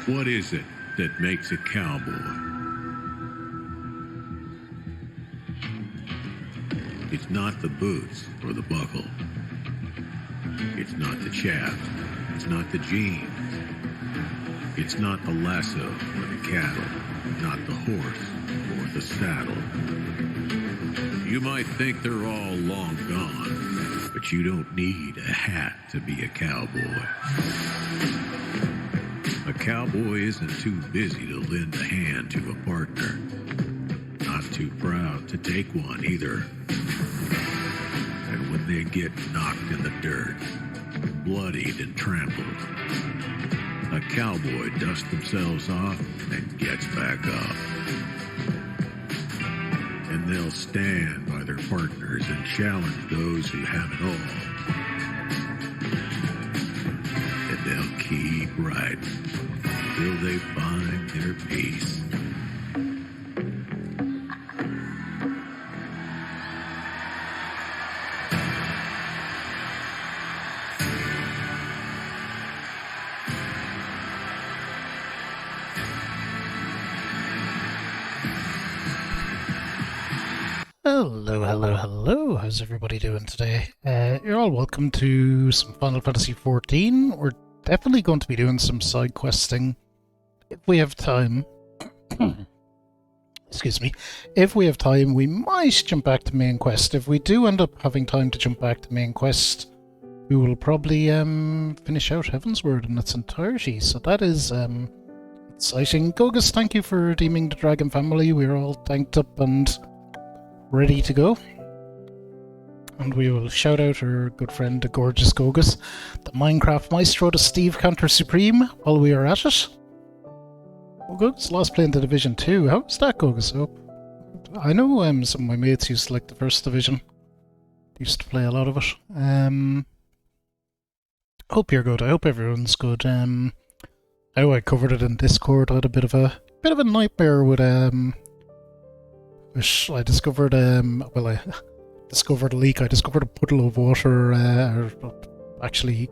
What is it that makes a cowboy? It's not the boots or the buckle. It's not the chaps. It's not the jeans. It's not the lasso or the cattle. Not the horse or the saddle. You might think they're all long gone, but you don't need a hat to be a cowboy. A cowboy isn't too busy to lend a hand to a partner. Not too proud to take one either. And when they get knocked in the dirt, bloodied and trampled, a cowboy dusts themselves off and gets back up. And they'll stand by their partners and challenge those who have it all. And they'll keep riding till they find their peace. Hello. How's everybody doing today? You're all welcome to some Final Fantasy XIV. We're definitely going to be doing some side questing if we have time. Excuse me. If we have time, we might jump back to main quest. If we do end up having time to jump back to main quest, we will probably finish out Heavensward in its entirety. So that is exciting. Gogus, thank you for redeeming the Dragon family. We're all tanked up and ready to go. And we will shout out our good friend, the gorgeous Gogus, the Minecraft Maestro, the Steve Counter Supreme, while we are at it. Oh, Gogus lost playing the Division 2. How was that, Gogus? Oh, I know some of my mates used to like the first Division. Used to play a lot of it. Hope you're good. I hope everyone's good. I know I covered it in Discord. I had a bit of a nightmare with which I discovered, I discovered a leak. I discovered a puddle of water, actually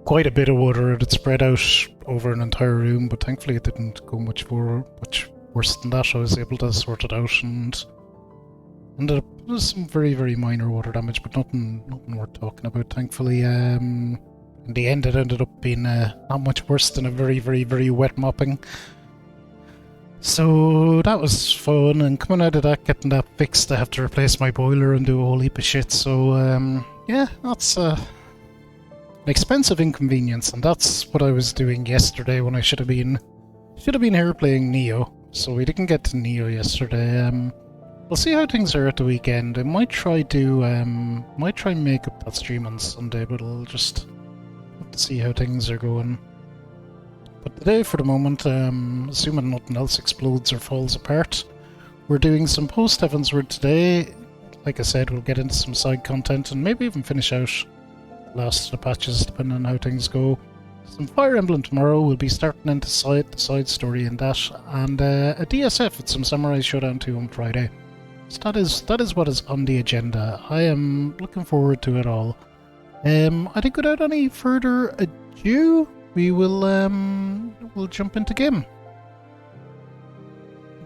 quite a bit of water. It had spread out over an entire room, but thankfully it didn't go much worse than that. I was able to sort it out and ended up with some very, very minor water damage, but nothing worth talking about, thankfully. In the end, it ended up being not much worse than a very, very, very wet mopping. So that was fun, and coming out of that, getting that fixed, I have to replace my boiler and do a whole heap of shit. So yeah, that's an expensive inconvenience, and that's what I was doing yesterday when I should have been here playing Neo. So we didn't get to Neo yesterday. We'll see how things are at the weekend. I might try and make up that stream on Sunday, but I'll just have to see how things are going. But today, for the moment, assuming nothing else explodes or falls apart, we're doing some post-Heavensward today. Like I said, we'll get into some side content and maybe even finish out the last of the patches, depending on how things go. Some Fire Emblem tomorrow. We'll be starting into the side story in that, and a DSF with some Samurai Showdown 2 on Friday. So that is what is on the agenda. I am looking forward to it all. I think without any further ado, we will we'll jump into game.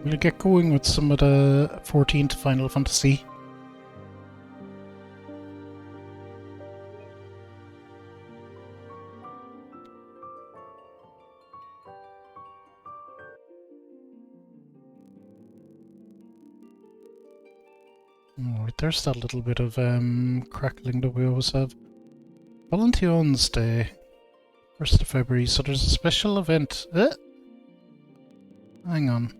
We'll get going with some of the 14th Final Fantasy. Alright, there's that little bit of crackling that we always have. Valentine's Day. 1st of February, so there's a special event. Hang on.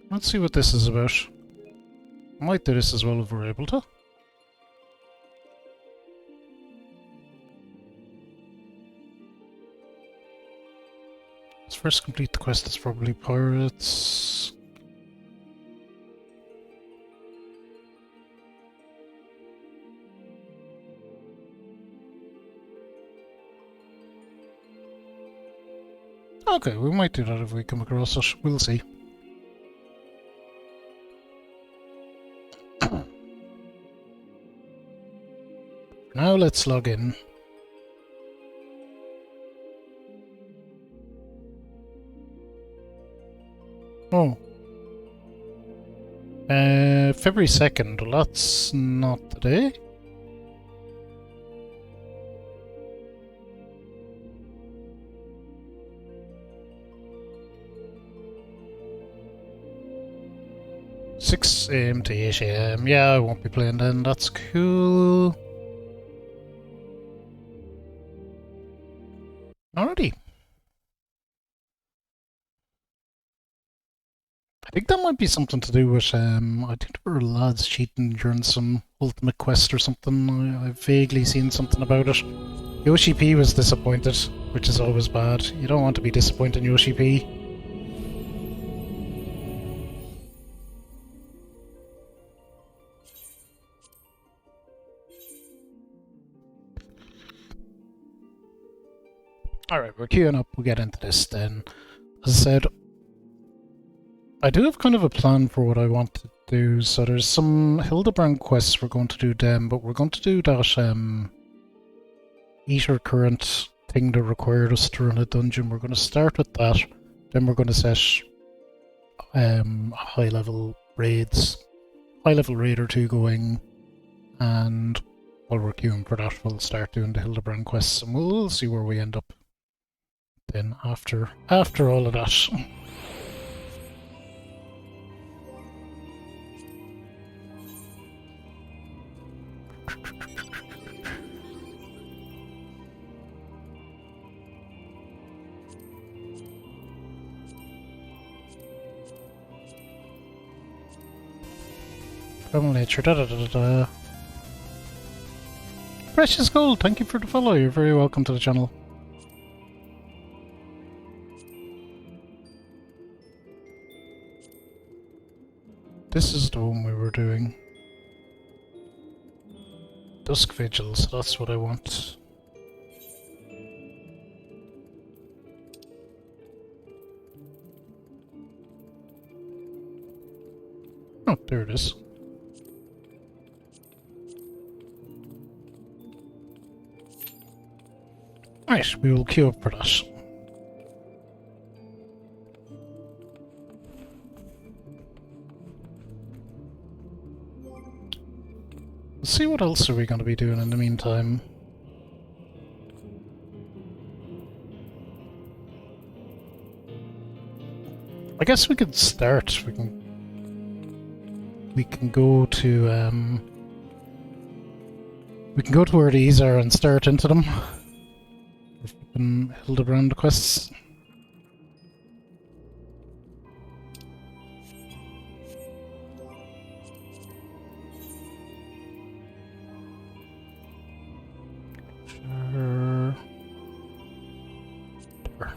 Let's see what this is about. I might do this as well if we're able to. Let's first complete the quest. It's probably pirates. Okay, we might do that if we come across it. We'll see. now let's log in. Oh. February 2nd, well that's not today. Six AM to 8 AM. Yeah, I won't be playing then, that's cool. Alrighty. I think that might be something to do with, I think there were lads cheating during some Ultimate Quest or something. I've vaguely seen something about it. Yoshi P was disappointed, which is always bad. You don't want to be disappointing Yoshi P. Alright, we're queuing up, we'll get into this then. As I said, I do have kind of a plan for what I want to do. So there's some Hildebrand quests, we're going to do them, but we're going to do that Eater current thing that required us to run a dungeon. We're going to start with that, then we're going to set high level raids, high level raid or two going, and while we're queuing for that we'll start doing the Hildebrand quests and we'll see where we end up then after all of that. Nature, da da da da da. Precious Gold, thank you for the follow. You're very welcome to the channel. This is the one we were doing. Dusk Vigils, that's what I want. Oh, there it is. Right, we will queue up for that. Let's see what else are we going to be doing in the meantime. I guess we could start. We can go to where these are and start into them. Hildebrand quests. Sure. There.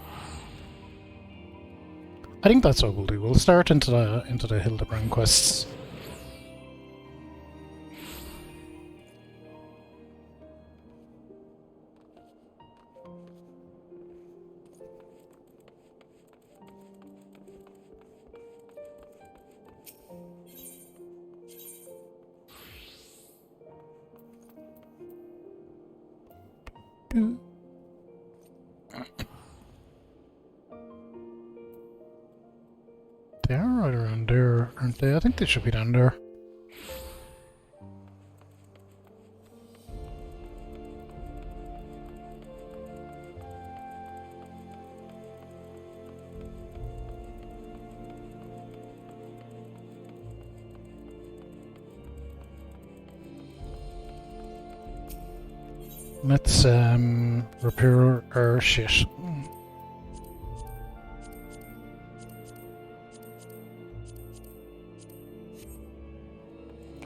I think that's what we'll do. We'll start into the Hildebrand quests. They are right around there, aren't they? I think they should be down there. Let's repair our shit.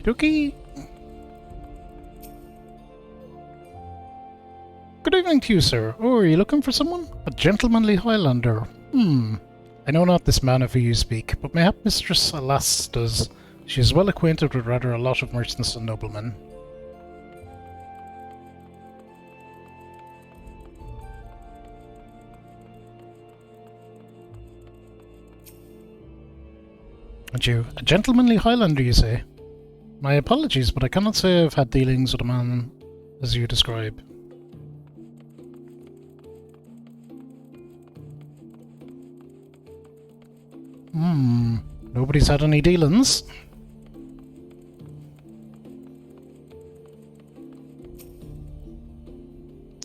Dookie. Good evening to you, sir. Oh, are you looking for someone? A gentlemanly Highlander. I know not this man of who you speak, but mayhap Mistress Alas does. She is well acquainted with rather a lot of merchants and noblemen. And you, a gentlemanly Highlander, you say? My apologies, but I cannot say I've had dealings with a man as you describe. Nobody's had any dealings.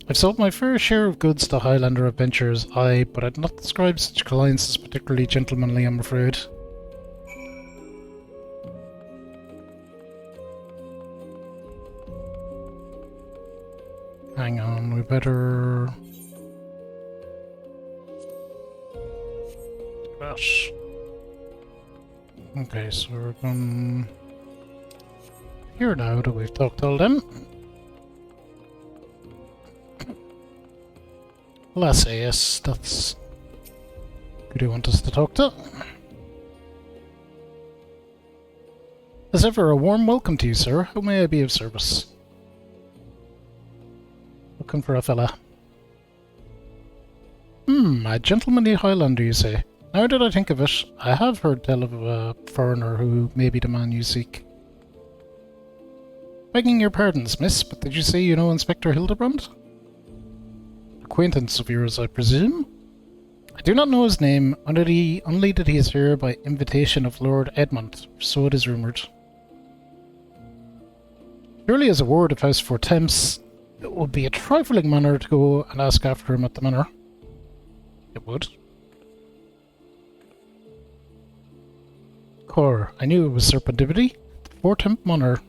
I've sold my fair share of goods to Highlander adventurers, aye, but I'd not describe such clients as particularly gentlemanly, I'm afraid. Hang on, we better... Gosh. Okay, so we're going... Here now that we've talked to all them. Let's say yes, that's... who do you want us to talk to? As ever, a warm welcome to you, sir. How may I be of service? Looking for a fella. A gentlemanly Highlander, you say? Now that I think of it, I have heard tell of a foreigner who may be the man you seek. Begging your pardons, miss, but did you say you know Inspector Hildebrand? Acquaintance of yours, I presume? I do not know his name, only that he is here by invitation of Lord Edmund, so it is rumoured. Surely as a word of house for Thames, it would be a trifling manner to go and ask after him at the manor. It would. Cor, I knew it was serendipity. Fort Temp Manor.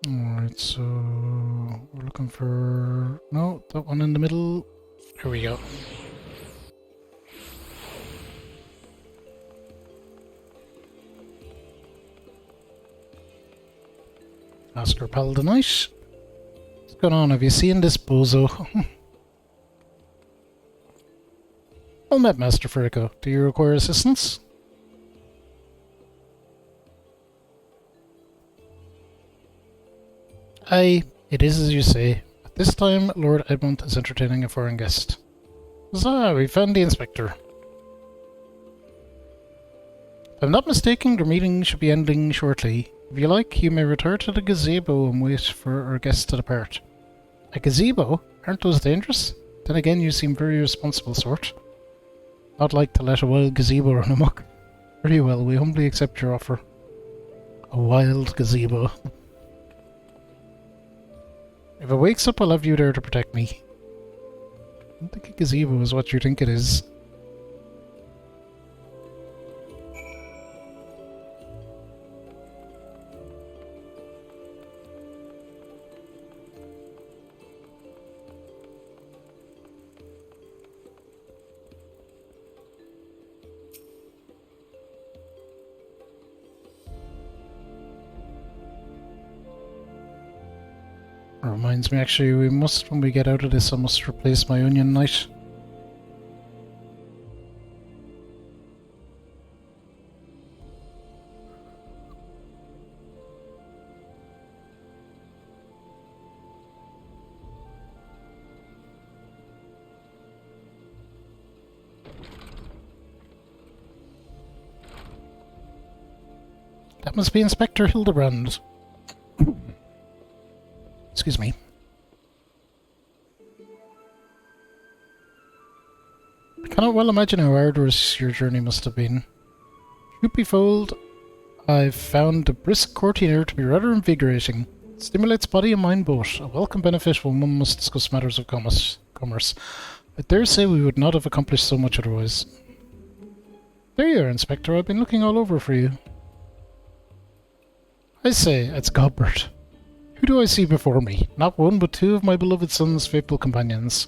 Alright, so we're looking for... no, that one in the middle. Here we go. Ask her pal tonight. What's going on? Have you seen this bozo? Well met, Master Furico. Do you require assistance? Aye, it is as you say. At this time, Lord Edmund is entertaining a foreign guest. Huzzah, we found the Inspector. If I'm not mistaken, the meeting should be ending shortly. If you like, you may retire to the gazebo and wait for our guests to depart. A gazebo? Aren't those dangerous? Then again, you seem very responsible sort. Not like to let a wild gazebo run amok. Very well, we humbly accept your offer. A wild gazebo. If it wakes up, I'll have you there to protect me. I don't think a gazebo is what you think it is. Reminds me, actually, we must, when we get out of this, I must replace my onion knight. That must be Inspector Hildebrand. Excuse me. I cannot well imagine how arduous your journey must have been. Truth be told, I've found the brisk courting air to be rather invigorating. It stimulates body and mind both, a welcome benefit when one must discuss matters of commerce. I dare say we would not have accomplished so much otherwise. There you are, Inspector. I've been looking all over for you. I say, it's Godbert. Who do I see before me? Not one, but two of my beloved son's faithful companions.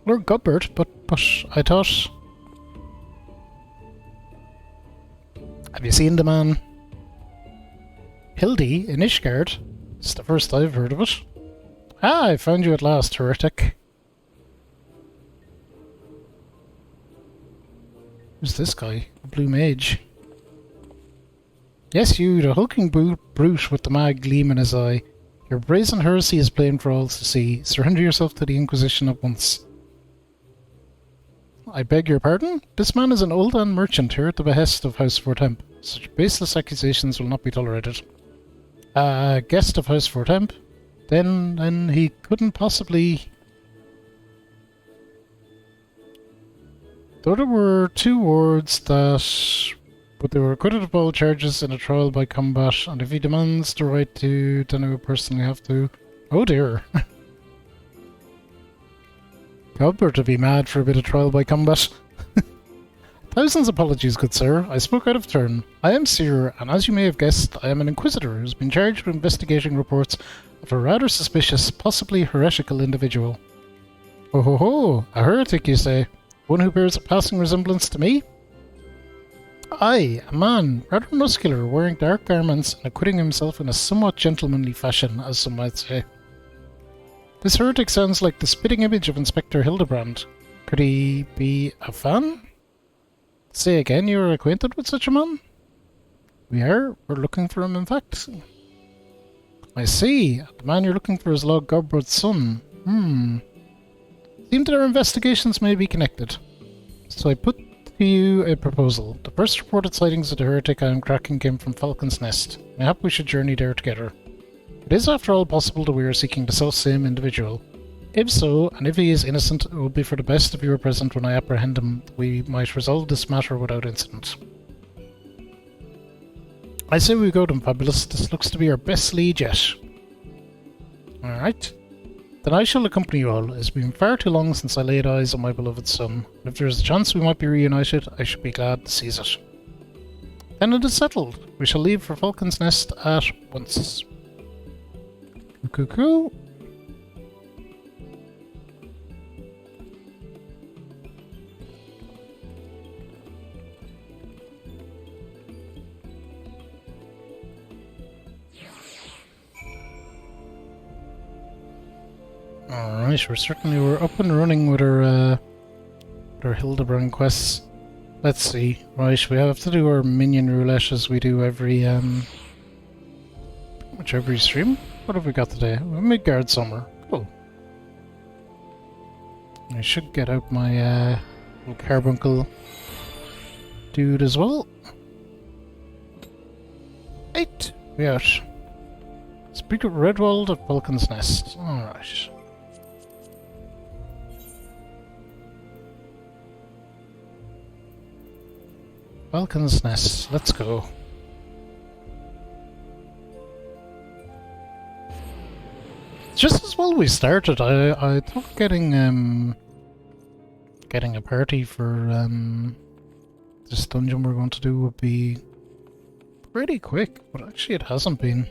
Lord Godbert, but I thought... Have you seen the man? Hildy in Ishgard? It's the first I've heard of it. Ah, I found you at last, heretic. Who's this guy? A blue mage. Yes, you, the hulking brute with the mad gleam in his eye. Your brazen heresy is plain for all to see. Surrender yourself to the Inquisition at once. I beg your pardon? This man is an Uldan merchant here at the behest of House Fortemp. Such baseless accusations will not be tolerated. A guest of House Fortemp? Then he couldn't possibly... Though there were 2 wards that... But they were acquitted of all charges in a trial by combat, and if he demands the right to, then I would personally have to... Oh dear. God, we're to be mad for a bit of trial by combat. Thousands apologies, good sir. I spoke out of turn. I am Seer, and as you may have guessed, I am an inquisitor who's been charged with investigating reports of a rather suspicious, possibly heretical individual. Oh ho ho! A heretic, you say? One who bears a passing resemblance to me? Aye, a man, rather muscular, wearing dark garments and acquitting himself in a somewhat gentlemanly fashion, as some might say. This heretic sounds like the spitting image of Inspector Hildebrand. Could he be a fan? Say again, you are acquainted with such a man? We are. We're looking for him, in fact. I see. The man you're looking for is Lord Gorbrod's son. Seems that our investigations may be connected. So I put to you a proposal. The first reported sightings of the heretic I am cracking came from Falcon's Nest. Mayhap we should journey there together. It is, after all, possible that we are seeking the self-same individual. If so, and if he is innocent, it will be for the best if you are present when I apprehend him. We might resolve this matter without incident. I say we go then, Fabulous. This looks to be our best lead yet. Alright. Then I shall accompany you all. It has been far too long since I laid eyes on my beloved son, and if there is a chance we might be reunited, I should be glad to seize it. Then it is settled. We shall leave for Falcon's Nest at once. Cuckoo. Alright, we're up and running with our Hildebrand quests. Let's see. Right, we have to do our minion roulette as we do every pretty much every stream. What have we got today? Midgard Summer. Cool. I should get out my little carbuncle dude as well. 8! We out. Speak of Redwald of Falcon's Nest. Alright. Falcon's Nest. Let's go. Just as well we started. I thought getting a party for this dungeon we're going to do would be pretty quick, but actually it hasn't been.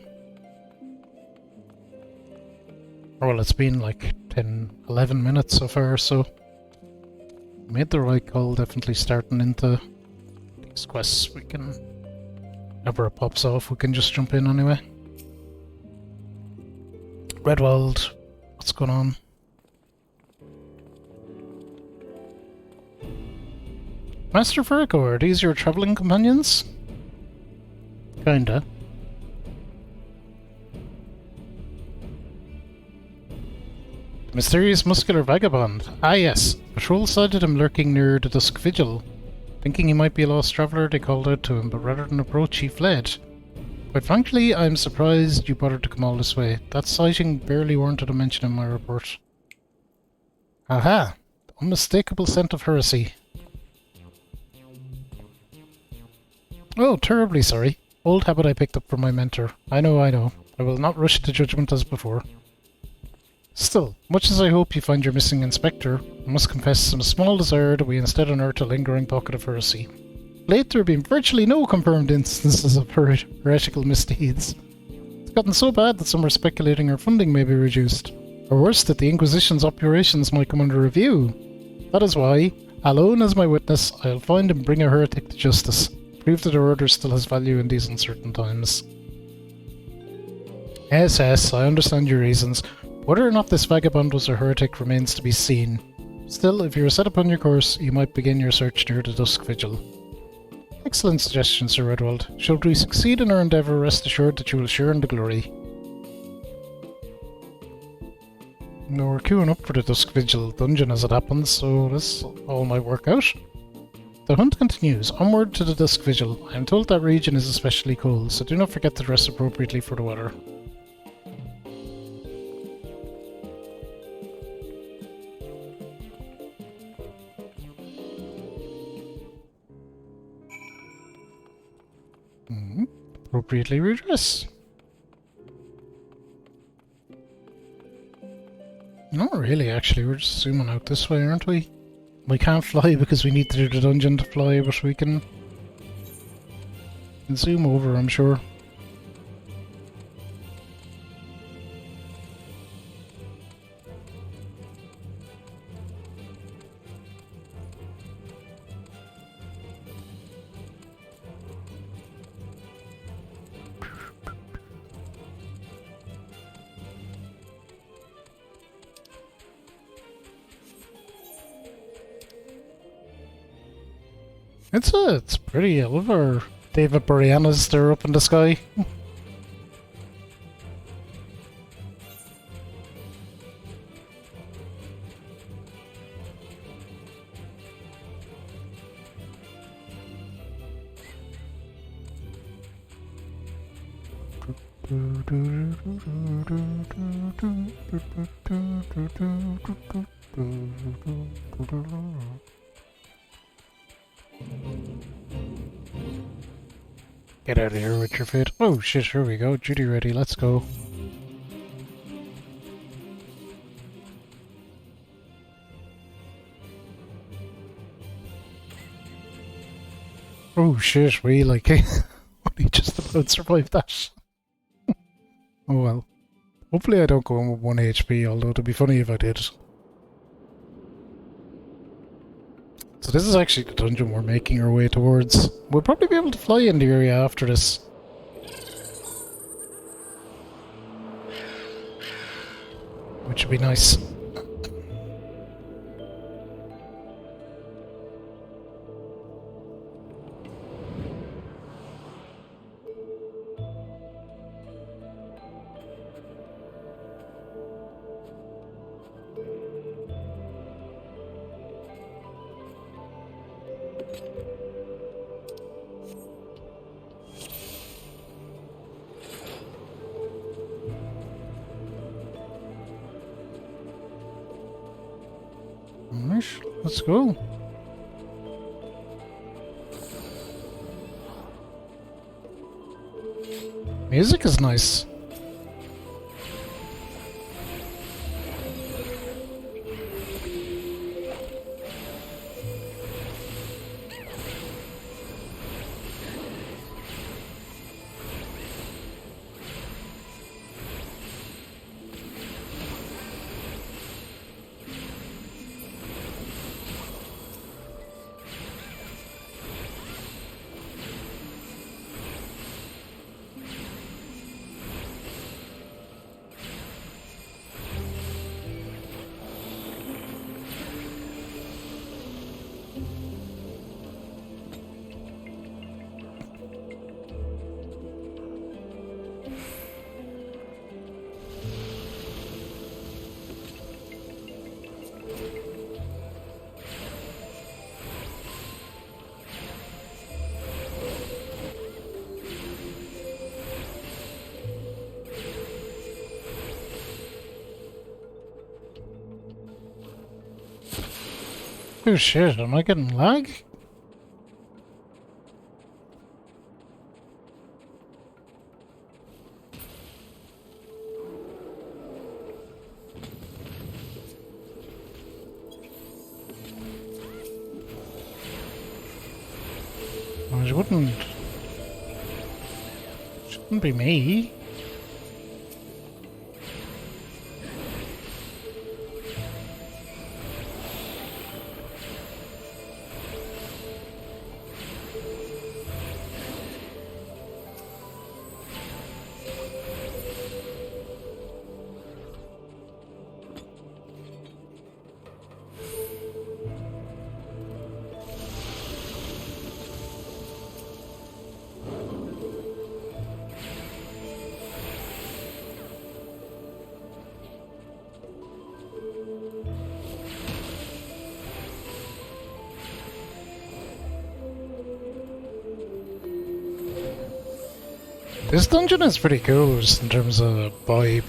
Well, it's been like 10-11 minutes so far, so made the right call. Definitely starting into these quests. We can, whenever it pops off, we can just jump in anyway. Redwald, what's going on? Master Furico, are these your travelling companions? Kinda. The mysterious muscular vagabond. Ah yes, patrol sighted him lurking near the Dusk Vigil. Thinking he might be a lost traveller, they called out to him, but rather than approach, he fled. Quite frankly, I'm surprised you bothered to come all this way. That sighting barely warranted a mention in my report. Aha! The unmistakable scent of heresy. Oh, terribly sorry. Old habit I picked up from my mentor. I know. I will not rush to judgment as before. Still, much as I hope you find your missing inspector, I must confess some small desire that we instead unearth a lingering pocket of heresy. Late there have been virtually no confirmed instances of heretical misdeeds. It's gotten so bad that some are speculating our funding may be reduced, or worse, that the Inquisition's operations might come under review. That is why, alone as my witness, I'll find and bring a heretic to justice, prove that our order still has value in these uncertain times. Yes, I understand your reasons. Whether or not this vagabond was a heretic remains to be seen. Still, if you are set upon your course, you might begin your search near the Dusk Vigil. excellent suggestion, Sir Redwald. Should we succeed in our endeavour, rest assured that you will share in the glory. Now we're queuing up for the Dusk Vigil dungeon as it happens, so this all might work out. The hunt continues, onward to the Dusk Vigil. I am told that region is especially cold, so do not forget to dress appropriately for the weather. Appropriately redress. Not really, actually. We're just zooming out this way, aren't we? We can't fly because we need to do the dungeon to fly, but we can zoom over, I'm sure. It's pretty. I love our David Boreanaz there up in the sky. Get out of here with your fate. Oh shit, here we go. Judy ready, let's go. Oh shit, we like only just about survived that. Oh well. Hopefully I don't go in with 1 HP, although it'd be funny if I did. So this is actually the dungeon we're making our way towards. We'll probably be able to fly in the area after this. Which would be nice. Let's go. Music is nice. Oh shit, am I getting lag? Well, it wouldn't... shouldn't be me. This dungeon is pretty cool just in terms of vibe.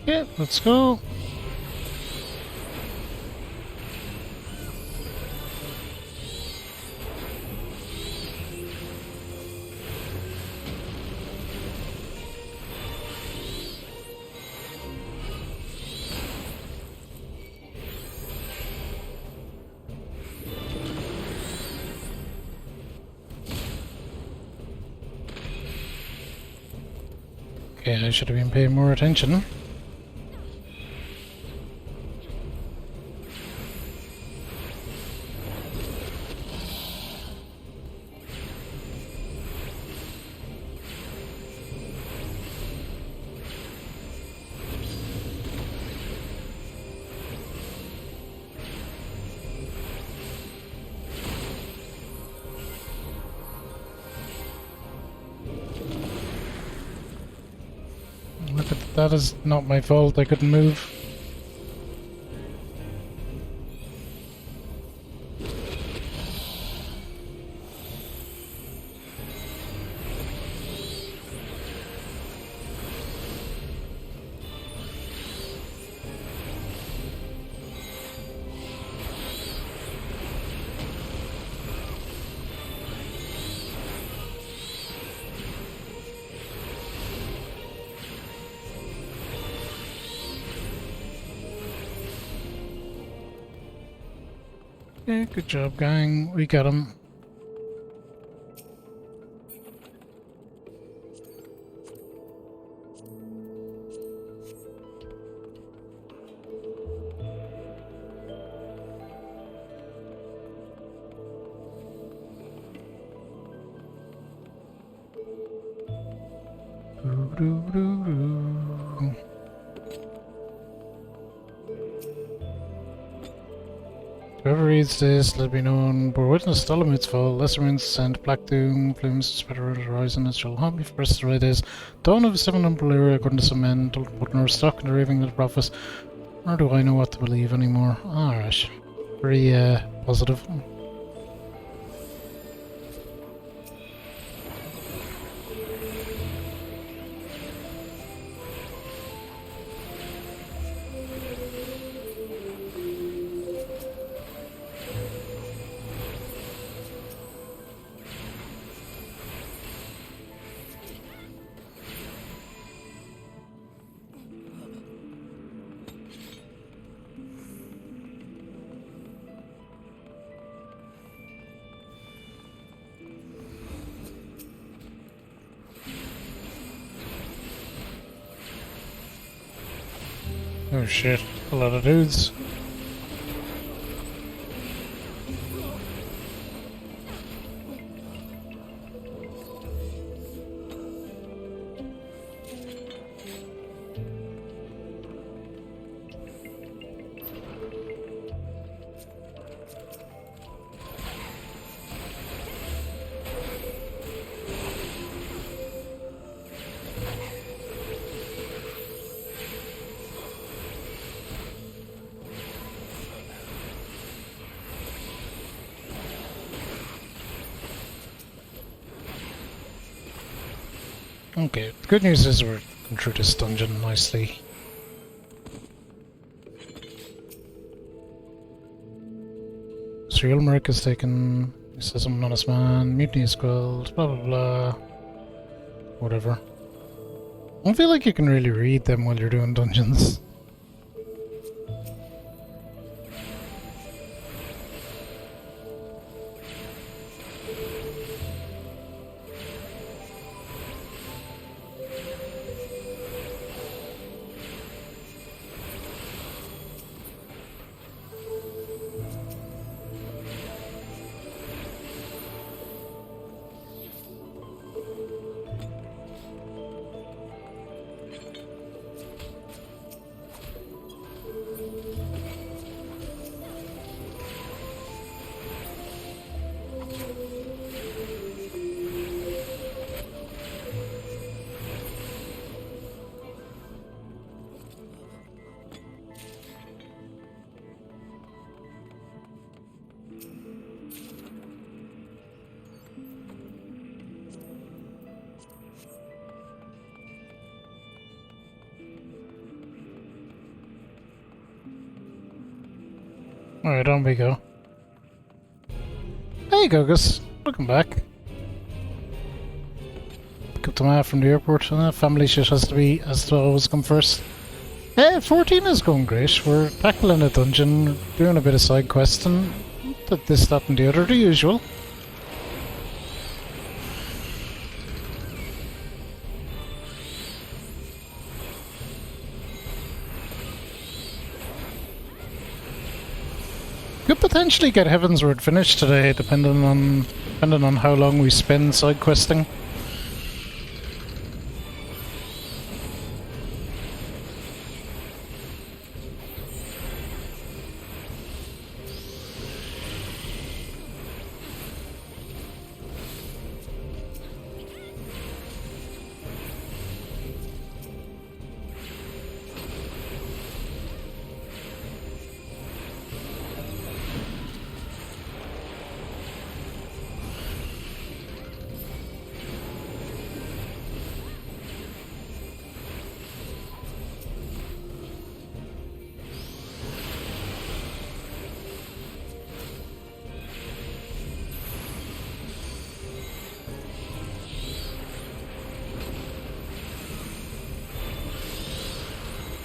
Yeah, let's go. Okay, I should have been paying more attention. Look at that, is not my fault, I couldn't move. Okay, good job, gang. We got him. Whoever reads this, let me know. We're witness Dolomites fall. Lesser winds send black doom, flames spread around the horizon. It shall haunt me for the rest of the right days. Dawn of a 700 area, according to some men. Don't put nor stock in the raving of the prophets. Nor do I know what to believe anymore. Alright. Very positive. Oh shit, a lot of dudes. Okay, the good news is we're going through this dungeon nicely. Sir Ilmeric has taken He says I'm an honest man, mutiny is quelled, blah blah blah. Whatever. I don't feel like you can really read them while you're doing dungeons. Alright, on we go. Hey Gogus, welcome back. Pick up the map from the airport. Family shit has to always come first. Hey, 14 is going great. We're tackling a dungeon, doing a bit of side questing. This, that and the other, the usual. Could potentially get Heavensward finished today, depending on how long we spend side questing.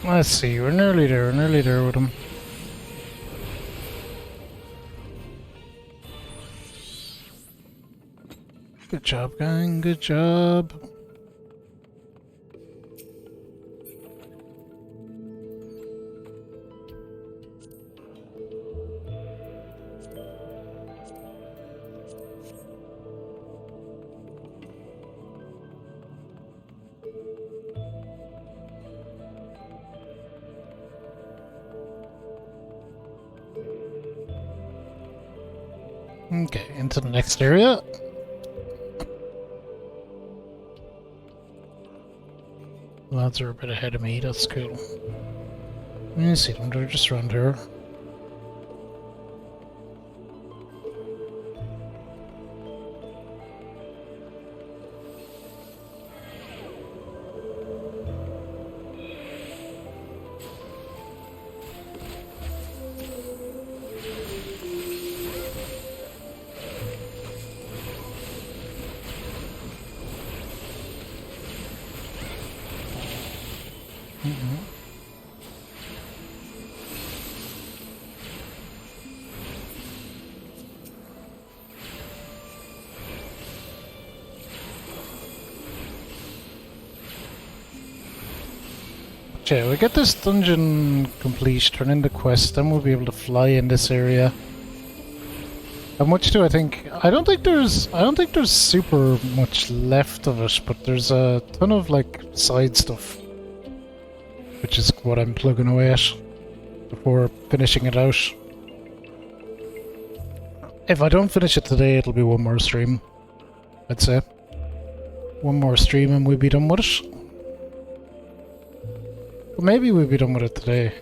Let's see, we're nearly there with him. Good job, gang, good job. Okay, into the next area. Lads are a bit ahead of me, that's cool. You see them, they're just around here. Okay, we get this dungeon complete, turn in the quest, then we'll be able to fly in this area. How much do I think? I don't think there's super much left of it, but there's a ton of like side stuff, which is what I'm plugging away at before finishing it out. If I don't finish it today, it'll be one more stream, I'd say. One more stream and we'll be done with it. But maybe we'll be done with it today.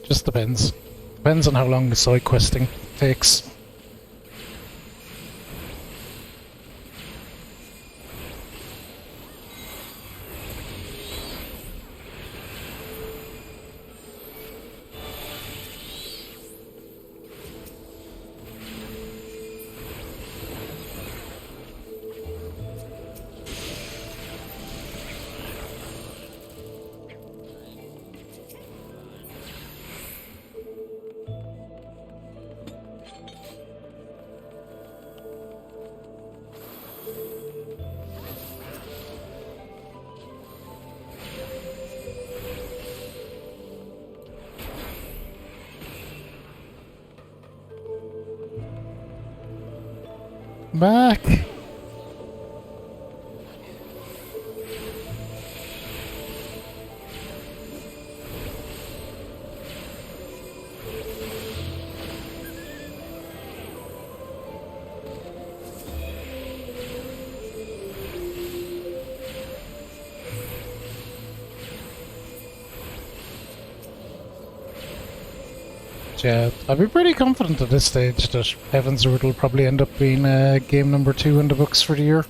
Just depends. Depends on how long the side questing takes. back. Yeah, I'd be pretty confident at this stage that Heavensward will probably end up being game number 2 in the books for the year.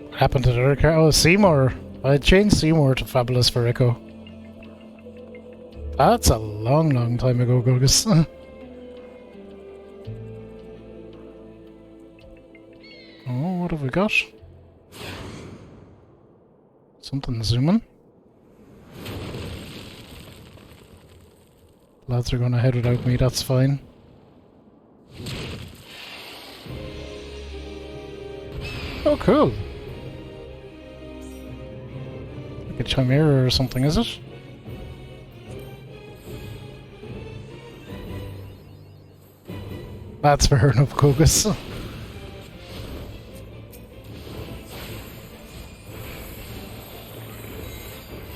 What happened to the other car? Oh, Seymour! I changed Seymour to Fabulous for Echo. That's a long, long time ago, Gurgus. Oh, what have we got? Something zooming. Lads are going ahead without me, that's fine. Oh, cool. Like a chimera or something, is it? That's fair enough, Kogus.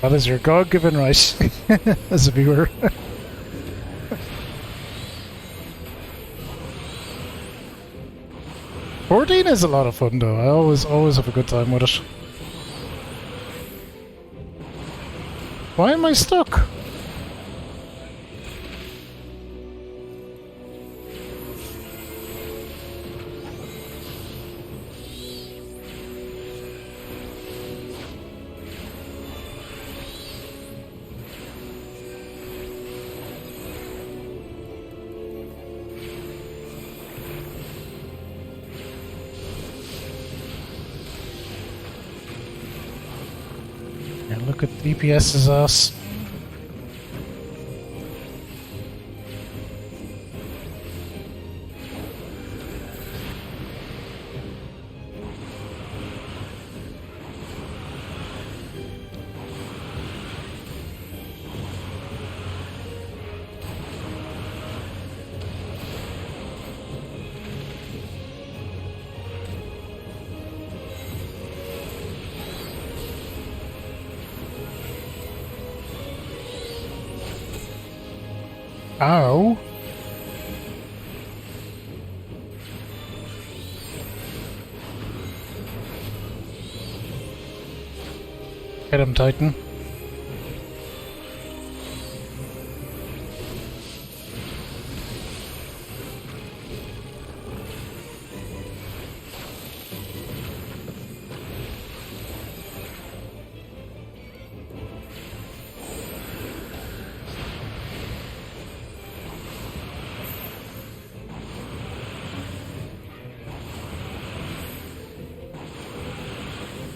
That is your God-given right as a viewer. $14 is a lot of fun though. I always have a good time with it. Why am I stuck? Yeah, look at DPS's ass. Ow. Get him, Titan.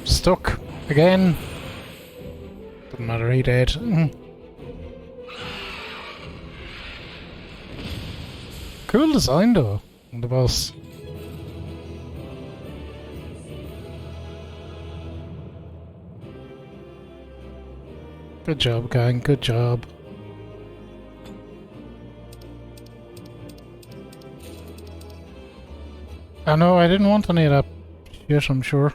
Stuck again. Doesn't matter, he dead. Cool design though, on the boss. Good job, gang, good job. I know, I didn't want any of that shit, I'm sure.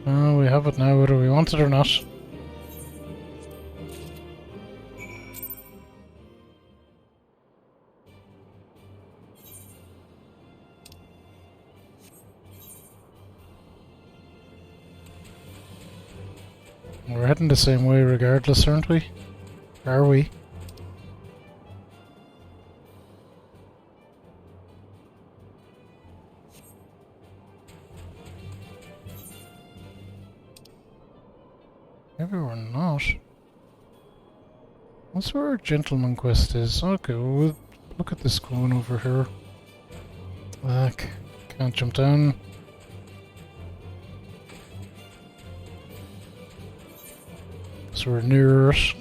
Oh, we have it now, whether we want it or not. We're heading the same way regardless, aren't we? Are we? Maybe we're not. What's where our gentleman quest is? Okay, we'll look at this going over here. Back. Can't jump down. So we're near it.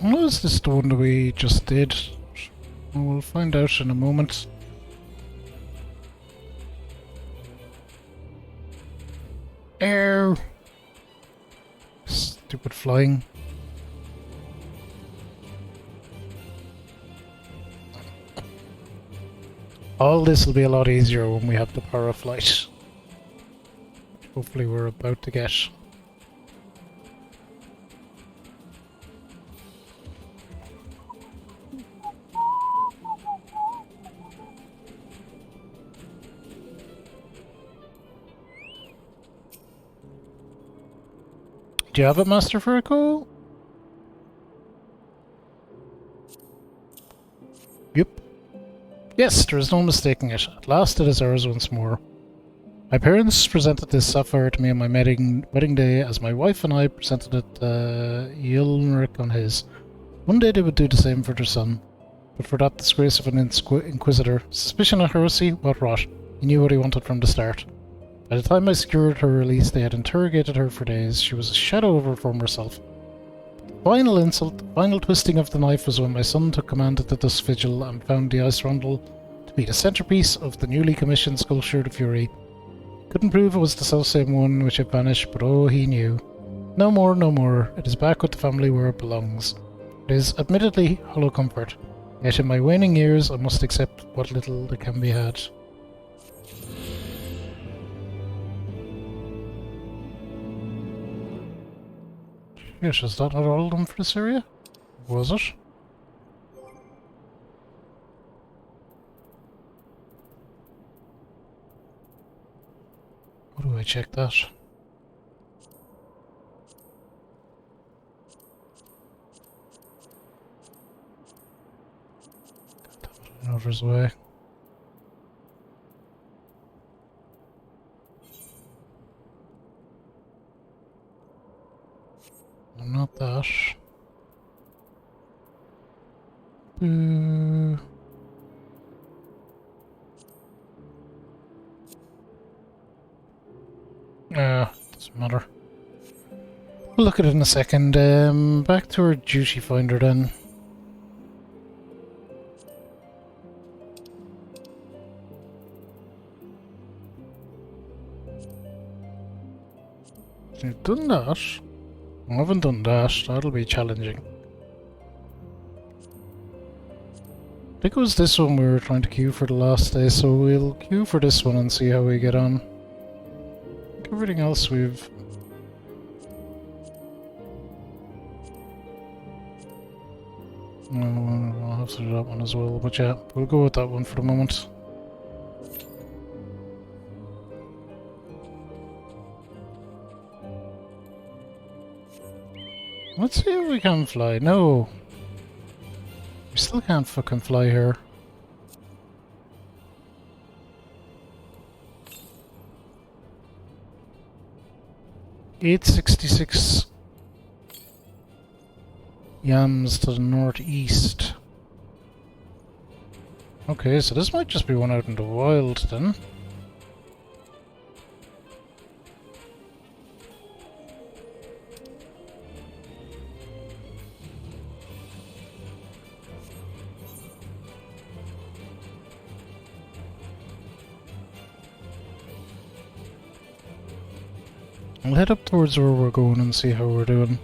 Was this the one that we just did? We'll find out in a moment. Air! Stupid flying. All this will be a lot easier when we have the power of flight. Hopefully we're about to get. Do you have it, Master Furco? Yep. Yes, there is no mistaking it. At last it is ours once more. My parents presented this sapphire to me on my wedding day, as my wife and I presented it Ylmeric on his. One day they would do the same for their son. But for that disgrace of an inquisitor, suspicion of heresy, what rot. He knew what he wanted from the start. By the time I secured her release, they had interrogated her for days. She was a shadow of her former self. The final insult, the final twisting of the knife was when my son took command at the Dusk Vigil and found the ice rondel to be the centrepiece of the newly commissioned sculpture of the Fury. Couldn't prove it was the selfsame one which had vanished, but oh, he knew. No more, no more. It is back with the family where it belongs. It is admittedly hollow comfort, yet in my waning years I must accept what little there can be had. Yes, is that not all of them for this area? Was it? How do I check that? Another's way. Not that. Boo. Doesn't matter. We'll look at it in a second. Back to our duty finder then. You've done that. I haven't done that. That'll be challenging. I think it was this one we were trying to queue for the last day, so we'll queue for this one and see how we get on. Everything else we've... No, I'll have to do that one as well, but yeah, we'll go with that one for the moment. Let's see if we can fly. No! We still can't fucking fly here. $866 yams to the northeast. Okay, so this might just be one out in the wild then. I'll head up towards where we're going and see how we're doing.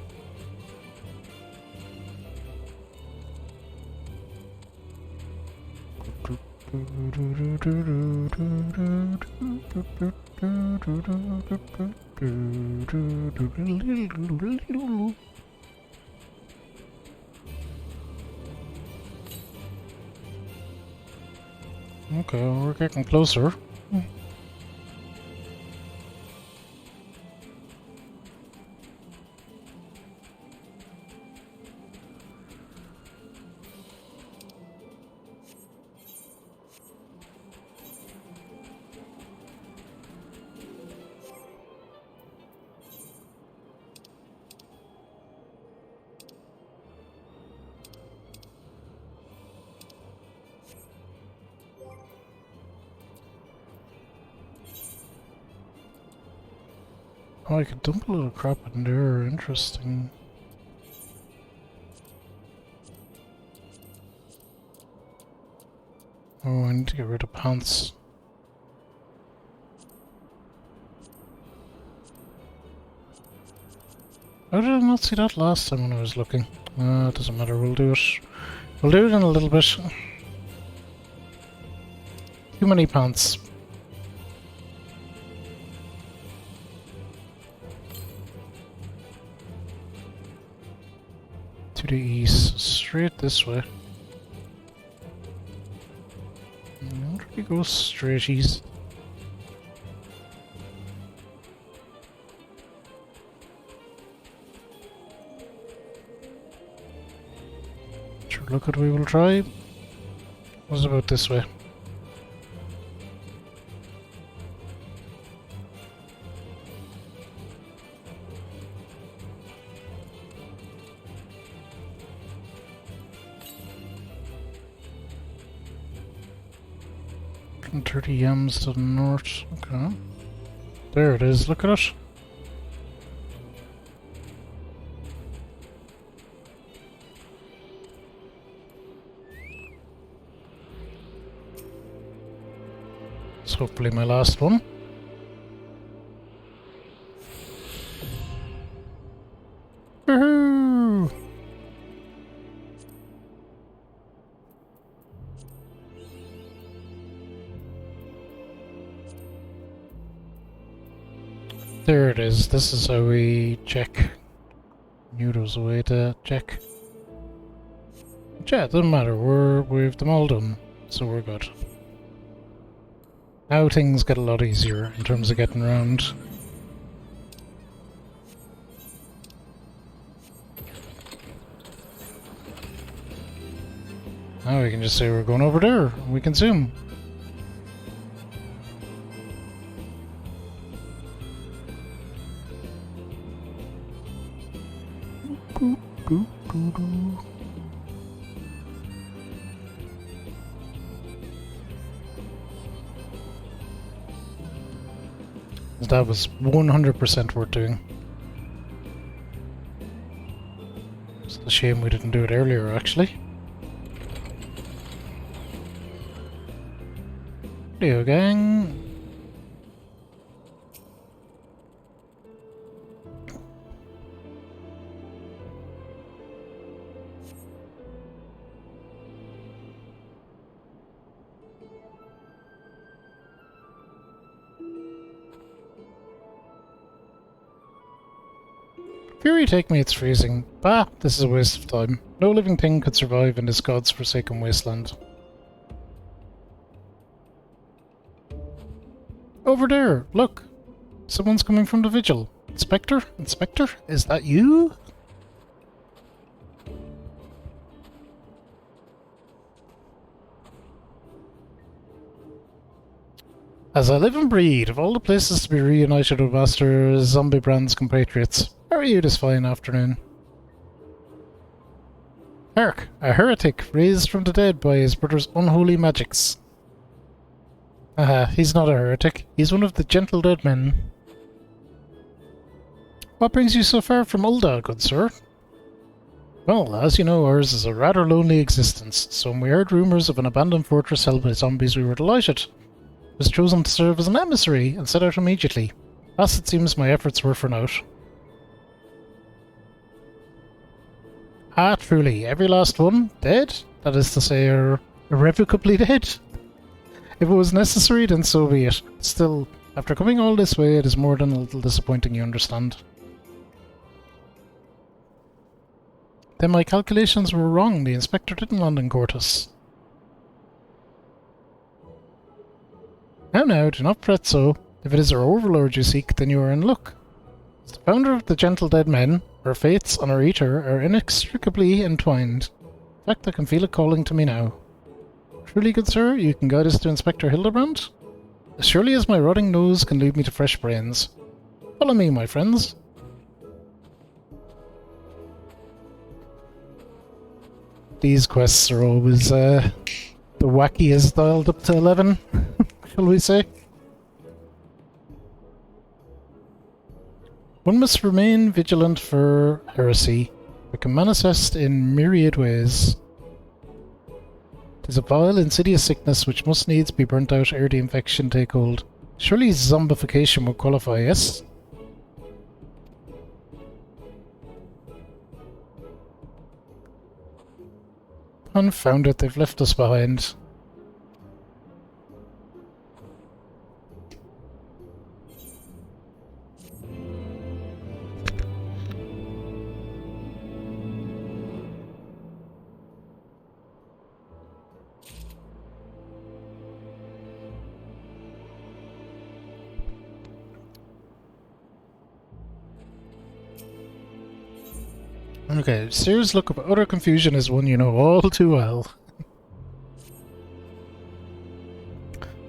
Okay, we're getting closer. Oh, I could dump a little crap in there. Interesting. Oh, I need to get rid of pants. How did I not see that last time when I was looking? It doesn't matter, we'll do it. We'll do it in a little bit. Too many pants. To the east, straight this way. Where do we go straight east? Sure, look what we will try. What's about this way? And 30 yams to the north. Okay. There it is, look at it. It's hopefully my last one. Woohoo! There it is. This is how we check. Knew there was a way to check. But yeah, it doesn't matter. We've them all done, so we're good. Now things get a lot easier in terms of getting around. Now we can just say we're going over there, and we can zoom. That was 100% worth doing. It's a shame we didn't do it earlier, actually. Video gang. Fury, take me, it's freezing. Bah, this is a waste of time. No living thing could survive in this god's forsaken wasteland. Over there, look! Someone's coming from the vigil. Inspector? Inspector? Is that you? As I live and breathe, of all the places to be reunited with Master Zombie Brand's compatriots, how are you this fine afternoon? Hark! A heretic raised from the dead by his brother's unholy magics. He's not a heretic. He's one of the gentle dead men. What brings you so far from Ulda, good sir? Well, as you know, ours is a rather lonely existence, so when we heard rumours of an abandoned fortress held by zombies, we were delighted. I was chosen to serve as an emissary and set out immediately. Thus, it seems my efforts were for naught. Ah, truly, every last one dead? That is to say, irrevocably dead? If it was necessary, then so be it. Still, after coming all this way, it is more than a little disappointing, you understand. Then my calculations were wrong. The inspector didn't land in Cortus. Now, do not fret so. If it is our overlord you seek, then you are in luck. As the founder of the Gentle Dead Men, our fates and our eater are inextricably entwined. In fact, I can feel it calling to me now. Truly, good sir, you can guide us to Inspector Hildebrand? As surely as my rotting nose can lead me to fresh brains. Follow me, my friends. These quests are always, the wackiest dialed up to 11, shall we say? One must remain vigilant for heresy. It can manifest in myriad ways. It is a vile, insidious sickness which must needs be burnt out ere the infection take hold. Surely zombification would qualify, yes? Confound it, they've left us behind. Okay, serious look of utter confusion is one you know all too well.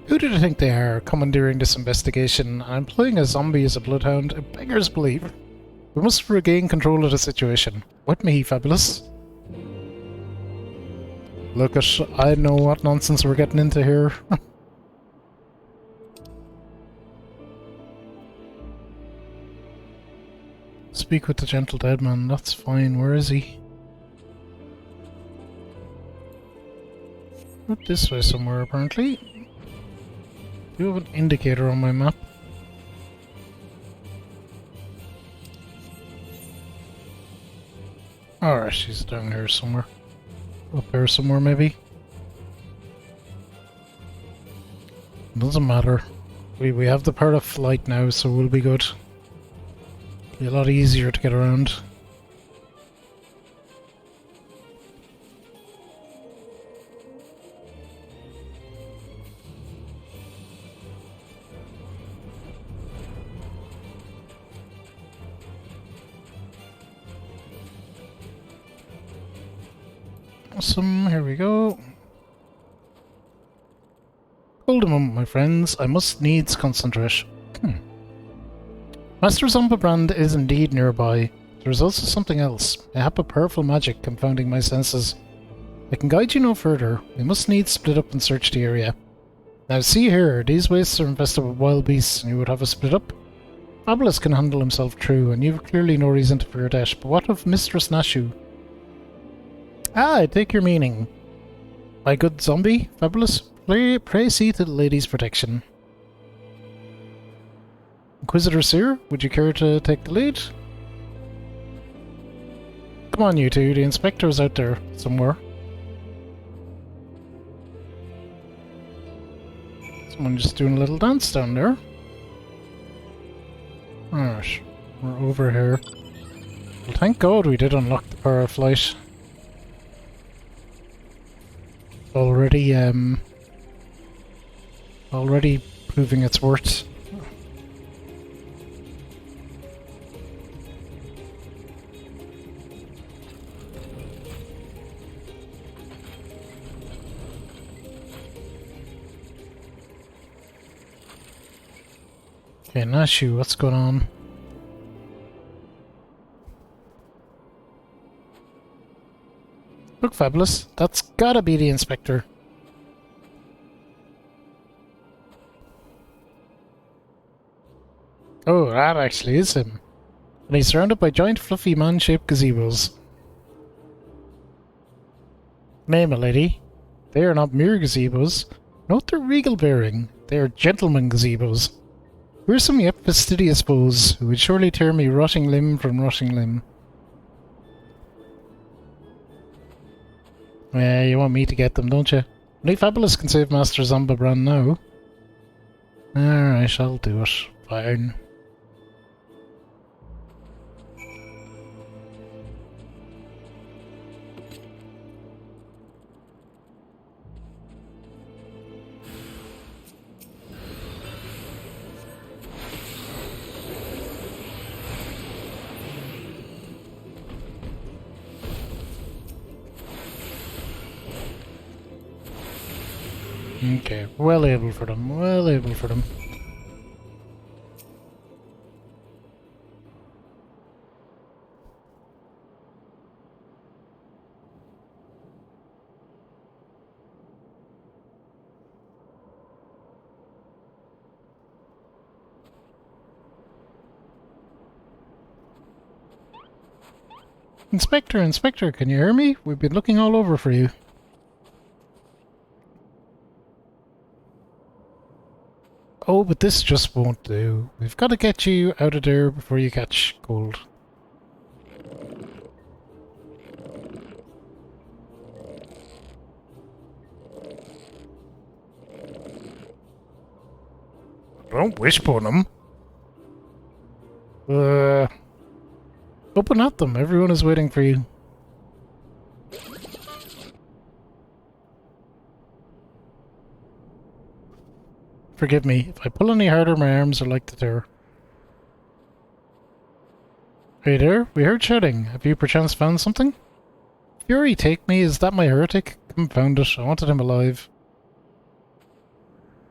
Who do they think they are, commandeering this investigation and employing a zombie as a bloodhound? It beggars belief. We must regain control of the situation. With me, Fabulous. Look at, I know what nonsense we're getting into here. Speak with the gentle dead man, that's fine. Where is he? Up this way somewhere, apparently. Do you have an indicator on my map? Alright, she's down here somewhere. Up here somewhere, maybe? Doesn't matter. We have the power of flight now, so we'll be good. Be a lot easier to get around. Awesome, here we go. Hold a moment, my friends. I must needs concentrate. Master Zombabrand is indeed nearby. There is also something else. I have a powerful magic confounding my senses. I can guide you no further. We must needs split up and search the area. Now see here, these wastes are infested with wild beasts, and you would have us split up? Fabulous can handle himself true, and you've clearly no reason to fear death, but what of Mistress Nashu? Ah, I take your meaning. My good zombie, Fabulous, pray see to the lady's protection. Inquisitor Seer, would you care to take the lead? Come on, you two, the inspector's out there somewhere. Someone just doing a little dance down there. Alright, we're over here. Well, thank God we did unlock the power of flight. Already proving its worth. Okay, Nashu, what's going on? Look, Fabulous, that's gotta be the inspector. Oh, that actually is him. And he's surrounded by giant fluffy man-shaped gazebos. Nay, my lady, they are not mere gazebos. Note their regal bearing. They are gentleman gazebos. Fearsome yet fastidious foes, who would surely tear me rotting limb from rotting limb. Yeah, you want me to get them, don't you? Only Fabulous can save Master Zombabrand now. Alright, I'll do it. Fine. Okay, well able for them, well able for them. Inspector, Inspector, can you hear me? We've been looking all over for you. Oh, but this just won't do. We've got to get you out of there before you catch cold. Don't wishbone them. Open at them. Everyone is waiting for you. Forgive me. If I pull any harder, my arms are like the tear. Are you there? We heard shouting. Have you perchance found something? Fury, take me. Is that my heretic? Confound it. I wanted him alive.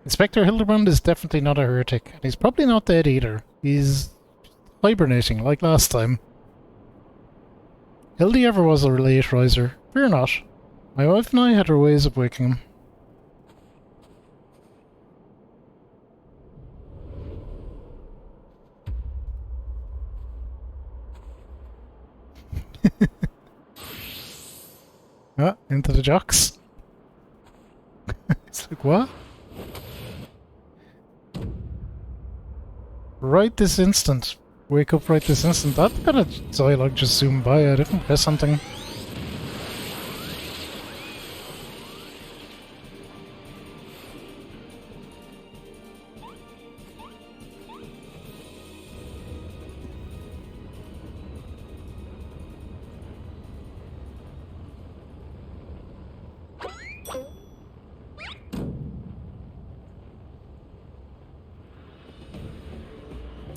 Inspector Hildebrand is definitely not a heretic, and he's probably not dead either. He's hibernating like last time. Hildy ever was a late riser. Fear not. My wife and I had our ways of waking him. Ah, into the jocks. It's like, what? Right this instant. Wake up right this instant. That kind of dialogue just zoomed by. I didn't press something.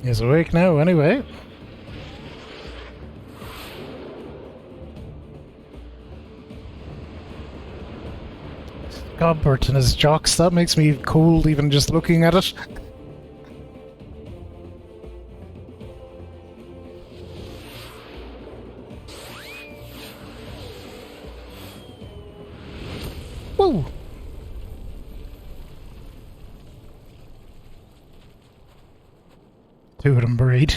He's awake now, anyway. Godbert and his jocks, that makes me cold even just looking at it. Woo! Two of them buried.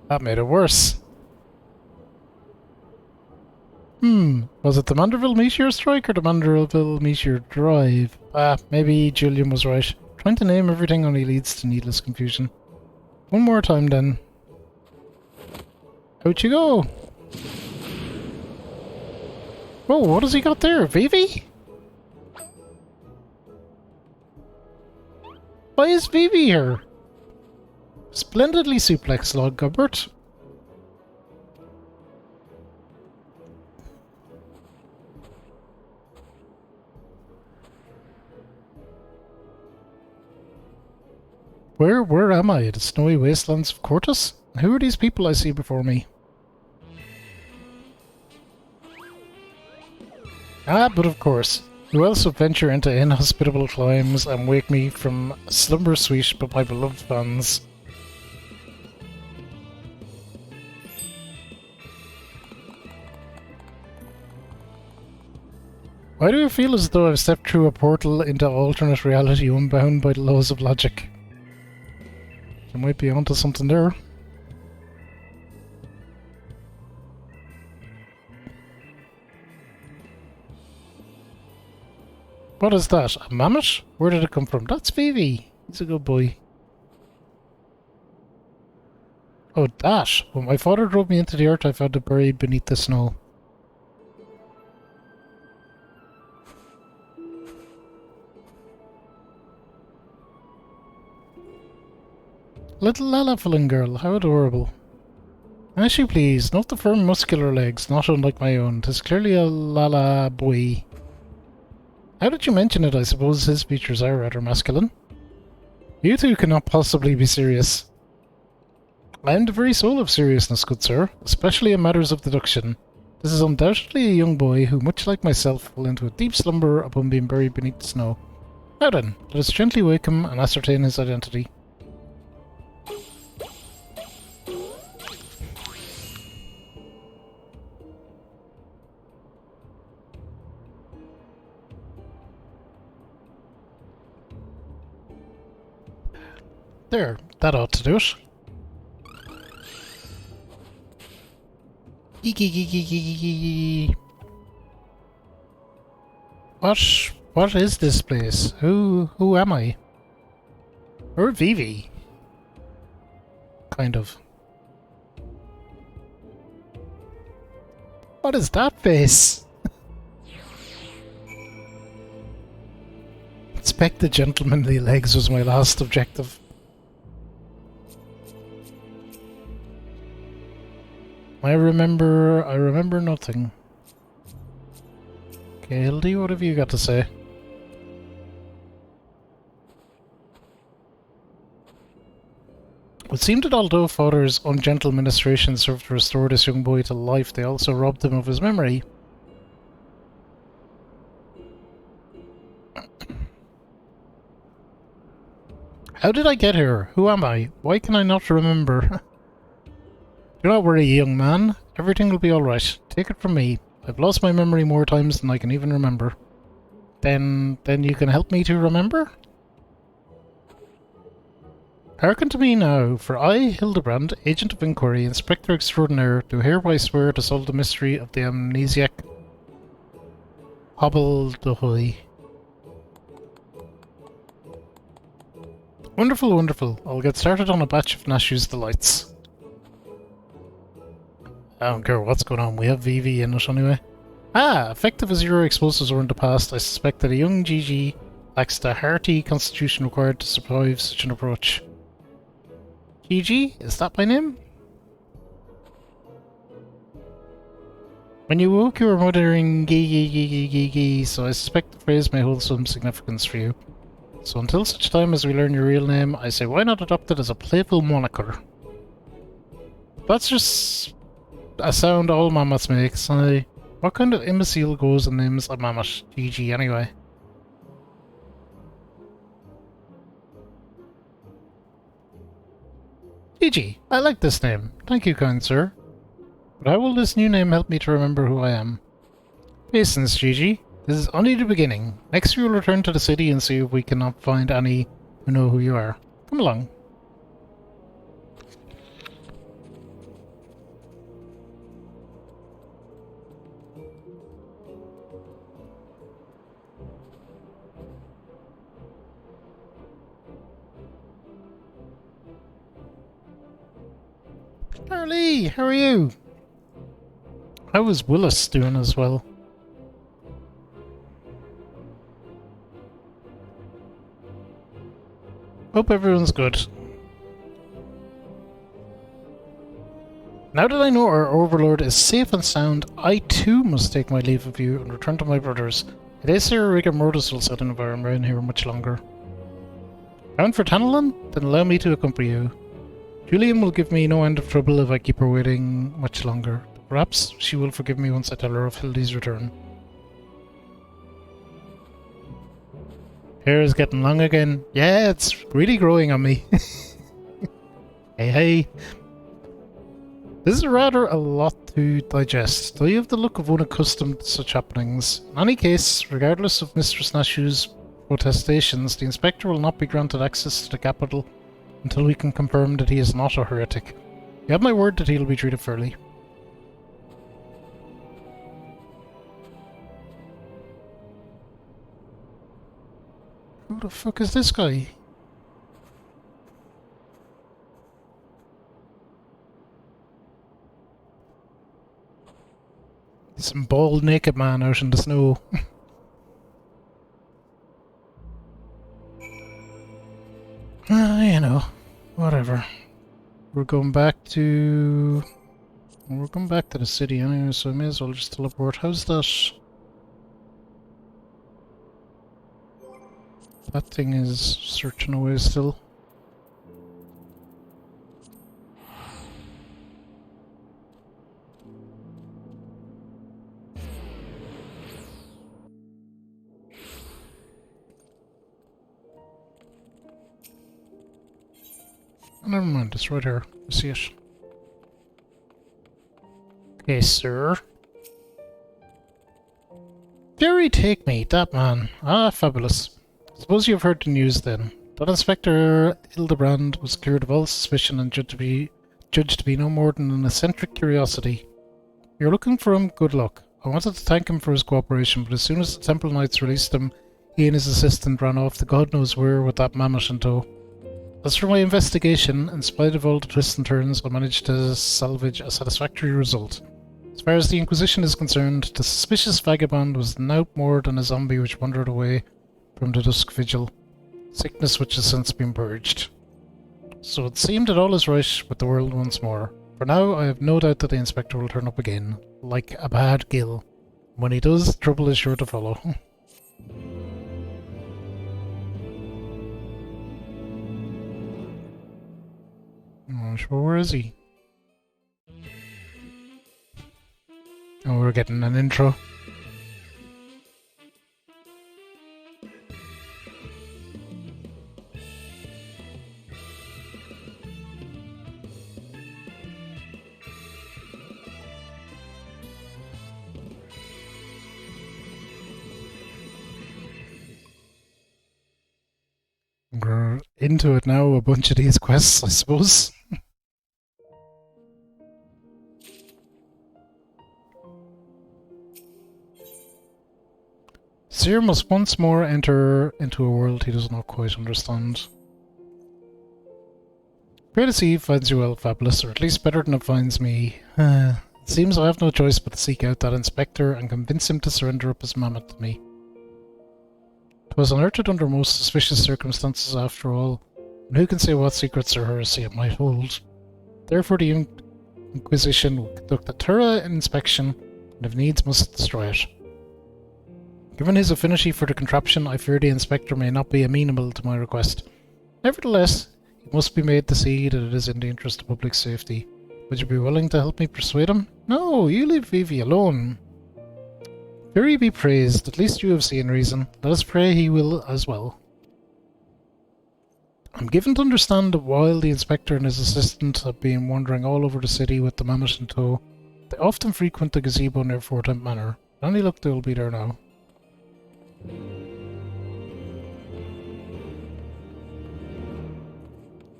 That made it worse. Was it the Manderville Meteor Strike or the Manderville Meteor Drive? Maybe Julian was right. Trying to name everything only leads to needless confusion. One more time then. Out you go! Whoa, what has he got there? Vivi? Why is Vivi here? Splendidly suplex log, Godbert. Where am I? The snowy wastelands of Cortus? Who are these people I see before me? Ah, but of course. Who else would venture into inhospitable climes and wake me from slumber sweet but my beloved fans? Why do I feel as though I've stepped through a portal into alternate reality unbound by the laws of logic? I might be onto something there. What is that? A mammoth? Where did it come from? That's Vivi. He's a good boy. Oh, that. When my father drove me into the earth, I found it buried beneath the snow. Little Lalafalin girl, how adorable. As you please, note the firm muscular legs, not unlike my own. 'Tis clearly a Lala boy. How did you mention it? I suppose his features are rather masculine. You two cannot possibly be serious. I am the very soul of seriousness, good sir, especially in matters of deduction. This is undoubtedly a young boy who, much like myself, fell into a deep slumber upon being buried beneath the snow. Now then, let us gently wake him and ascertain his identity. There, that ought to do it. What is this place? Who am I? Or Vivi? Kind of. What is that face? Inspect the gentlemanly legs was my last objective. I remember nothing. Okay, Hildy, what have you got to say? It seemed that although Father's ungentle ministration served to restore this young boy to life, they also robbed him of his memory. How did I get here? Who am I? Why can I not remember? Do not worry, young man. Everything will be alright. Take it from me. I've lost my memory more times than I can even remember. Then you can help me to remember? Hearken to me now, for I, Hildebrand, Agent of Inquiry, Inspector Extraordinaire, do hereby swear to solve the mystery of the amnesiac Hobbledehoy. Wonderful, wonderful. I'll get started on a batch of Nashu's delights. I don't care what's going on, we have Vivi in it anyway. Ah, effective as your explosives were in the past, I suspect that a young GG lacks the hearty constitution required to survive such an approach. GG? Is that my name? When you woke, you were muttering gee, so I suspect the phrase may hold some significance for you. So until such time as we learn your real name, I say why not adopt it as a playful moniker? That's just a sound all mammoths makes. What kind of imbecile goes and names a mammoth? GG anyway. GG, I like this name. Thank you, kind sir. But how will this new name help me to remember who I am? Patience, GG. This is only the beginning. Next we will return to the city and see if we cannot find any who know who you are. Come along. Charlie, how are you? How is Willis doing as well? Hope everyone's good. Now that I know our overlord is safe and sound, I too must take my leave of you and return to my brothers. It is here rigor mortis will set in if I remain here much longer. Bound for Tanelon? Then allow me to accompany you. Julian will give me no end of trouble if I keep her waiting much longer. Perhaps she will forgive me once I tell her of Hildy's return. Hair is getting long again. Yeah, it's really growing on me. Hey. This is rather a lot to digest, though you have the look of one accustomed to such happenings. In any case, regardless of Mistress Nashu's protestations, the Inspector will not be granted access to the capital until we can confirm that he is not a heretic. You have my word that he'll be treated fairly. Who the fuck is this guy? Some bald naked man out in the snow. You know, whatever. We're going back to the city anyway, so I may as well just teleport. How's that? That thing is searching away still. Oh, never mind, it's right here. I see it. Okay, sir. Jerry, take me, that man. Ah, fabulous. Suppose you've heard the news then. That Inspector Hildebrand was cleared of all suspicion and judged to be no more than an eccentric curiosity. You're looking for him? Good luck. I wanted to thank him for his cooperation, but as soon as the Temple Knights released him, he and his assistant ran off to God knows where with that mammoth in tow. As for my investigation, in spite of all the twists and turns, I managed to salvage a satisfactory result. As far as the Inquisition is concerned, the suspicious vagabond was naught more than a zombie which wandered away from the Dusk Vigil, sickness which has since been purged. So it seemed that all is right with the world once more. For now, I have no doubt that the Inspector will turn up again, like a bad gill. When he does, trouble is sure to follow. I'm not sure, where is he? Oh, we're getting an intro. We're into it now, a bunch of these quests, I suppose. Seer must once more enter into a world he does not quite understand. Pray to see finds you well, Fabulous, or at least better than it finds me. It seems I have no choice but to seek out that Inspector and convince him to surrender up his mammoth to me. 'Twas unearthed under most suspicious circumstances after all, and who can say what secrets or heresy it might hold? Therefore the Inquisition will conduct a thorough inspection, and if needs must destroy it. Given his affinity for the contraption, I fear the Inspector may not be amenable to my request. Nevertheless, it must be made to see that it is in the interest of public safety. Would you be willing to help me persuade him? No, you leave Vivi alone. Fury be praised, at least you have seen reason. Let us pray he will as well. I'm given to understand that while the Inspector and his assistant have been wandering all over the city with the mammoth in tow, they often frequent the gazebo near Fortemps Manor. Any luck they will be there now.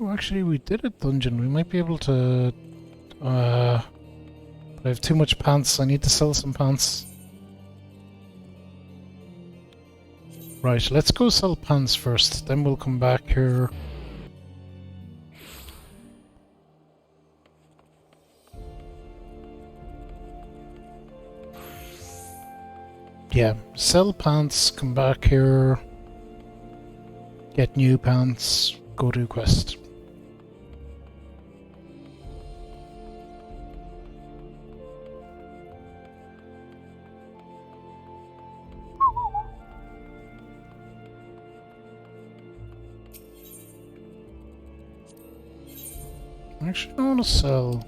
Oh, actually, we did a dungeon. We might be able to... but I have too much pants. I need to sell some pants. Right, let's go sell pants first. Then we'll come back here. Yeah, sell pants, come back here, get new pants, go do quest. Actually, I want to sell.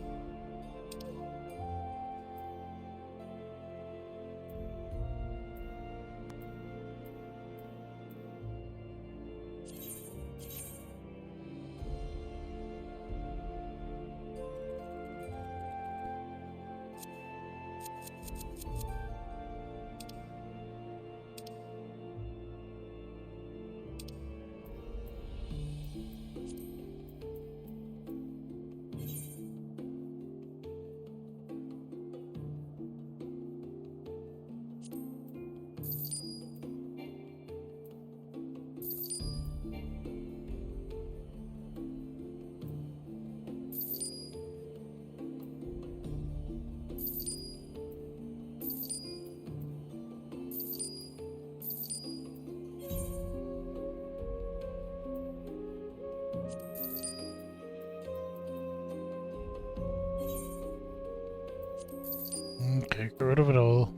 Okay, get rid of it all.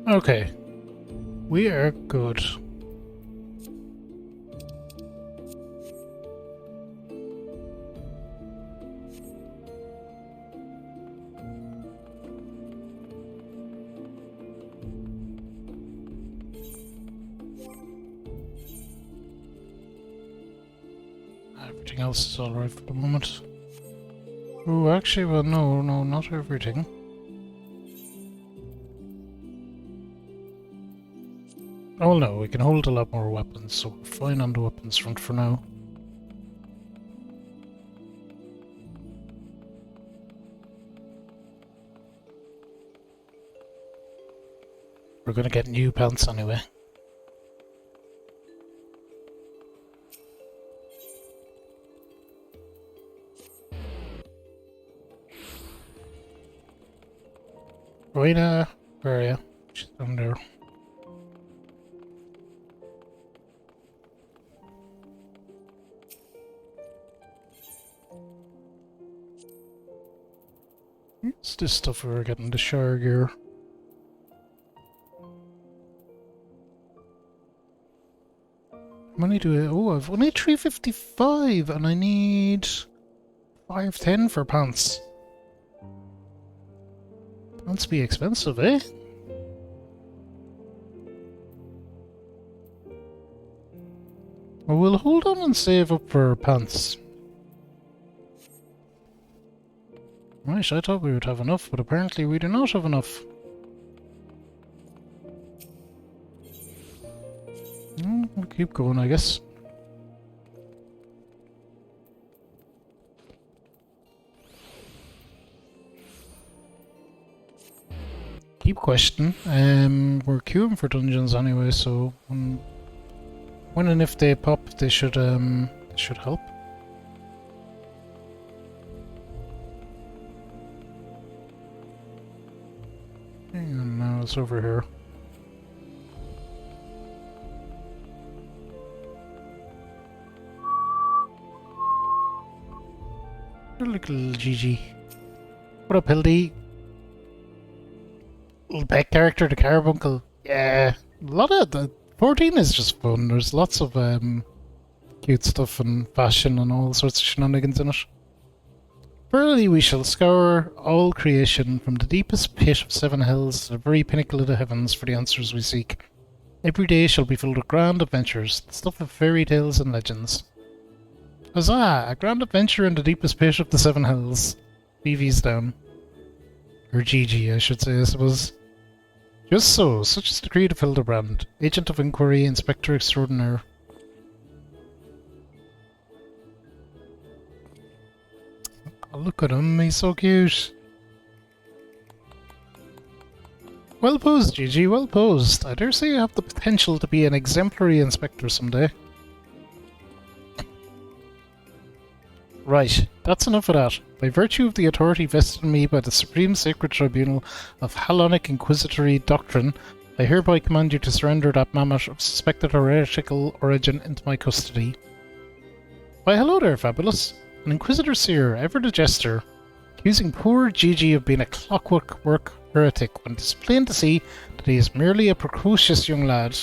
Okay. We are good. Everything else is alright for the moment. Oh, actually, well, no, not everything. Oh no, we can hold a lot more weapons, so we're fine on the weapons front for now. We're gonna get new pants anyway. Rowena, where are you? She's down there. It's this stuff we were getting, the shower gear. How many do I... Oh, I've only 355 and I need 510 for pants. Pants be expensive, eh? Well, we'll hold on and save up for pants. Right, I thought we would have enough, but apparently we do not have enough. We'll keep going, I guess. Keep questioning. We're queuing for dungeons anyway, so when and if they pop, they should help. And now it's over here. Little GG. What up, Hildy? Little pet character, the Carbuncle. Yeah, a lot of the 14 is just fun. There's lots of cute stuff and fashion and all sorts of shenanigans in it. Verily we shall scour all creation from the deepest pit of 7 hells to the very pinnacle of the heavens for the answers we seek. Every day shall be filled with grand adventures, the stuff of fairy tales and legends. Huzzah! A grand adventure in the deepest pit of the 7 hells. BV's down. Or GG, I should say, I suppose. Just so, such is the creed of Hildebrand, Agent of Inquiry, Inspector Extraordinaire. Oh, look at him, he's so cute. Well posed, GG, well posed. I dare say you have the potential to be an exemplary inspector someday. Right, that's enough of that. By virtue of the authority vested in me by the Supreme Sacred Tribunal of Hellenic Inquisitory Doctrine, I hereby command you to surrender that mammoth of suspected heretical origin into my custody. Why, hello there, Fabulous. An Inquisitor Seer, ever the jester, accusing poor Gigi of being a clockwork heretic when it is plain to see that he is merely a precocious young lad.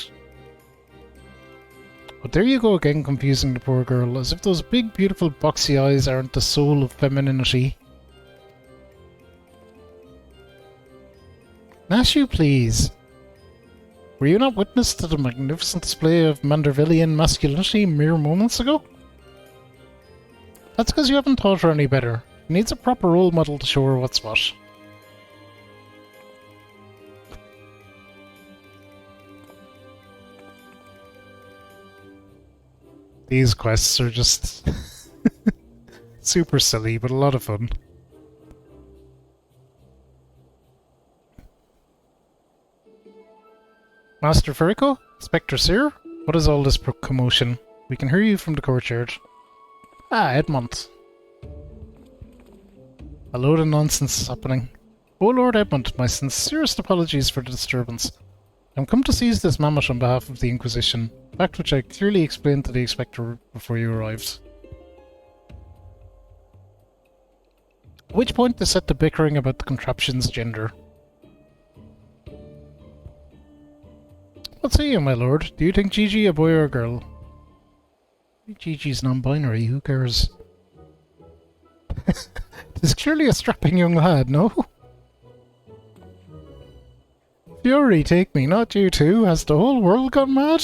But there you go again, confusing the poor girl, as if those big beautiful boxy eyes aren't the soul of femininity. Nash you please. Were you not witness to the magnificent display of Mandervillian masculinity mere moments ago? That's because you haven't taught her any better. She needs a proper role model to show her what's what. These quests are just super silly, but a lot of fun. Master Ferico? Spectre Seer? What is all this commotion? We can hear you from the courtyard. Ah, Edmund. A load of nonsense is happening. Oh Lord Edmund, my sincerest apologies for the disturbance. I'm come to seize this mammoth on behalf of the Inquisition, a fact which I clearly explained to the Inspector before you arrived. At which point they set to bickering about the contraption's gender. What say you, my lord? Do you think Gigi a boy or a girl? Gigi's non-binary, who cares? He's clearly a strapping young lad, no? Fury, take me, not you too. Has the whole world gone mad?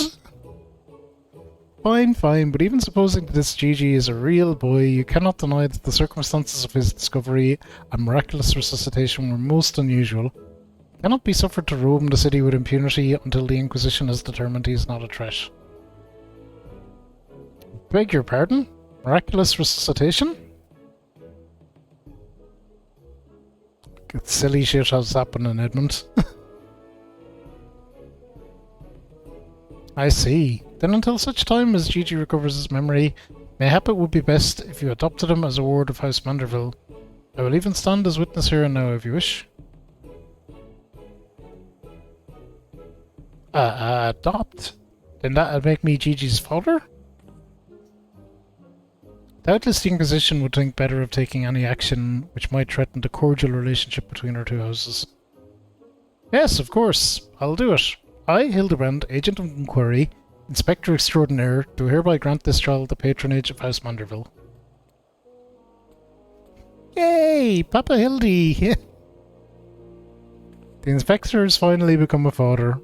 Fine, fine, but even supposing that this Gigi is a real boy, you cannot deny that the circumstances of his discovery and miraculous resuscitation were most unusual. He cannot be suffered to roam the city with impunity until the Inquisition has determined he is not a threat. Beg your pardon? Miraculous resuscitation? It's silly shit has happened in Edmund. I see. Then until such time as Gigi recovers his memory, mayhap it would be best if you adopted him as a ward of House Manderville. I will even stand as witness here and now if you wish. Adopt? Then that'd make me Gigi's father? Doubtless the Inquisition would think better of taking any action which might threaten the cordial relationship between our two houses. Yes, of course. I'll do it. I, Hildebrand, Agent of Inquiry, Inspector Extraordinaire, do hereby grant this child the patronage of House Manderville. Yay! Papa Hildy! The Inspector has finally become a father.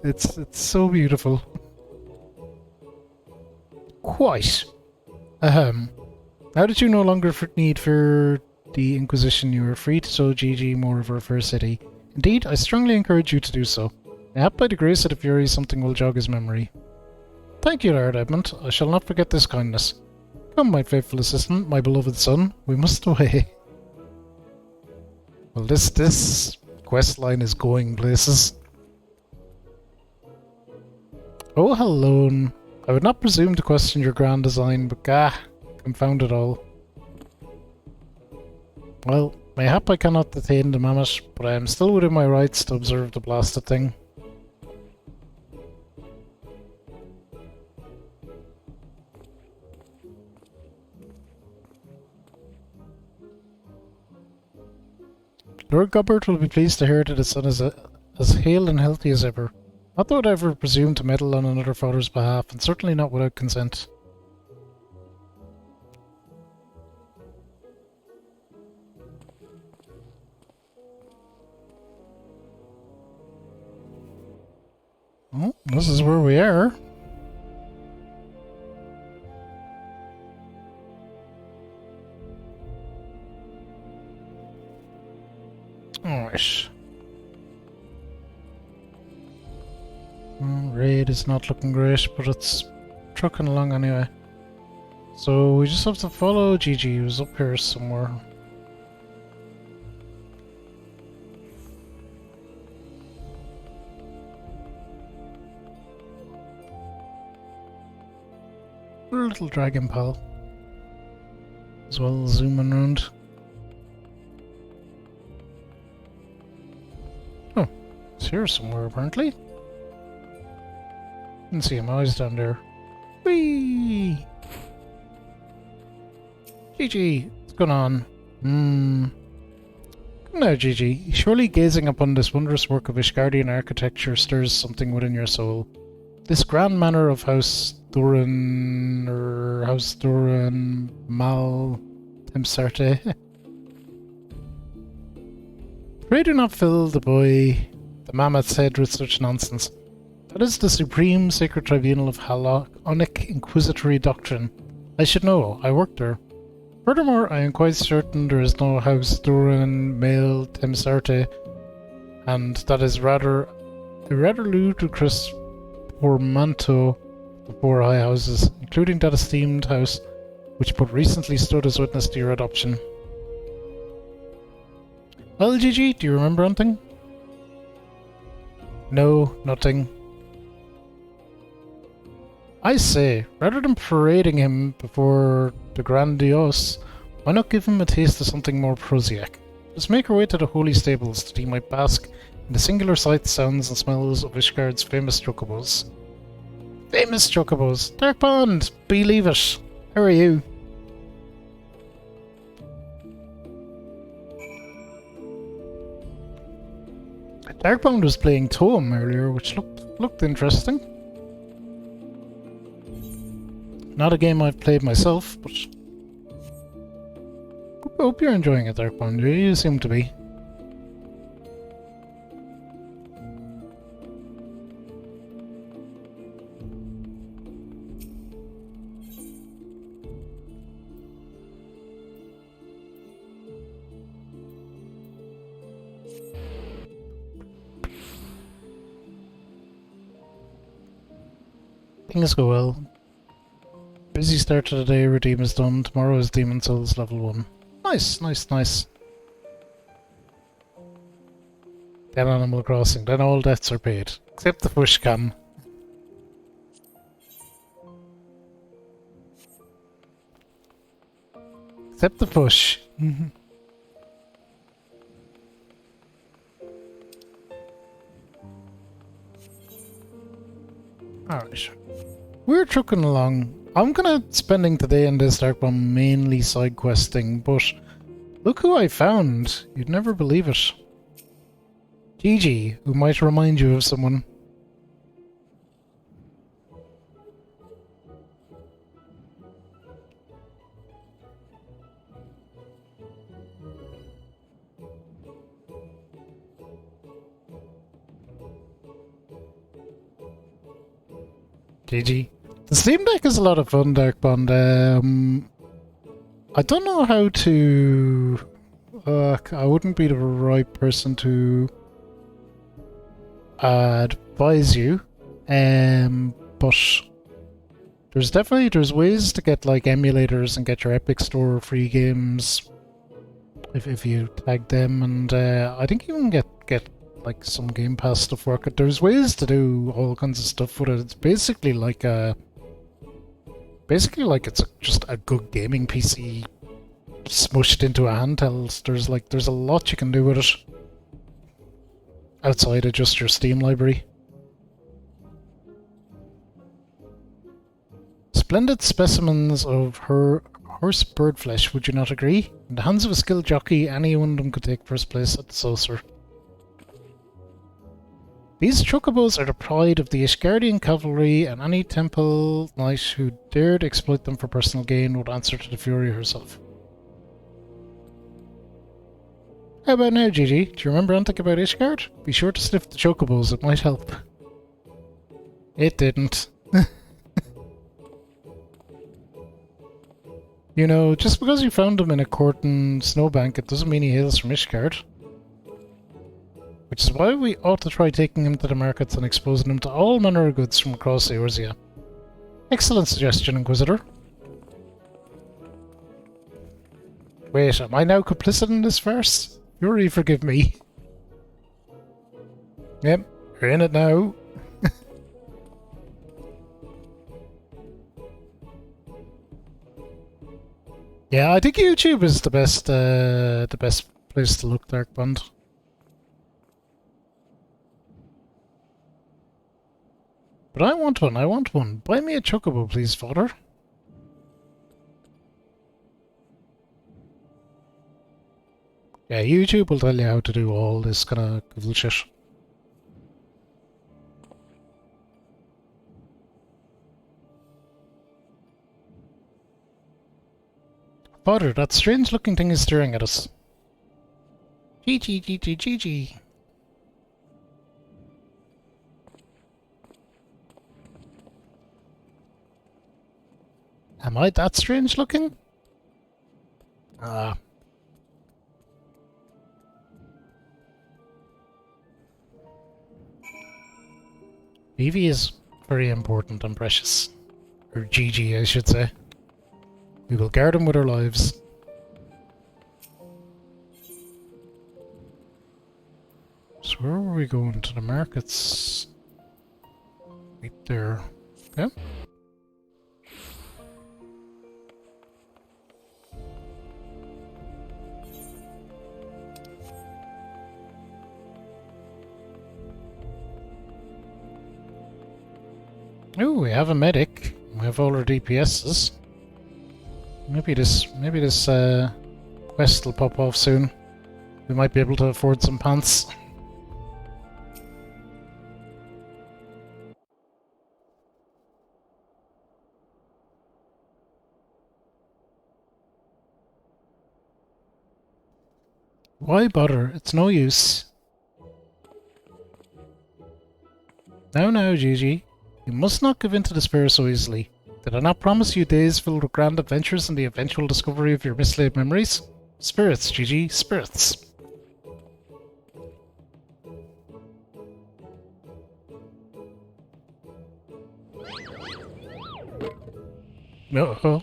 It's so beautiful. Quite. Now that you no longer need for the Inquisition, you are free to show Gigi more of her fair city. Indeed, I strongly encourage you to do so. Mayhap by the grace of the Fury something will jog his memory. Thank you, Lord Edmund. I shall not forget this kindness. Come, my faithful assistant, my beloved son. We must away. Well, this quest line is going places. Oh, hello. I would not presume to question your grand design, but confound it all. Well, mayhap I cannot detain the mammoth, but I am still within my rights to observe the blasted thing. Lord Gubbert will be pleased to hear that his son is as hale and healthy as ever. Not that I would ever presume to meddle on another father's behalf, and certainly not without consent. Oh, this is where we are. Alright. Raid is not looking great, but it's trucking along anyway. So we just have to follow Gigi, who's up here somewhere. Our little dragon pal. As well as zooming around. Oh, it's here somewhere apparently. Didn't see him, eyes down there. Whee! Gigi, what's going on? Come now, Gigi. Surely gazing upon this wondrous work of Ishgardian architecture stirs something within your soul. This grand manor of House Duran, or House Duran Mal Temsarte. Pray do not fill the mammoth's head with such nonsense. That is the supreme sacred tribunal of Halonic inquisitory doctrine. I should know, I worked there. Furthermore, I am quite certain there is no House Duran Male Temsarte, and that is rather ludicrous portmanteau the four high houses, including that esteemed house which but recently stood as witness to your adoption. Well, Gigi, do you remember anything? No, nothing. I say, rather than parading him before the grandiose, why not give him a taste of something more prosaic? Just make our way to the holy stables that he might bask in the singular sights, sounds and smells of Ishgard's famous chocobos. Famous chocobos! Dark Bond! Believe it! How are you? Darkbound was playing Toem earlier, which looked interesting. Not a game I've played myself, but I hope you're enjoying it, Darkbound. You seem to be. Things go well. Busy start to the day, redeem is done. Tomorrow is Demon Souls level 1. Nice, nice, nice. Then Animal Crossing, then all debts are paid. Except the push cam. Except the push. Alright. We're trucking along. I'm gonna spending today in this Darkbound mainly side questing, but look who I found. You'd never believe it. Gigi, who might remind you of someone. GG. The Steam Deck is a lot of fun, Darkbound. I don't know how to... I wouldn't be the right person to advise you, but there's ways to get like emulators and get your Epic Store free games if you tag them, and I think you can get like some Game Pass stuff working. There's ways to do all kinds of stuff with it. It's basically like just a good gaming PC smushed into a handheld. There's a lot you can do with it outside of just your Steam library. Splendid specimens of horse bird flesh, would you not agree? In the hands of a skilled jockey, any one of them could take first place at the saucer. These chocobos are the pride of the Ishgardian cavalry, and any temple knight who dared exploit them for personal gain would answer to the Fury herself. How about now, Gigi? Do you remember anything about Ishgard? Be sure to sniff the chocobos, it might help. It didn't. You know, just because you found him in a court in Snowbank, it doesn't mean he hails from Ishgard. Which is why we ought to try taking him to the markets and exposing him to all manner of goods from across Eorzea. Excellent suggestion, Inquisitor. Wait, am I now complicit in this farce? Fury, forgive me. Yep, we're in it now. Yeah, I think YouTube is the best place to look, Darkbound. But I want one. Buy me a chocobo, please, father. Yeah, YouTube will tell you how to do all this kind of bullshit. Father, that strange looking thing is staring at us. GG. Am I that strange looking? BV is very important and precious. Or GG, I should say. We will guard him with our lives. So where were we going? To the markets? Right there. Okay. Oh, we have a medic. We have all our DPSs. Maybe this quest will pop off soon. We might be able to afford some pants. Why bother? It's no use. Now, Gigi. You must not give in to despair so easily. Did I not promise you days filled with grand adventures and the eventual discovery of your mislaid memories? Spirits, Gigi, spirits. Uh-oh.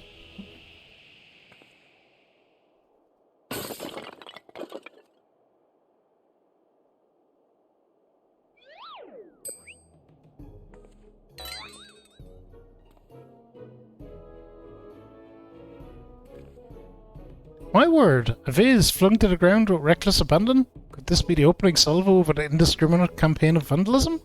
My word, a vase flung to the ground with reckless abandon? Could this be the opening salvo of an indiscriminate campaign of vandalism?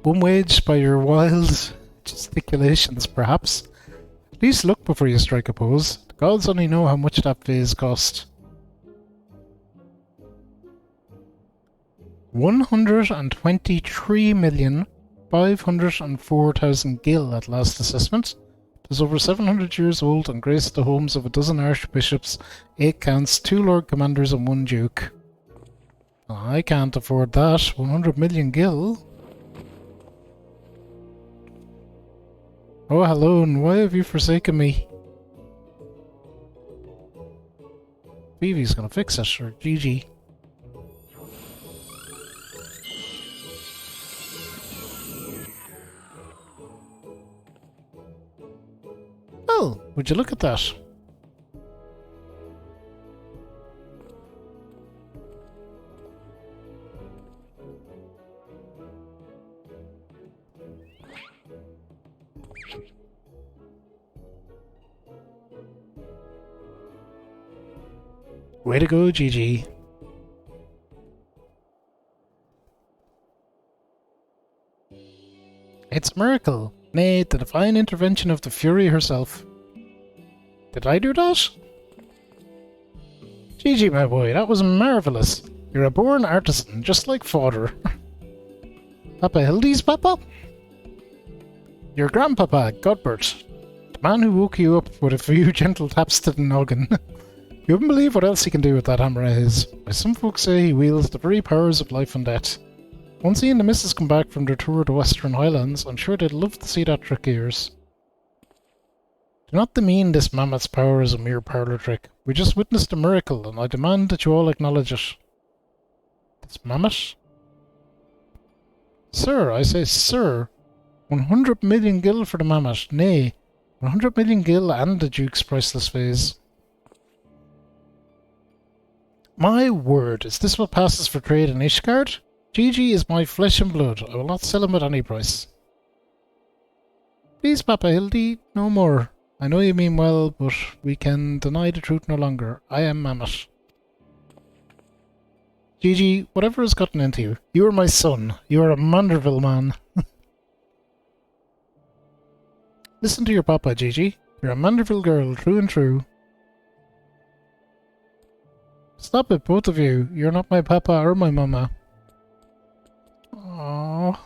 One waged by your wild gesticulations, perhaps? At least look before you strike a pose. The gods only know how much that vase cost. 123,504,000 gil at last assessment. It is over 700 years old and graced the homes of a dozen archbishops, 8 counts, 2 lord commanders and 1 duke. I can't afford that. 100 million gil? Oh, hello, and why have you forsaken me? Vivi's gonna fix it, or GG. Well, would you look at that? Way to go, GG. It's a miracle. Nay, the divine intervention of the Fury herself. Did I do that? GG, my boy, that was marvellous. You're a born artisan, just like father. Papa Hildy's papa? Your grandpapa, Godbert. The man who woke you up with a few gentle taps to the noggin. You wouldn't believe what else he can do with that hammer of his. Why, some folks say he wields the very powers of life and death. Once he and the missus come back from their tour of the Western Highlands, I'm sure they'd love to see that trick of yours. Do not demean this mammoth's power as a mere parlour trick. We just witnessed a miracle, and I demand that you all acknowledge it. This mammoth? Sir, I say sir. 100 million gil for the mammoth. Nay, 100 million gil and the Duke's priceless vase. My word, is this what passes for trade in Ishgard? GG is my flesh and blood. I will not sell him at any price. Please, Papa Hildy, no more. I know you mean well, but we can deny the truth no longer. I am Mammoth. GG, whatever has gotten into you, you are my son. You are a Manderville man. Listen to your papa, GG. You're a Manderville girl, true and true. Stop it, both of you. You're not my papa or my mama. Aww.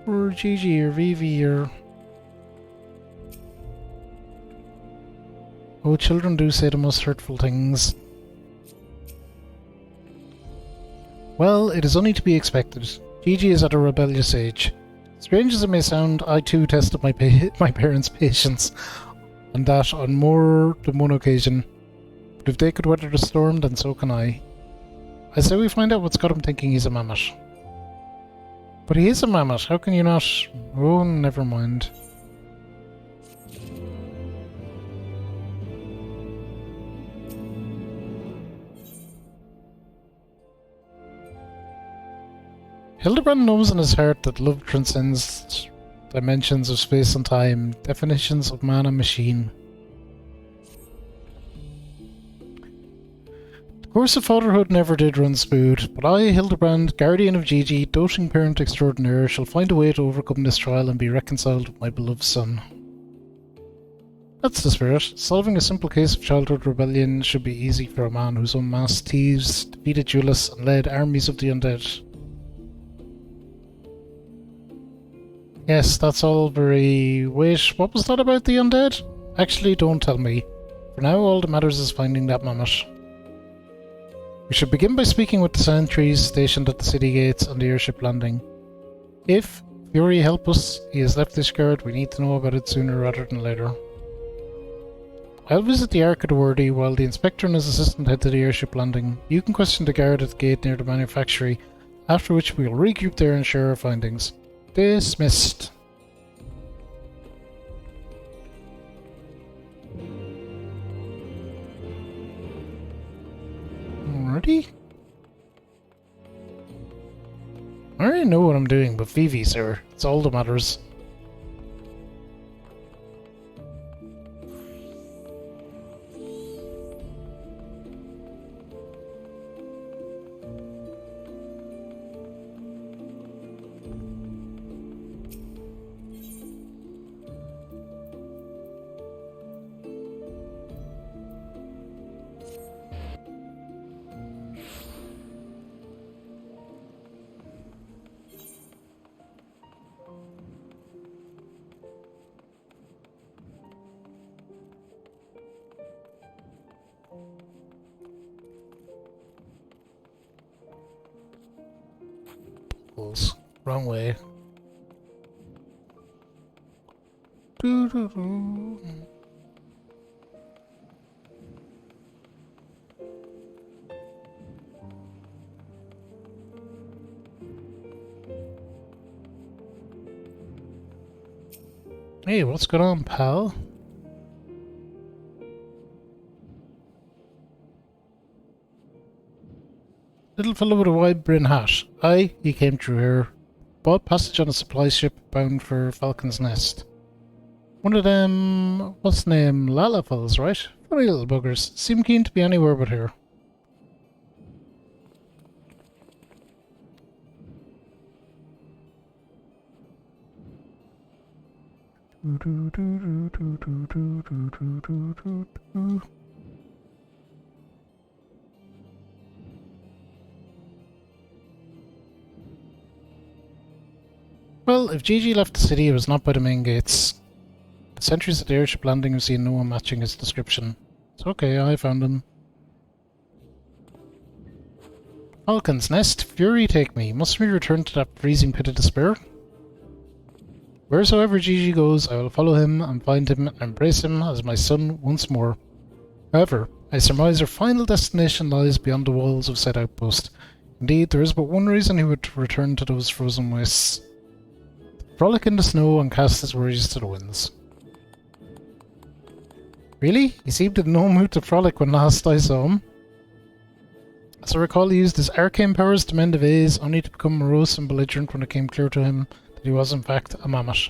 Or Gigi or Vivi or... Oh, children do say the most hurtful things. Well, it is only to be expected. Gigi is at a rebellious age. Strange as it may sound, I too tested my parents' patience, and that on more than one occasion. But if they could weather the storm, then so can I. I say we find out what's got him thinking he's a mammoth. But he is a mammoth, how can you not? Oh, never mind. Hildebrand knows in his heart that love transcends dimensions of space and time, definitions of man and machine. The course of fatherhood never did run smooth, but I, Hildebrand, guardian of Gigi, doting parent extraordinaire, shall find a way to overcome this trial and be reconciled with my beloved son. That's the spirit. Solving a simple case of childhood rebellion should be easy for a man who's unmasked thieves, defeated duelists, and led armies of the undead. Yes, that's all very... Wait, what was that about the undead? Actually, don't tell me. For now, all that matters is finding that mammoth. We should begin by speaking with the sentries stationed at the city gates and the airship landing. If Fury help us, he has left this guard, we need to know about it sooner rather than later. I'll visit the Ark of the Worthy while the inspector and his assistant head to the airship landing. You can question the guard at the gate near the manufactory, after which we'll regroup there and share our findings. Dismissed. Alrighty. I already know what I'm doing, but Vivi's here. It's all that matters. Wrong way. Doo-doo-doo. Hey, what's going on, pal? Little fellow with a wide brim hat. Aye, he came through here. Bought passage on a supply ship bound for Falcon's Nest. One of them, what's the name, Lala fellas, right? Funny little buggers. Seem keen to be anywhere but here. Well, if Gigi left the city, it was not by the main gates. The sentries at the airship landing have seen no one matching his description. It's okay, I found him. Falcon's Nest, Fury take me. Must we return to that freezing pit of despair? Wheresoever Gigi goes, I will follow him and find him and embrace him as my son once more. However, I surmise our final destination lies beyond the walls of said outpost. Indeed, there is but one reason he would return to those frozen wastes. Frolic in the snow and cast his worries to the winds. Really? He seemed in no mood to frolic when last I saw him. As I recall, he used his arcane powers to mend the vase, only to become morose and belligerent when it came clear to him that he was in fact a mammoth.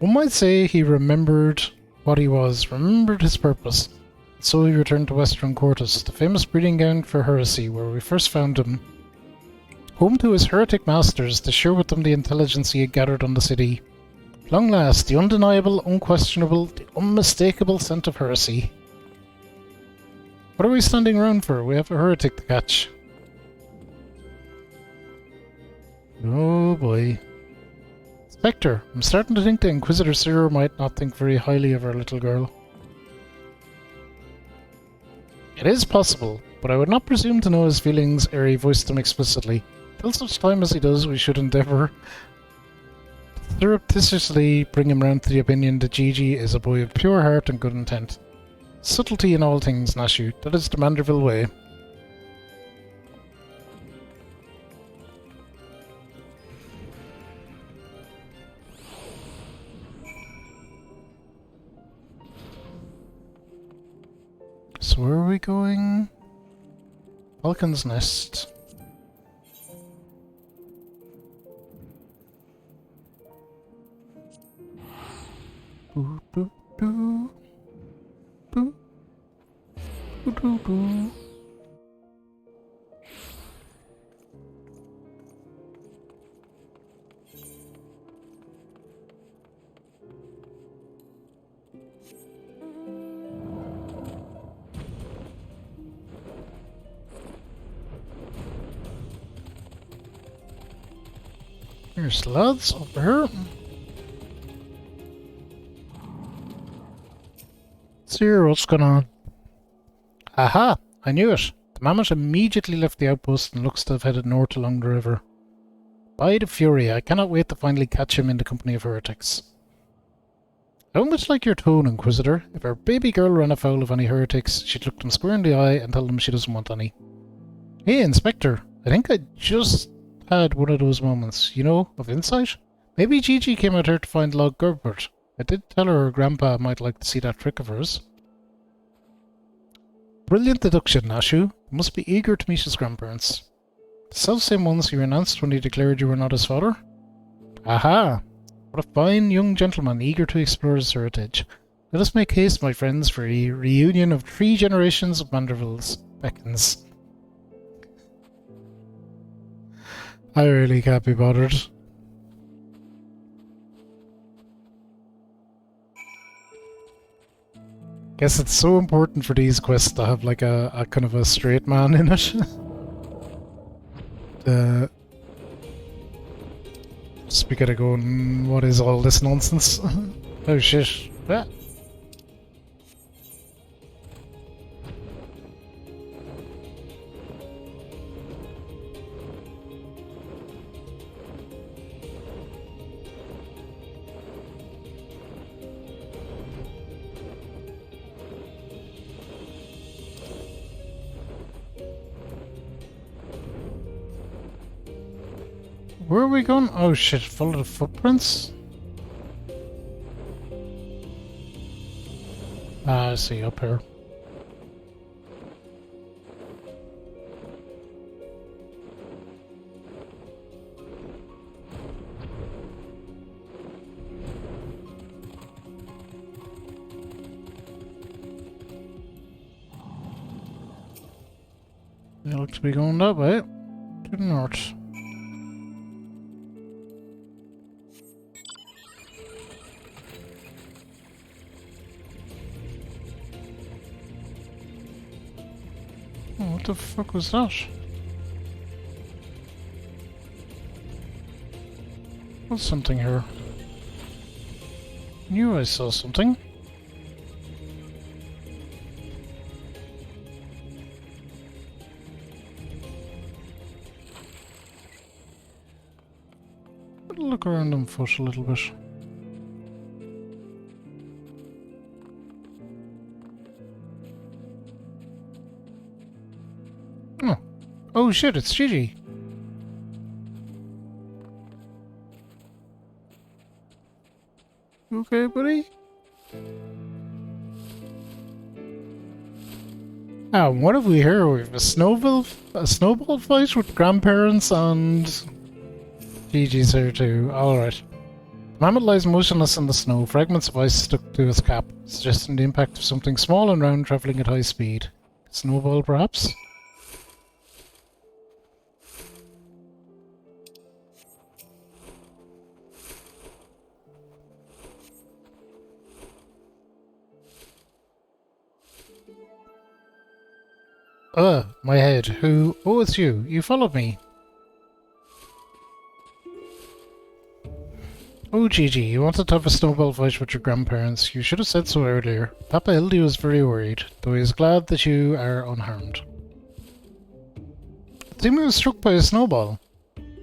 One might say he remembered what he was, remembered his purpose. So he returned to Western Quartus, the famous breeding ground for heresy, where we first found him. Home to his heretic masters, to share with them the intelligence he had gathered on the city. At long last, the undeniable, unquestionable, the unmistakable scent of heresy. What are we standing around for? We have a heretic to catch. Oh boy. Spectre, I'm starting to think the Inquisitor Cyril might not think very highly of our little girl. It is possible, but I would not presume to know his feelings ere he voiced them explicitly. Till such time as he does, we should endeavour to surreptitiously bring him round to the opinion that Gigi is a boy of pure heart and good intent. Subtlety in all things, Nashu. That is the Manderville way. So where are we going? Falcon's Nest. Boo boo boo. Boo. Boo boo boo. Here's the lads over here. Let's hear what's going on. Aha! I knew it. The mammoth immediately left the outpost and looks to have headed north along the river. By the Fury, I cannot wait to finally catch him in the company of heretics. How much like your tone, Inquisitor. If our baby girl ran afoul of any heretics, she'd look them square in the eye and tell them she doesn't want any. Hey, Inspector, I think I just had one of those moments, you know, of insight. Maybe Gigi came out here to find Log Gerbert. I did tell her grandpa might like to see that trick of hers. Brilliant deduction, Nashu. You must be eager to meet his grandparents. The self-same ones you announced when he declared you were not his father? Aha! What a fine young gentleman eager to explore his heritage. Let us make haste, my friends, for a reunion of 3 generations of Mandervilles. Beckons. I really can't be bothered. Guess it's so important for these quests to have like a kind of a straight man in it. Just be kinda going, what is all this nonsense? Oh shit. Ah. Where are we going? Oh shit, follow the footprints? Ah, I see, up here. They look to be going that way, to the north. What the fuck was that? What's something here? Knew I saw something. Look around on foot a little bit. Oh. Oh shit, it's Gigi. You okay, buddy? Ah, what have we here? We have a snowball fight with grandparents and Gigi's here too. Alright. Mammoth lies motionless in the snow, fragments of ice stuck to its cap, suggesting the impact of something small and round travelling at high speed. Snowball, perhaps? My head. Who? Oh, it's you. You followed me. Oh, Gigi, you wanted to have a snowball fight with your grandparents. You should have said so earlier. Papa Hildy was very worried, though he is glad that you are unharmed. I think he was struck by a snowball.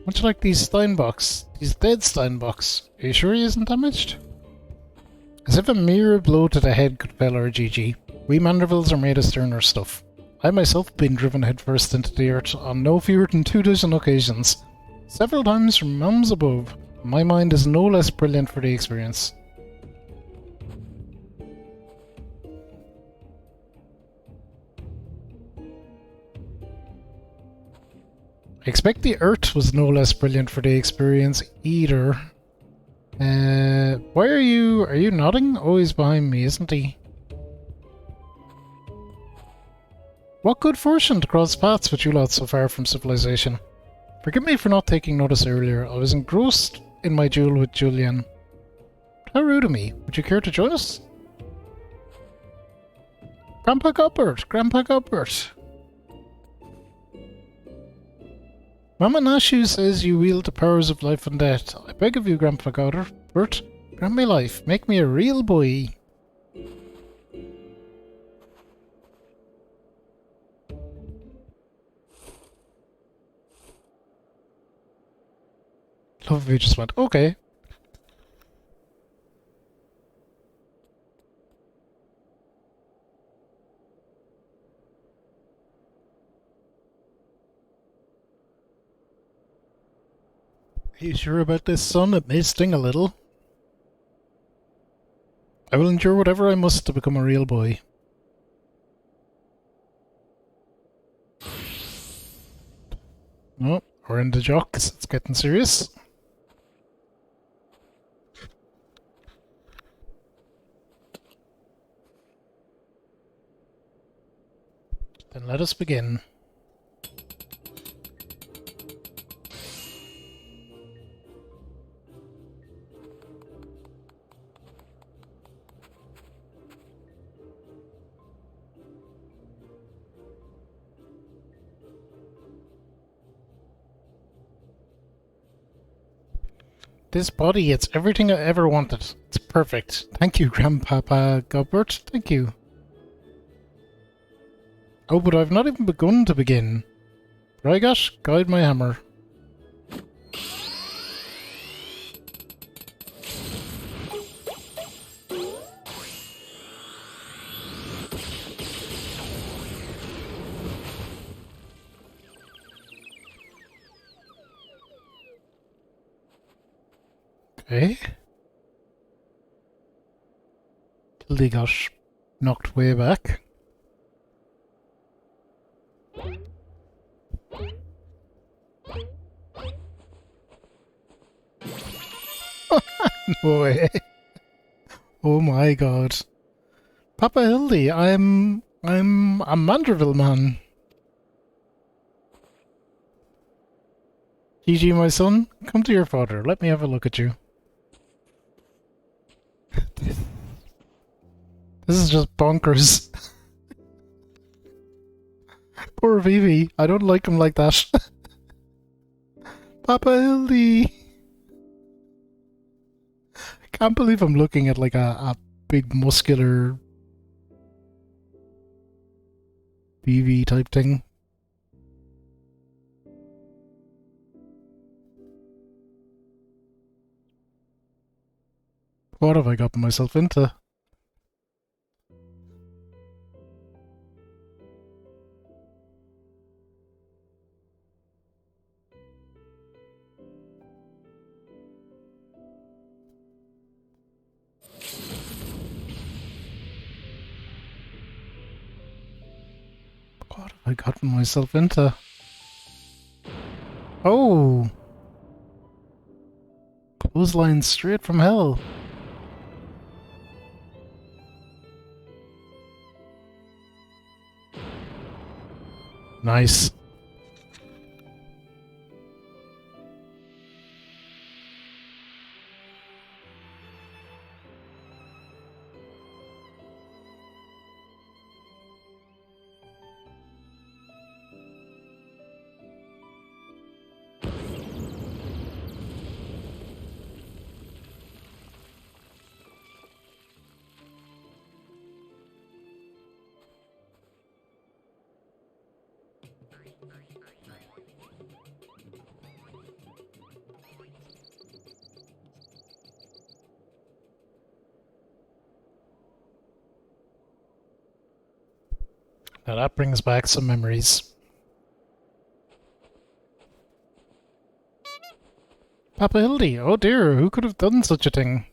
Much like these Steinbocks. These dead Steinbocks. Are you sure he isn't damaged? As if a mere blow to the head could fell our Gigi. We Mandervilles are made of sterner stuff. I myself have been driven headfirst into the earth on no fewer than 2 dozen occasions. Several times from realms above. My mind is no less brilliant for the experience. I expect the earth was no less brilliant for the experience either. Why are you nodding? Oh, he's behind me, isn't he? What good fortune to cross paths with you lot so far from civilization. Forgive me for not taking notice earlier. I was engrossed in my duel with Julian. How rude of me. Would you care to join us? Grandpa Gobbert! Grandpa Gobbert! Mama Nashu says you wield the powers of life and death. I beg of you, Grandpa Bert, grant me life. Make me a real boy. Love if you just went, okay. Are you sure about this, son? It may sting a little. I will endure whatever I must to become a real boy. No, we're in the jocks. It's getting serious. Then let us begin. This body, it's everything I ever wanted. It's perfect. Thank you, Grandpapa Gobert. Thank you. Oh, but I've not even begun to begin. Rygash, guide my hammer. Okay. Tildy got knocked way back. No way. Oh my god. Papa Hildy, I'm a Manderville man. Gigi, my son, come to your father. Let me have a look at you. This is just bonkers. Poor Vivi. I don't like him like that. Papa Hildy. Can't believe I'm looking at like a big muscular BV type thing. What have I gotten myself into? What have I gotten myself into? Oh! Clothesline straight from hell. Nice. Now that brings back some memories. Papa Hildy, oh dear, who could have done such a thing?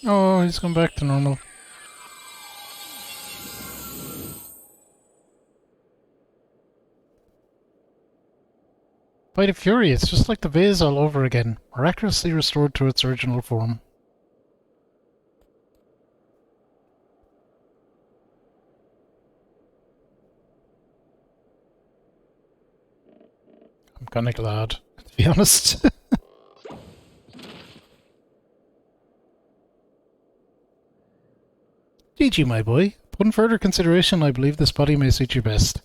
Oh, he's gone back to normal. Bite of Fury, it's just like the vase all over again, miraculously restored to its original form. I'm kinda glad, to be honest. GG, my boy. Upon further consideration, I believe this body may suit you best.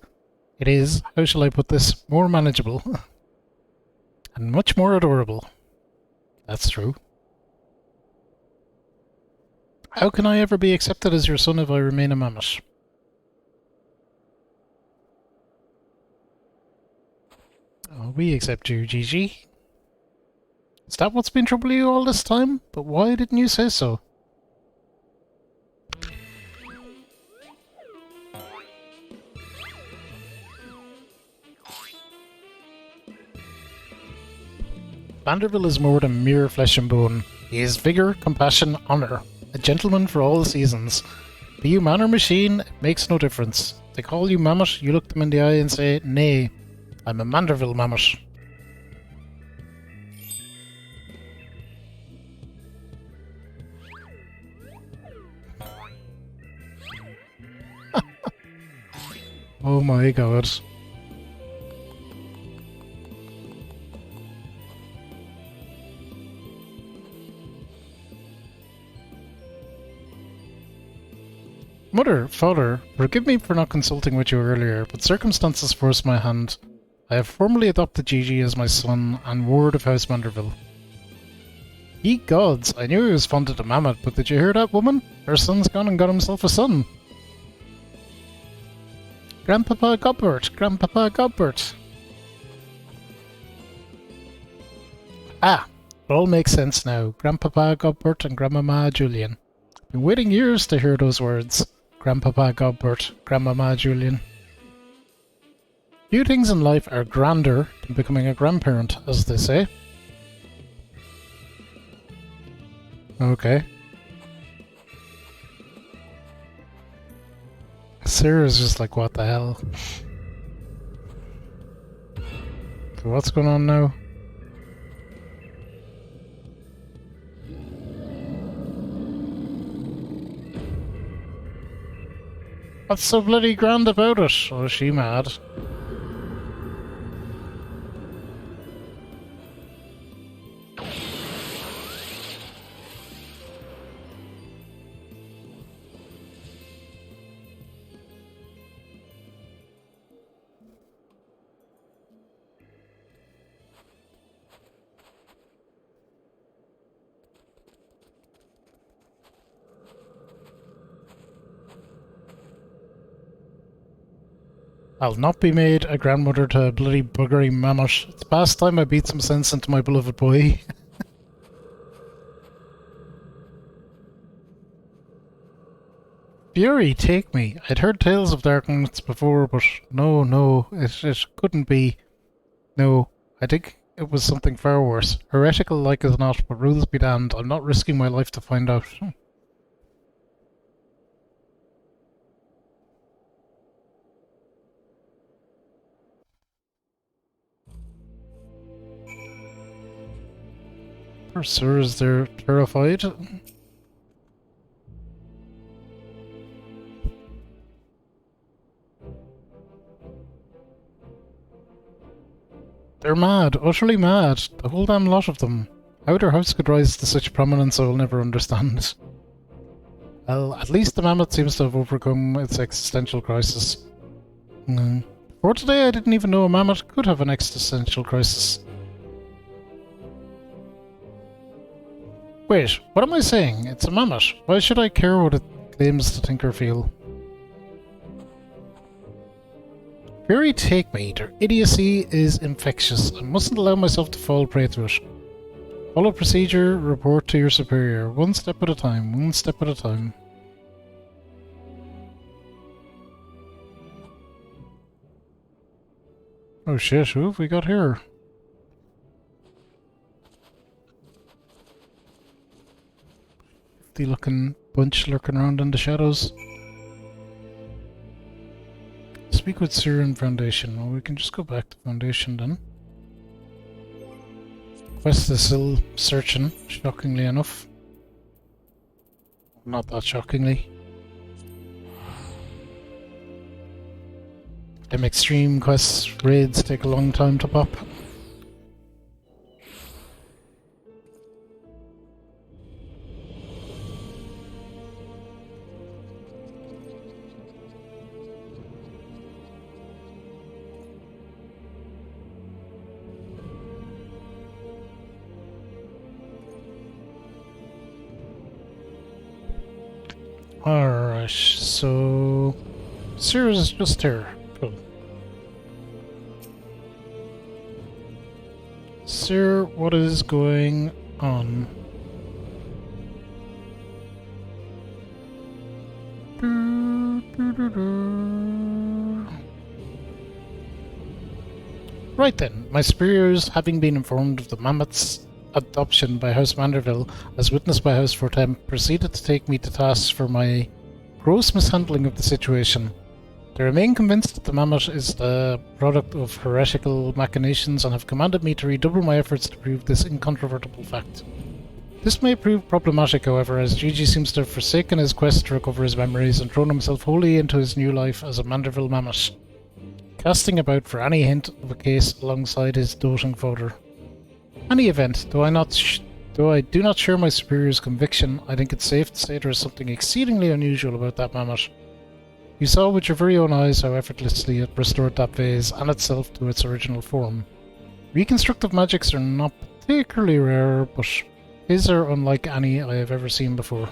It is, how shall I put this, more manageable. And much more adorable. That's true. How can I ever be accepted as your son if I remain a mammoth? Oh, we accept you, GG. Is that what's been troubling you all this time? But why didn't you say so? Vanderbilt is more than mere flesh and bone. He is vigour, compassion, honour. A gentleman for all the seasons. Be you man or machine, it makes no difference. They call you mammoth, you look them in the eye and say, nay, I'm a Manderville mammoth. Oh my god. Mother, father, forgive me for not consulting with you earlier, but circumstances forced my hand. I have formally adopted Gigi as my son and ward of House Manderville. Ye gods, I knew he was fond of the mammoth, but did you hear that, woman? Her son's gone and got himself a son. Grandpapa Gobbert, Grandpapa Gobbert. Ah, it all makes sense now. Grandpapa Gobbert and Grandmama Julian. Been waiting years to hear those words. Grandpapa Gobbert, Grandmama Julian. Few things in life are grander than becoming a grandparent, as they say. Okay. Sarah's just like, what the hell? So what's going on now? What's so bloody grand about it? Oh, is she mad? I'll not be made a grandmother to a bloody buggery mammoth. It's past time I beat some sense into my beloved boy. Fury, take me. I'd heard tales of darkness before, but no, it couldn't be. No, I think it was something far worse. Heretical like as not, but rules be damned. I'm not risking my life to find out. Poor sirs, they're terrified. They're mad, utterly mad, the whole damn lot of them. How their house could rise to such prominence I'll never understand. Well, at least the mammoth seems to have overcome its existential crisis. Before today I didn't even know a mammoth could have an existential crisis. Wait, what am I saying? It's a mammoth. Why should I care what it claims to think or feel? Fury, take me. Their idiocy is infectious. I mustn't allow myself to fall prey to it. Follow procedure, report to your superior. One step at a time, one step at a time. Oh shit, who have we got here? The looking bunch lurking around in the shadows. Speak with Syrian Foundation. Well, we can just go back to Foundation then. Quest is still searching, shockingly enough. Not that shockingly. Them extreme quests raids take a long time to pop. Alright, so... Sears is just here. Cool. Sir, what is going on? Right then, my superiors, having been informed of the mammoth's adoption by House Manderville, as witnessed by House Fortem, proceeded to take me to task for my gross mishandling of the situation. They remain convinced that the mammoth is the product of heretical machinations and have commanded me to redouble my efforts to prove this incontrovertible fact. This may prove problematic, however, as Gigi seems to have forsaken his quest to recover his memories and thrown himself wholly into his new life as a Manderville mammoth, casting about for any hint of a case alongside his doting father. Any event, though I do not share my superior's conviction, I think it's safe to say there is something exceedingly unusual about that mammoth. You saw with your very own eyes how effortlessly it restored that vase and itself to its original form. Reconstructive magics are not particularly rare, but his are unlike any I have ever seen before.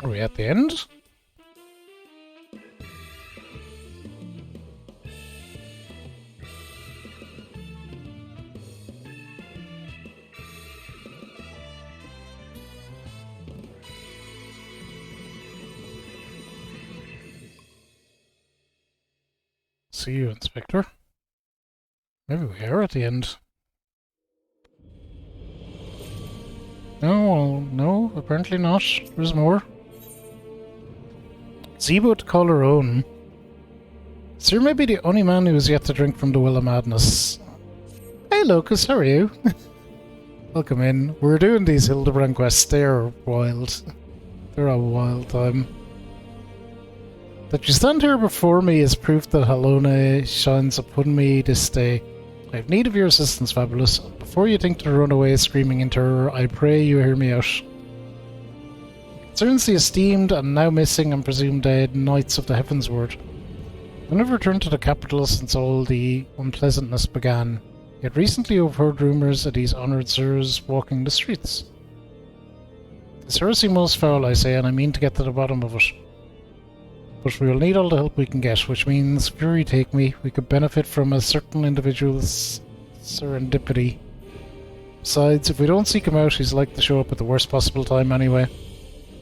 Are we at the end? See you, Inspector. Maybe we are at the end. No, well, no, apparently not. There's more. Zebo to call her own. Sir may be the only man who has yet to drink from the Well of Madness. Hey Locus, how are you? Welcome in. We're doing these Hildebrand quests. They're wild. They're a wild time. That you stand here before me is proof that Halona shines upon me this day. I have need of your assistance, Fabulous. Before you think to run away screaming in terror, I pray you hear me out. Concerns the esteemed and now missing and presumed dead Knights of the Heavensward. I never returned to the capital since all the unpleasantness began, yet recently I've heard rumours of these honoured sirs walking the streets. This heresy most foul, I say, and I mean to get to the bottom of it. But we will need all the help we can get, which means, fury take me, we could benefit from a certain individual's serendipity. Besides, if we don't seek him out, he's likely to show up at the worst possible time anyway.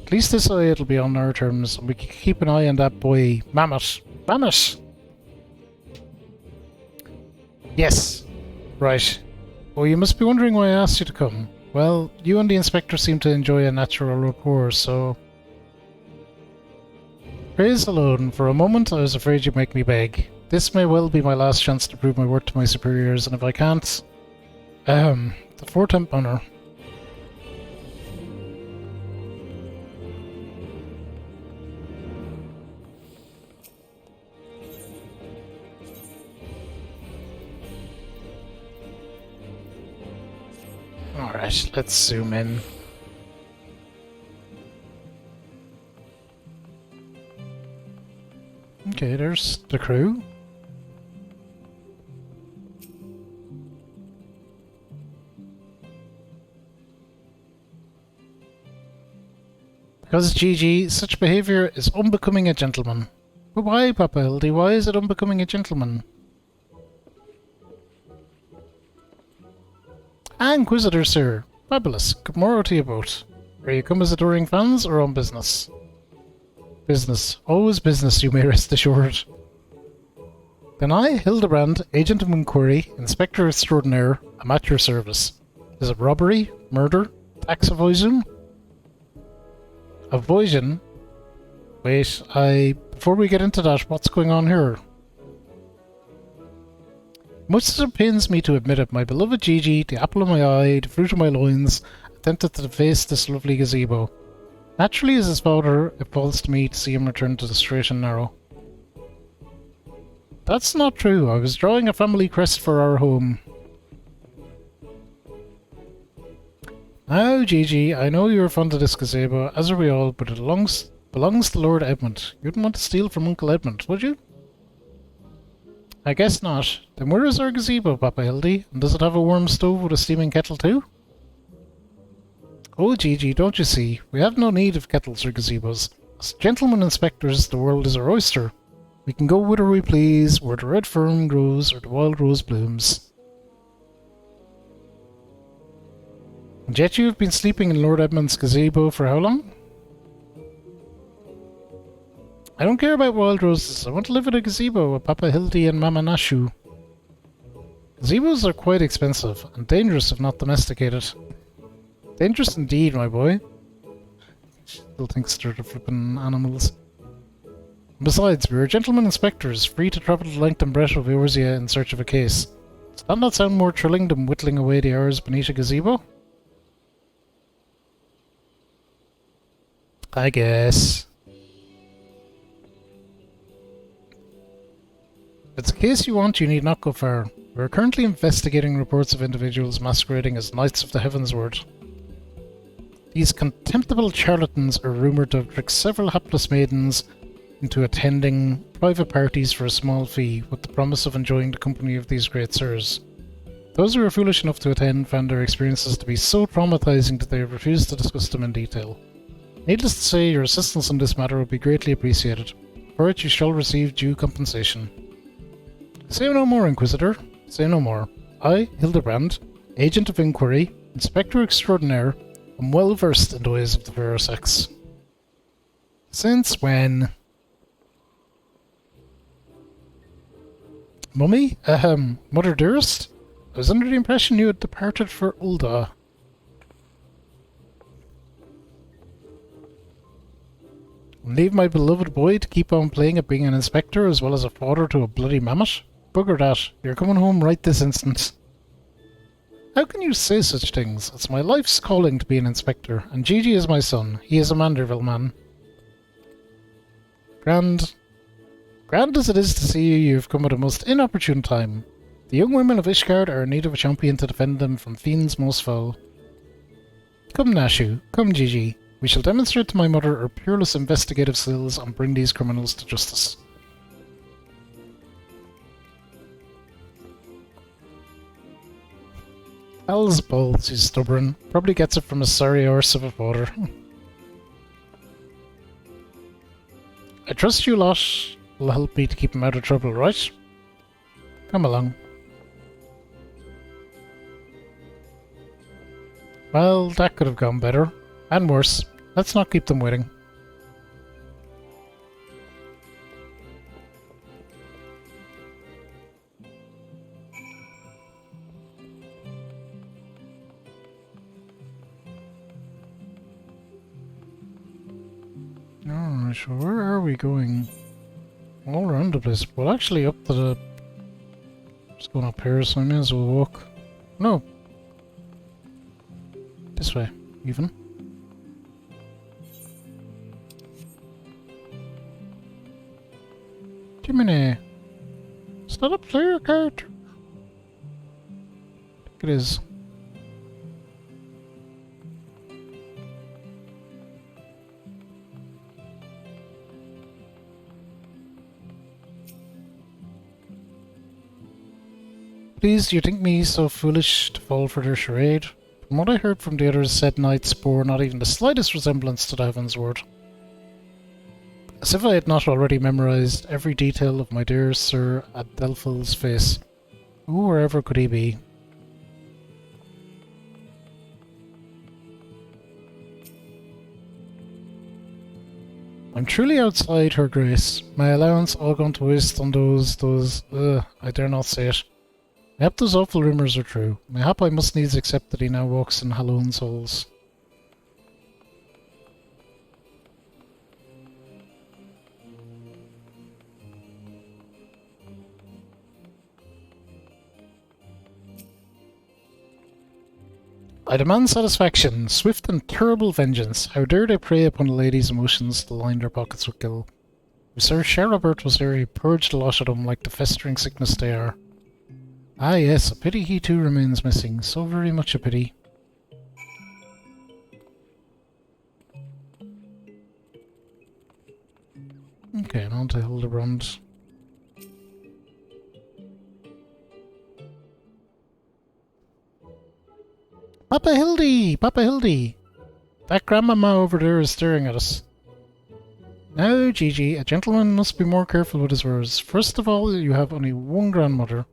At least this way it'll be on our terms, and we can keep an eye on that boy, Mammoth. Mammoth! Yes. Right. Oh, you must be wondering why I asked you to come. Well, you and the Inspector seem to enjoy a natural rapport, so... Praise alone, for a moment I was afraid you'd make me beg. This may well be my last chance to prove my worth to my superiors, and if I can't... the four-temp honour. Alright, let's zoom in. Okay, there's the crew. Because GG, such behaviour is unbecoming a gentleman. But why, Papa Hildy? Why is it unbecoming a gentleman? Ah, Inquisitor, sir. Fabulous. Good morrow to you both. Are you come as adoring fans or on business? Business. Always business, you may rest assured. Then I, Hildebrand, Agent of Inquiry, Inspector Extraordinaire, am at your service. Is it robbery? Murder? Tax evasion? Evasion? Wait, before we get into that, what's going on here? Much as it pains me to admit it, my beloved Gigi, the apple of my eye, the fruit of my loins, attempted to deface this lovely gazebo. Naturally, as his father, it falls to me to see him return to the straight and narrow. That's not true. I was drawing a family crest for our home. Now, Gigi, I know you're fond of this gazebo, as are we all, but it Belongs to Lord Edmund. You wouldn't want to steal from Uncle Edmund, would you? I guess not. Then where is our gazebo, Papa Hildy? And does it have a warm stove with a steaming kettle too? Oh, Gigi, don't you see? We have no need of kettles or gazebos. As gentlemen inspectors, the world is our oyster. We can go whither we please, where the red fern grows or the wild rose blooms. And yet you have been sleeping in Lord Edmund's gazebo for how long? I don't care about wild roses. I want to live in a gazebo with Papa Hildy and Mama Nashu. Gazebos are quite expensive and dangerous if not domesticated. Dangerous indeed, my boy. Still thinks they're the flippin' animals. Besides, we are gentlemen inspectors, free to travel the length and breadth of Eorzea in search of a case. Does that not sound more thrilling than whittling away the hours beneath a gazebo? I guess. If it's a case you want, you need not go far. We are currently investigating reports of individuals masquerading as Knights of the Heavensward. These contemptible charlatans are rumoured to have tricked several hapless maidens into attending private parties for a small fee, with the promise of enjoying the company of these great sirs. Those who were foolish enough to attend found their experiences to be so traumatizing that they have refused to discuss them in detail. Needless to say, your assistance in this matter would be greatly appreciated. For it you shall receive due compensation. Say no more, Inquisitor. Say no more. I, Hildebrand, Agent of Inquiry, Inspector Extraordinaire, am well versed in the ways of the fairer sex. Since when? Mummy? Mother dearest? I was under the impression you had departed for Ul'dah. Leave my beloved boy to keep on playing at being an inspector as well as a father to a bloody mammoth? Bugger that. You're coming home right this instant. How can you say such things? It's my life's calling to be an inspector, and Gigi is my son. He is a Manderville man. Grand as it is to see you, you've come at a most inopportune time. The young women of Ishgard are in need of a champion to defend them from fiends most foul. Come, Nashu. Come, Gigi. We shall demonstrate to my mother our peerless investigative skills and bring these criminals to justice. Al's balls, he's stubborn. Probably gets it from a sorry horse of a father. I trust you lot will help me to keep him out of trouble, right? Come along. Well, that could have gone better. And worse. Let's not keep them waiting. Alright, so where are we going? All around the place. Well, actually up to the... Just going up here, so I may as well walk. No. This way, even. Jiminy! Is that a player character? I think it is. Please, do you think me so foolish to fall for their charade? From what I heard from the others, said knights bore not even the slightest resemblance to the Heavensward. As if I had not already memorized every detail of my dear Sir Adelphil's face. Who or ever could he be? I'm truly outside her grace. My allowance all gone to waste on I dare not say it. Mayhap those awful rumours are true. Mayhap I must needs accept that he now walks in hallowed souls. I demand satisfaction, swift and terrible vengeance. How dare they prey upon a lady's emotions to line their pockets with gil? If Sir Sherobert was there, he purged the lot of them like the festering sickness they are. Ah yes, a pity he too remains missing. So very much a pity. Okay, and on to Hildebrand. Papa Hildy! Papa Hildy! That grandmama over there is staring at us. Now, Gigi, a gentleman must be more careful with his words. First of all, you have only one grandmother.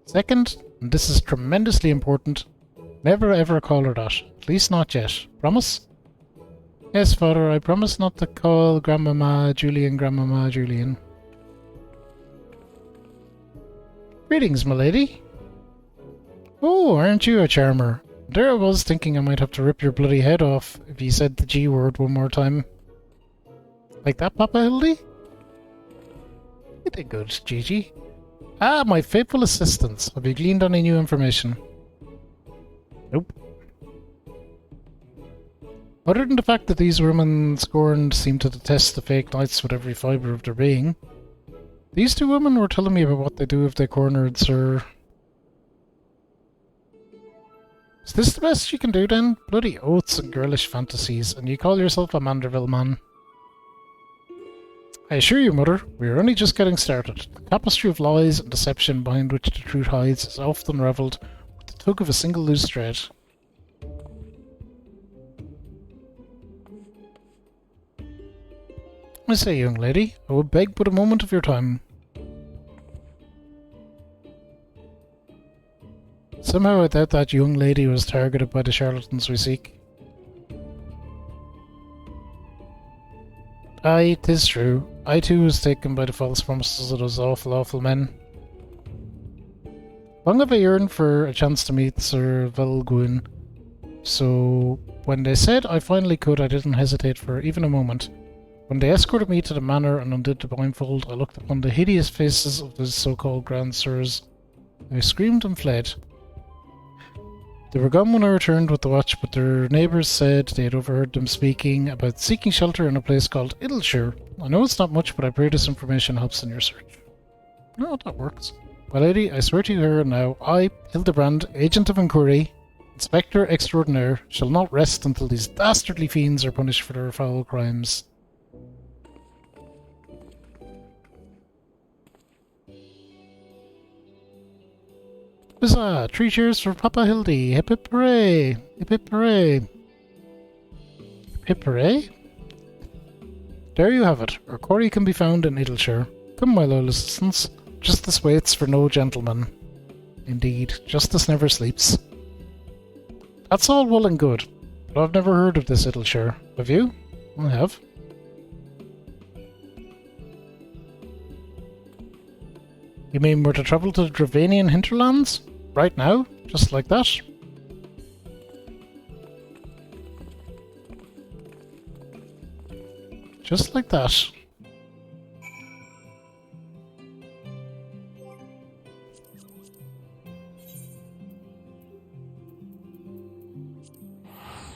Second, and this is tremendously important, never ever call her that. At least not yet. Promise? Yes, Father, I promise not to call Grandmama Julian. Greetings, my lady. Oh, aren't you a charmer? There I was thinking I might have to rip your bloody head off if you said the G word one more time. Like that, Papa Hildy? You did good, Gigi. Ah, my faithful assistants. Have you gleaned any new information? Nope. Other than the fact that these women scorned seem to detest the fake knights with every fibre of their being, these two women were telling me about what they do if they cornered Sir... Is this the best you can do then? Bloody oaths and girlish fantasies, and you call yourself a Manderville man. I assure you, Mother, we are only just getting started. The tapestry of lies and deception behind which the truth hides is often unravelled with the tug of a single loose thread. I say, young lady, I would beg but a moment of your time. Somehow I doubt that young lady was targeted by the charlatans we seek. Aye, 'tis true. I too was taken by the false promises of those awful men. Long have I yearned for a chance to meet Sir Velguin, so when they said I finally could, I didn't hesitate for even a moment. When they escorted me to the manor and undid the blindfold, I looked upon the hideous faces of the so-called Grand Sirs. I screamed and fled. They were gone when I returned with the watch, but their neighbours said they had overheard them speaking about seeking shelter in a place called Idleshire. I know it's not much, but I pray this information helps in your search. No, that works. My lady, I swear to you here and now, I, Hildebrand, Agent of Inquiry, Inspector Extraordinaire, shall not rest until these dastardly fiends are punished for their foul crimes. Huzzah! 3 cheers for Papa Hildy! Hip hip hooray! Hip hip hooray! Hip hip hooray? There you have it. Our quarry can be found in Idleshire. Come, my loyal assistants. Justice waits for no gentleman. Indeed, justice never sleeps. That's all well and good, but I've never heard of this Idleshire. Have you? I have. You mean we're to travel to the Dravanian hinterlands? Right now? Just like that? Just like that.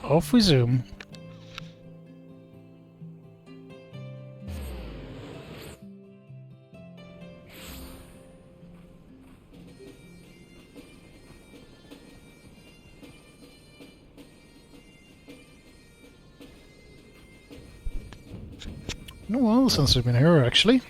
Off we zoom. No, well, since we've been here, actually.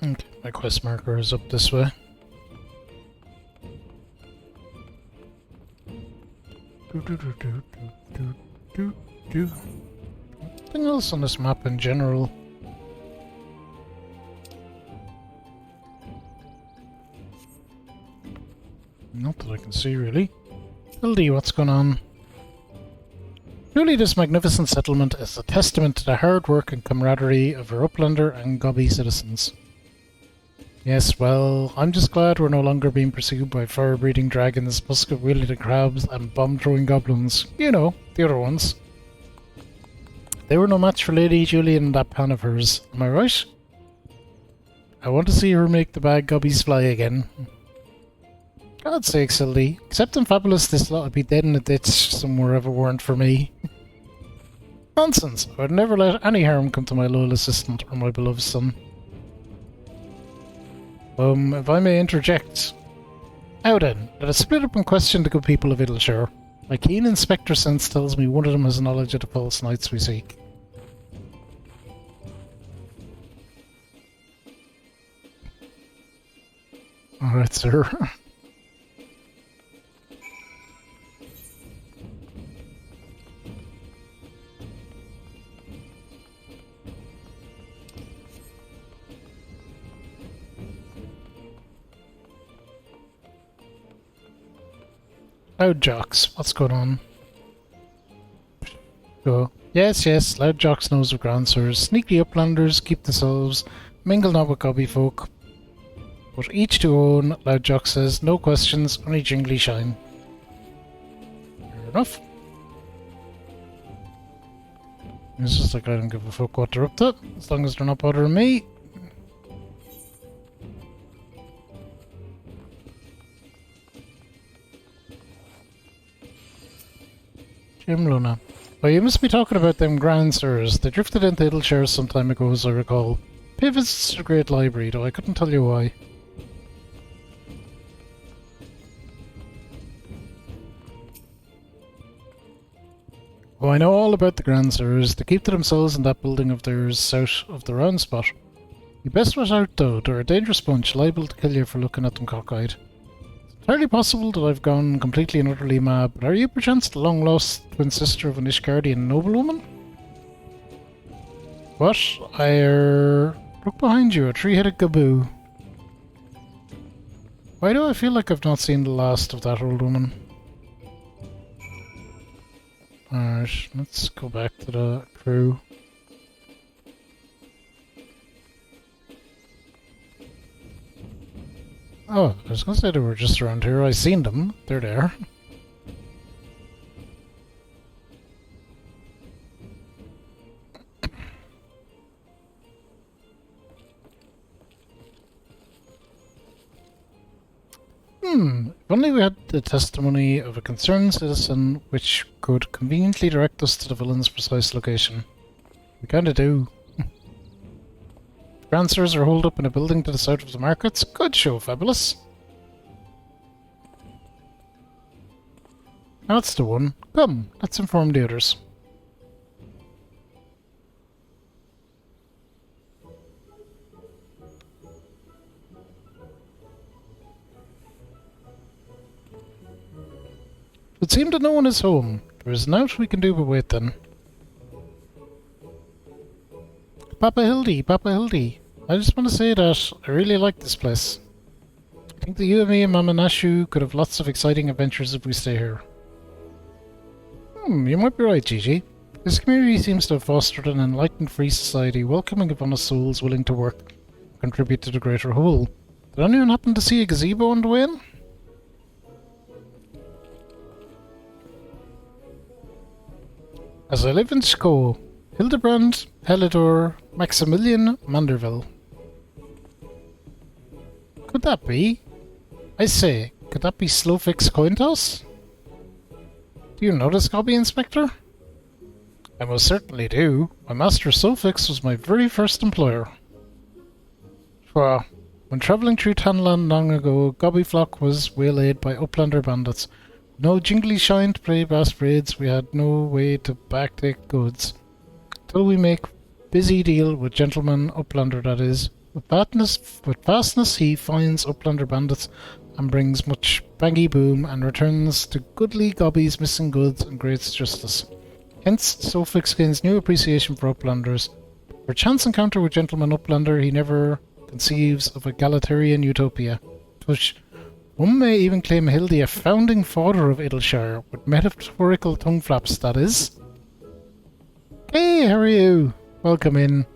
Okay, my quest marker is up this way. Nothing else on this map in general. Not that I can see, really. Hildy, what's going on? Truly, this magnificent settlement is a testament to the hard work and camaraderie of our Uplander and Gobby citizens. Yes, well, I'm just glad we're no longer being pursued by fire-breathing dragons, musket-wielding crabs, and bomb-throwing goblins. You know, the other ones. They were no match for Lady Julian and that pan of hers, am I right? I want to see her make the bad gobbies fly again. God's sake, Hildy. Except in Fabulous, this lot would be dead in a ditch somewhere if it weren't for me. Nonsense! I would never let any harm come to my loyal assistant or my beloved son. If I may interject. Now then, let us split up and question the good people of Idleshire. My keen inspector sense tells me one of them has knowledge of the false knights we seek. Alright, sir. Loud Jocks, what's going on? Go. Yes, yes, Loud Jocks knows of Grandsers. Sneaky uplanders, keep themselves, mingle not with gobby folk. But each to own, Loud Jock says, no questions, only jingly shine. Fair enough. It's just like I don't give a fuck what they're up to, as long as they're not bothering me. Jim Luna. Oh, you must be talking about them Grandsers. They drifted into Idleshire some time ago, as I recall. Pay visits to the Great Library, though I couldn't tell you why. Oh, I know all about the Grandsers. They keep to themselves in that building of theirs south of the round spot. You best watch out, though. They're a dangerous bunch, liable to kill you for looking at them cockeyed. Entirely possible that I've gone completely and utterly mad, but are you perchance the long-lost twin sister of an Ishgardian noblewoman? What? Look behind you, a three-headed gaboo. Why do I feel like I've not seen the last of that old woman? Alright, let's go back to the crew. Oh, I was gonna say they were just around here. I seen them. They're there. If only we had the testimony of a concerned citizen which could conveniently direct us to the villain's precise location. We kinda do. Grandsers are holed up in a building to the south of the markets. Good show, Fabulous. That's the one. Come, let's inform the others. It would seem that no one is home. There is naught we can do but wait then. Papa Hildy. I just want to say that I really like this place. I think that you and me and Mama Nashu could have lots of exciting adventures if we stay here. You might be right, Gigi. This community seems to have fostered an enlightened free society, welcoming of honest souls willing to work and contribute to the greater whole. Did anyone happen to see a gazebo on the way in? As I live in Sko, Hildebrand, Helidor, Maximilian, Manderville. Could that be? I say, could that be Slowfix Cointoss? Do you know this hobby, Inspector? I most certainly do. My master Slowfix was my very first employer. Well, when travelling through Tanland long ago, Gobbyflock was waylaid by Uplander bandits. No jingly shine to play bass braids, we had no way to backtake goods. Till we make busy deal with gentleman Uplander, that is. With fastness he finds Uplander bandits and brings much baggy boom and returns to goodly Gobby's missing goods and great justice. Hence, Sofix gains new appreciation for Uplanders. For chance encounter with gentleman Uplander, he never conceives of a egalitarian utopia. Tush. One may even claim Hildy a founding father of Idleshire, with metaphorical tongue flaps, that is. Hey, how are you? Welcome in.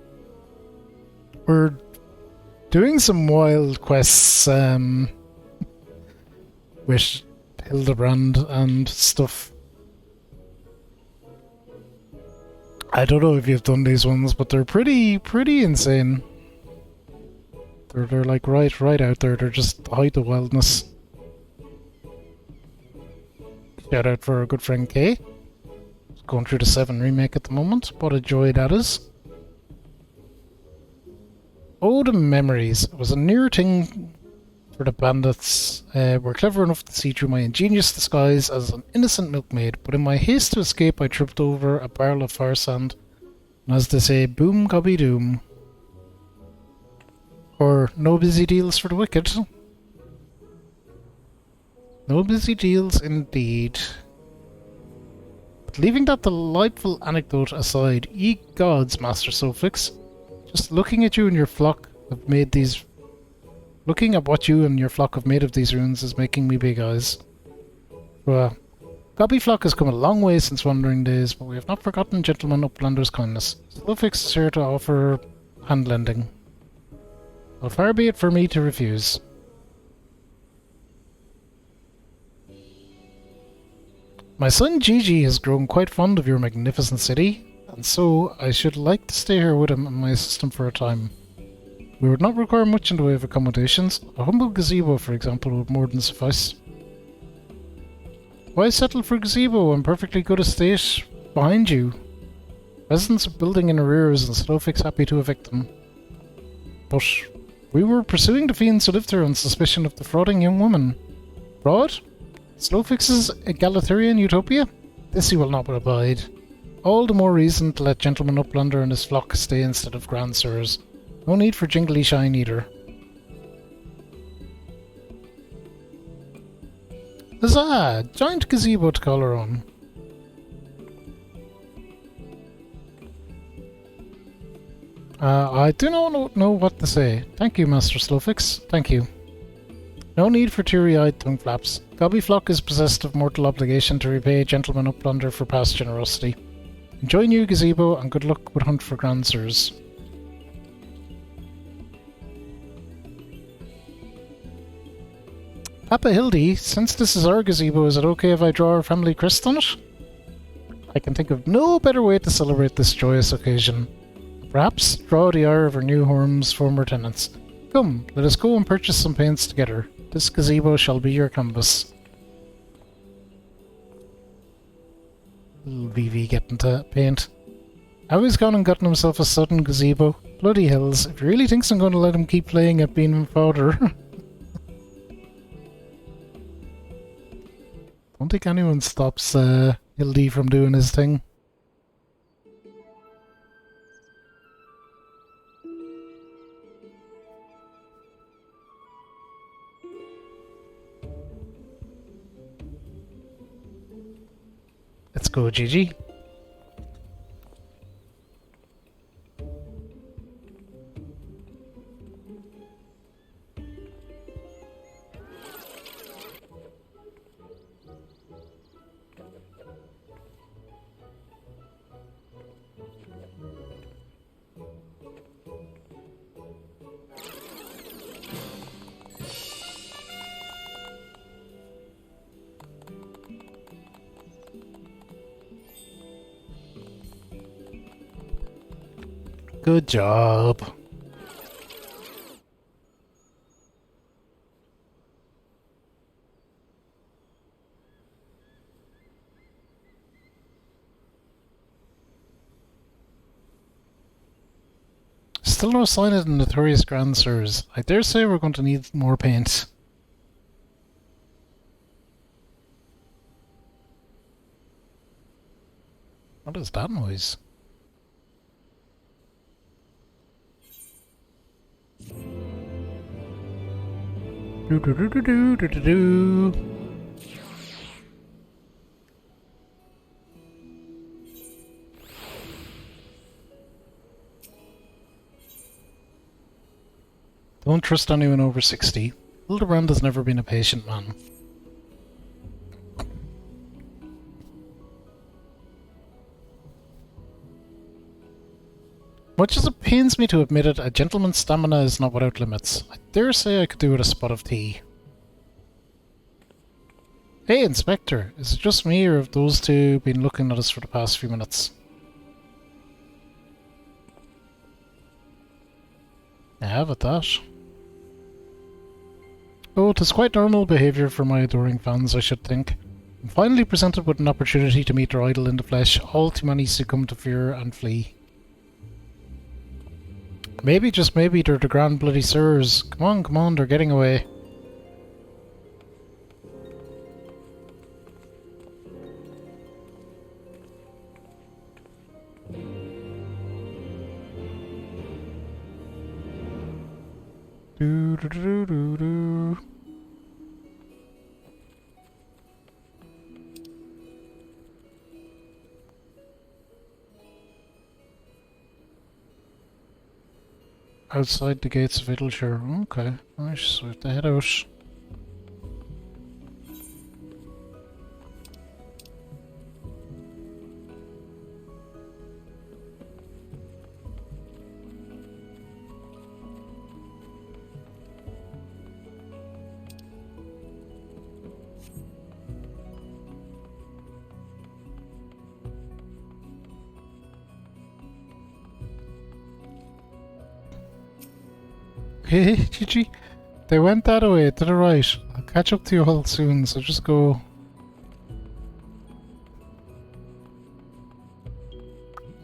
We're doing some wild quests, with Hildebrand and stuff. I don't know if you've done these ones, but they're pretty insane. They're like right out there. They're just the height of wildness. Shout out for our good friend Kay. Going through the 7 remake at the moment. What a joy that is. Oh, the memories. It was a near thing for the bandits. Were clever enough to see through my ingenious disguise as an innocent milkmaid, but in my haste to escape I tripped over a barrel of fire sand, and as they say, boom gobby doom. Or no busy deals for the wicked. No busy deals indeed. But leaving that delightful anecdote aside, ye gods, Master Sofix, just looking at you and your flock have made these... Looking at what you and your flock have made of these runes is making me big eyes. Well, Gobby flock has come a long way since wandering days, but we have not forgotten Gentleman Uplander's kindness. Sofix is here to offer hand-lending. Well, far be it for me to refuse. My son Gigi has grown quite fond of your magnificent city, and so I should like to stay here with him and my assistant for a time. We would not require much in the way of accommodations. A humble gazebo, for example, would more than suffice. Why settle for gazebo in perfectly good estate behind you? Residents are building in arrears and Slowfix happy to evict them. But we were pursuing the fiends who lived here on suspicion of defrauding young women. Fraud? Slowfix's egalitarian utopia? This he will not abide. All the more reason to let Gentleman Uplander and his flock stay instead of Grand Sirs. No need for jingly shine either. Huzzah! Giant gazebo to call our own. I do not know what to say. Thank you, Master Slowfix. Thank you. No need for teary-eyed tongue flaps. Gobby Flock is possessed of mortal obligation to repay Gentleman Uplander for past generosity. Enjoy new gazebo and good luck with hunt for Grand Sirs. Papa Hildy, since this is our gazebo, is it okay if I draw our family crest on it? I can think of no better way to celebrate this joyous occasion. Perhaps draw the ire of our new home's former tenants. Come, let us go and purchase some paints together. This gazebo shall be your canvas. Little VV getting to paint. Now he's gone and gotten himself a sudden gazebo. Bloody hells, if he really thinks I'm going to let him keep playing at being father. Don't think anyone stops Hildy from doing his thing. Let's go, Gigi. Good job. Still no sign of the notorious Grand Sirs. I dare say we're going to need more paint. What is that noise? Do do do do do do do do. Don't trust anyone over 60. Hildebrand has never been a patient man. Much as it pains me to admit it, a gentleman's stamina is not without limits. I dare say I could do with a spot of tea. Hey, Inspector, is it just me or have those two been looking at us for the past few minutes? I have at that. Oh, it is quite normal behaviour for my adoring fans, I should think. I'm finally presented with an opportunity to meet their idol in the flesh. All too many succumb to fear and flee. Maybe, just maybe, they're the Grand Bloody Sirs. Come on, they're getting away. Do do do do do. Outside the gates of Idleshire. Okay, nice. So we have to head out. Hey, GG. They went that way, to the right. I'll catch up to you all soon, so just go.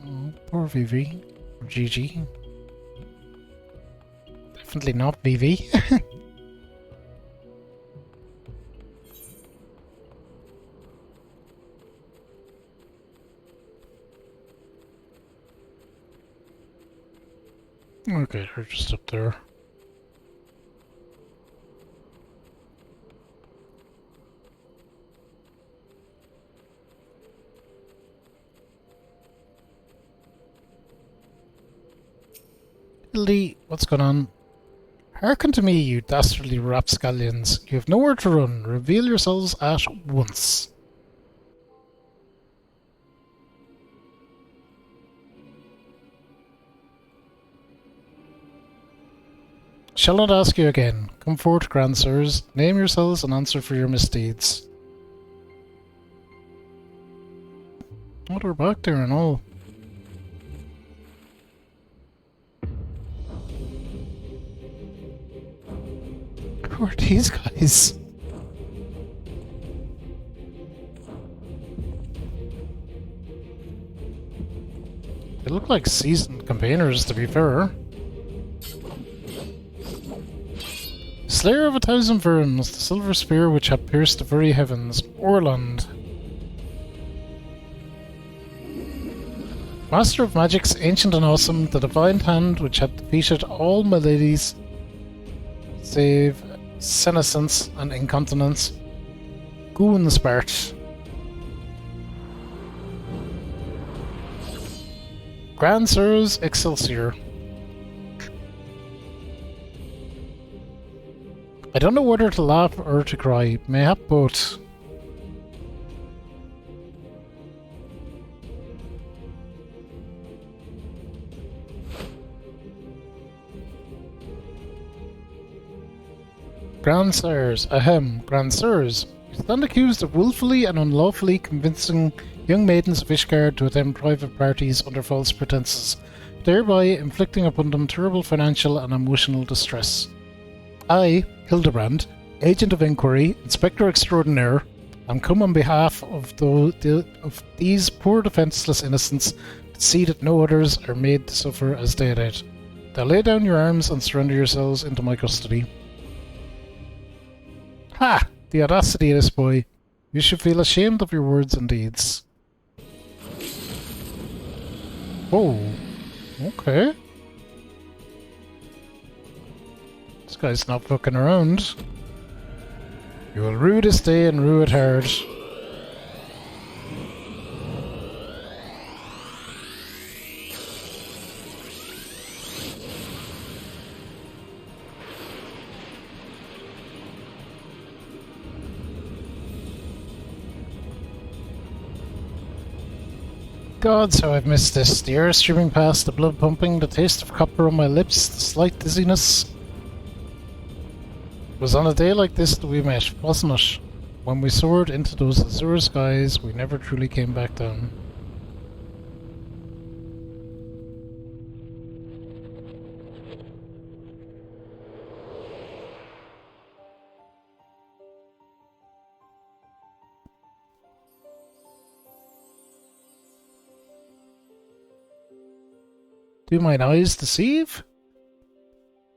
Oh, poor VV. Or GG. Definitely not VV. Okay, they're just up there. Lee, what's going on? Hearken to me, you dastardly rapscallions. You have nowhere to run. Reveal yourselves at once. Shall not ask you again. Come forth, grand sirs. Name yourselves and answer for your misdeeds. Oh, they're back there and all. Who are these guys? They look like seasoned campaigners, to be fair. Slayer of 1,000 verms, the silver spear which had pierced the very heavens, Orland. Master of magics, ancient and awesome, the divine hand which had defeated all maladies save senescence and incontinence. Goonspart. Grand Sirs Excelsior. I don't know whether to laugh or to cry. Mayhap both. Grand Sirs, ahem, Grand Sirs. You stand accused of willfully and unlawfully convincing young maidens of Ishgard to attend private parties under false pretenses, thereby inflicting upon them terrible financial and emotional distress. I, Hildebrand, Agent of Inquiry, Inspector Extraordinaire, am come on behalf of these poor defenceless innocents to see that no others are made to suffer as they did. Now lay down your arms and surrender yourselves into my custody. Ha! The audacity of this boy. You should feel ashamed of your words and deeds. Whoa. Okay. This guy's not fucking around. You will rue this day and rue it hard. Gods, how I've missed this. The air streaming past, the blood pumping, the taste of copper on my lips, the slight dizziness. It was on a day like this that we met, wasn't it? When we soared into those azure skies, we never truly came back down. Do mine eyes deceive?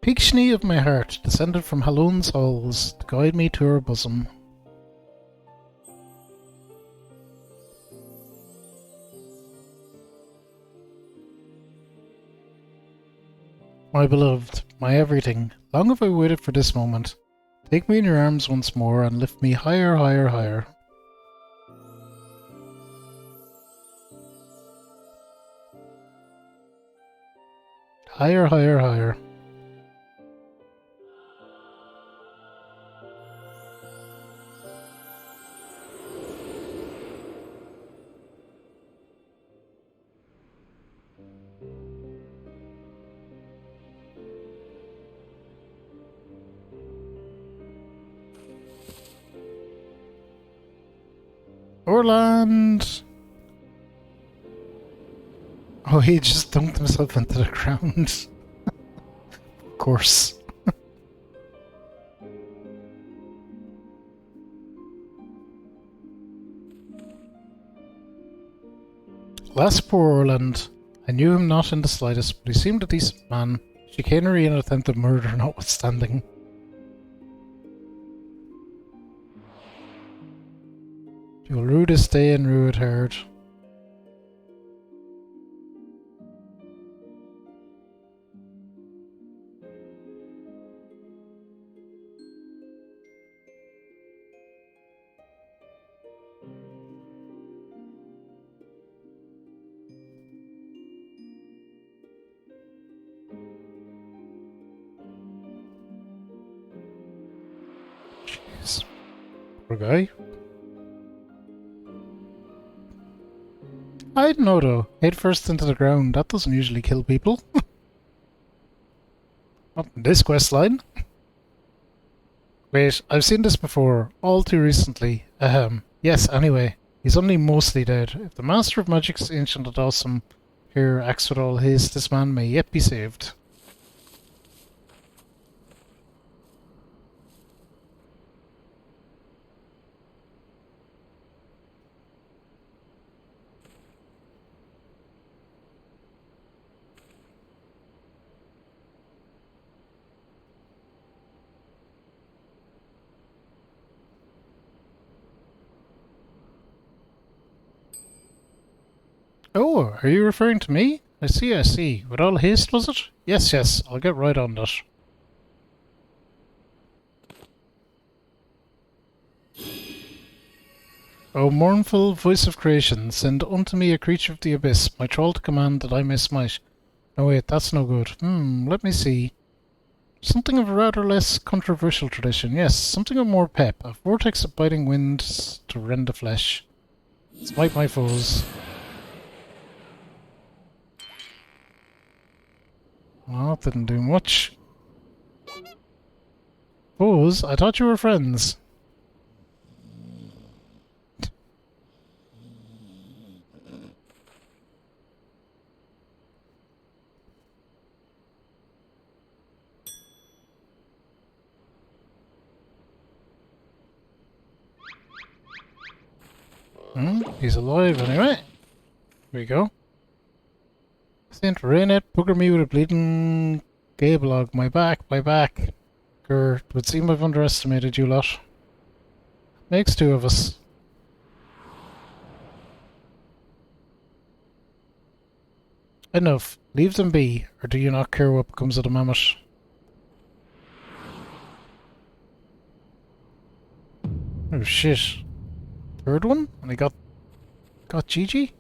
Pigshni of my heart, descended from Halone's halls, to guide me to her bosom. My beloved, my everything, long have I waited for this moment. Take me in your arms once more and lift me higher, higher, higher. Higher, higher, higher. Orland! Oh, he just dunked himself into the ground. Of course. Alas, poor Orland. I knew him not in the slightest, but he seemed a decent man, chicanery and attempted murder notwithstanding. You'll rue this day and rue it hard. Jeez. Poor guy. I don't know though. Head first into the ground. That doesn't usually kill people. Not in this quest line. Wait, I've seen this before. All too recently. Yes, anyway. He's only mostly dead. If the Master of Magic's ancient and awesome here acts with all haste, this man may yet be saved. Oh, are you referring to me? I see, I see. With all haste, was it? Yes, yes, I'll get right on that. O mournful voice of creation, send unto me a creature of the abyss, my troll to command that I may smite. No wait, that's no good. Let me see. Something of a rather less controversial tradition, yes, something of more pep. A vortex of biting winds to rend the flesh. Smite my foes. Well, that didn't do much. Foes? I thought you were friends. He's alive anyway. Here we go. Saint Rainet, bugger me with a bleeding gablog. My back, my back. Grr, it would seem I've underestimated you lot. Makes two of us. Enough. Leave them be, or do you not care what becomes of the mammoth? Oh shit. Third one? And I got Gigi?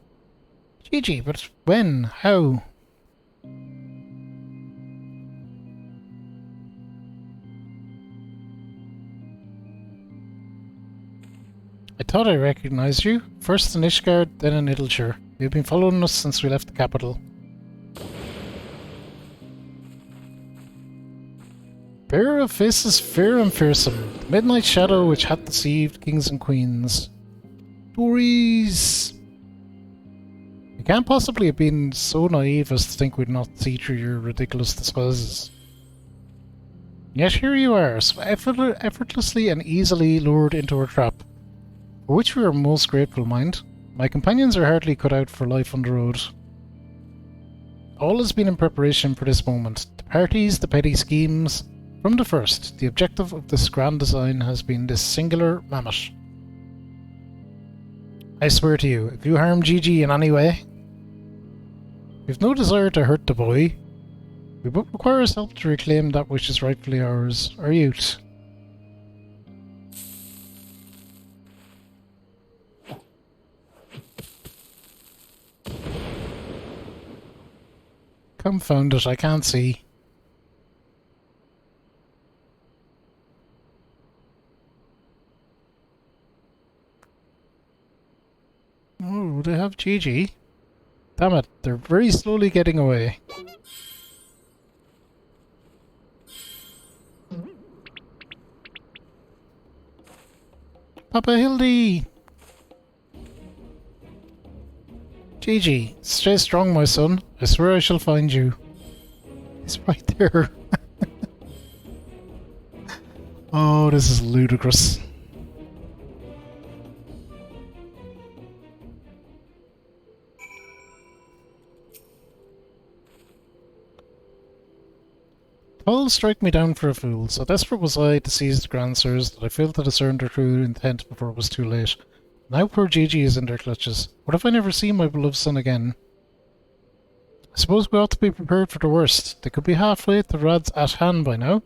Gigi, but when? How? I thought I recognized you. First in Ishgard, then in Idleshire. You've been following us since we left the capital. Bearer of faces fair and fearsome, the midnight shadow which hath deceived kings and queens. Stories! You can't possibly have been so naive as to think we'd not see through your ridiculous disguises. Yet here you are, so effortlessly and easily lured into our trap, for which we are most grateful, mind. My companions are hardly cut out for life on the road. All has been in preparation for this moment. The parties, the petty schemes. From the first, the objective of this grand design has been this singular mammoth. I swear to you, if you harm Gigi in any way, we've no desire to hurt the boy. We but require his help to reclaim that which is rightfully ours, our youth. Confound it, I can't see. Oh, they have Gigi. Damn it, they're very slowly getting away. Papa Hildy! Gigi, stay strong, my son. I swear I shall find you. He's right there. Oh, this is ludicrous. All strike me down for a fool, so desperate was I to seize the grandsires that I failed to discern their true intent before it was too late. Now poor Gigi is in their clutches. What if I never see my beloved son again? I suppose we ought to be prepared for the worst. They could be halfway at the Rad's at hand by now.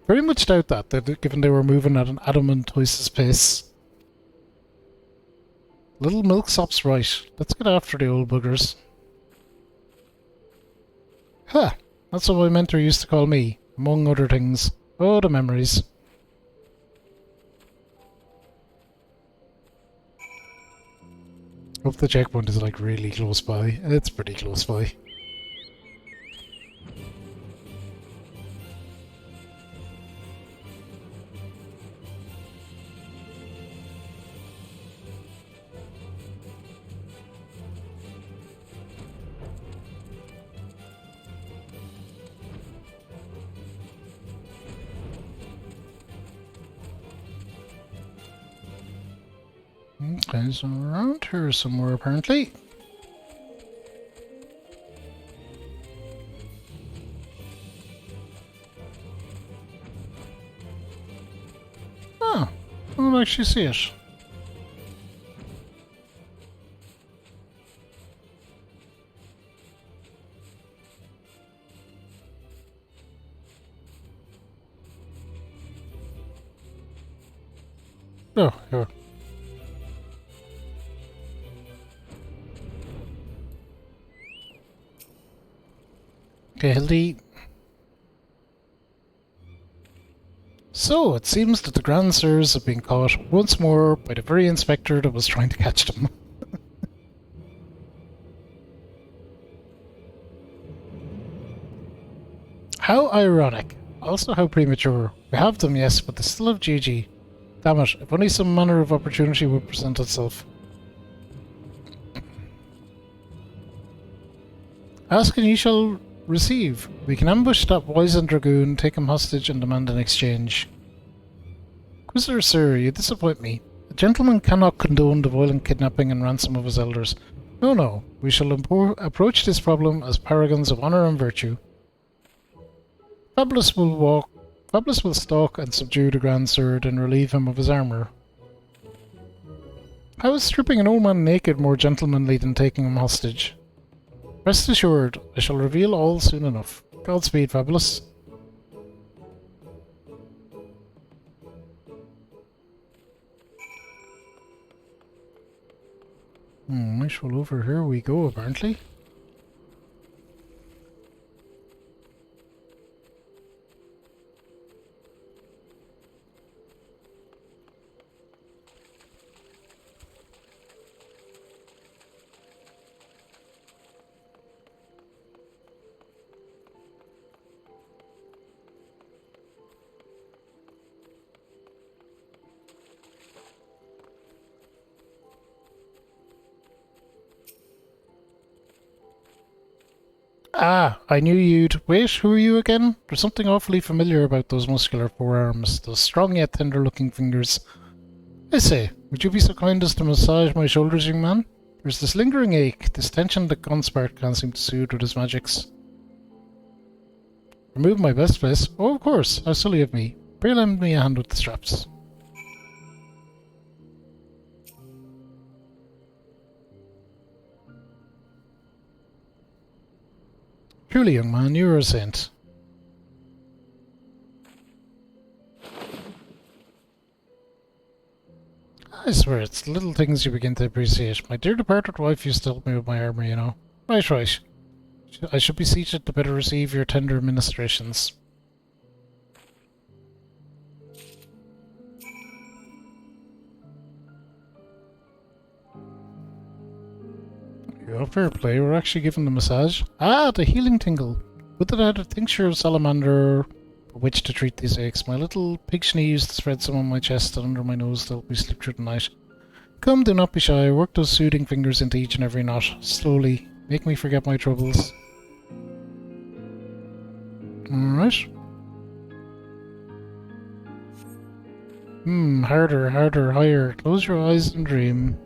Very much doubt that, given they were moving at an adamant twice pace. Little Milksop's right. Let's get after the old buggers. Ha! That's what my mentor used to call me, among other things. Oh, the memories. Hope the checkpoint is like really close by. It's pretty close by. Okay, so around here somewhere apparently. Oh, I don't actually see it. Oh, here. Okay, Hildy. So, it seems that the grandsires have been caught once more by the very inspector that was trying to catch them. How ironic. Also how premature. We have them, yes, but they still have Gigi. Damn it, if only some manner of opportunity would present itself. Ask and ye shall receive. We can ambush that wizened dragoon, take him hostage, and demand an exchange. Inquisitor sir, you disappoint me. A gentleman cannot condone the violent kidnapping and ransom of his elders. No, no. We shall approach this problem as paragons of honour and virtue. Fabulous will stalk and subdue the grandsire, and relieve him of his armour. How is stripping an old man naked more gentlemanly than taking him hostage? Rest assured, I shall reveal all soon enough. Godspeed, Fabulous. Nice, well over here we go apparently. Ah, I knew you'd... Wait, who are you again? There's something awfully familiar about those muscular forearms, those strong yet tender-looking fingers. I say, would you be so kind as to massage my shoulders, young man? There's this lingering ache, this tension that Gunspart can't seem to soothe with his magics. Remove my best place. Oh, of course. How silly of me. Pray lend me a hand with the straps. Truly, young man, you are a saint. I swear, it's the little things you begin to appreciate. My dear departed wife used to help me with my armour, you know. Right, right. I should be seated to better receive your tender ministrations. Yeah, fair play. We're actually giving the massage. Ah, the healing tingle. Would that I had a tincture of salamander with which to treat these aches. My little pig shnee used to spread some on my chest and under my nose to help me sleep through the night. Come, do not be shy. Work those soothing fingers into each and every knot. Slowly. Make me forget my troubles. Alright. Harder, harder, higher. Close your eyes and dream.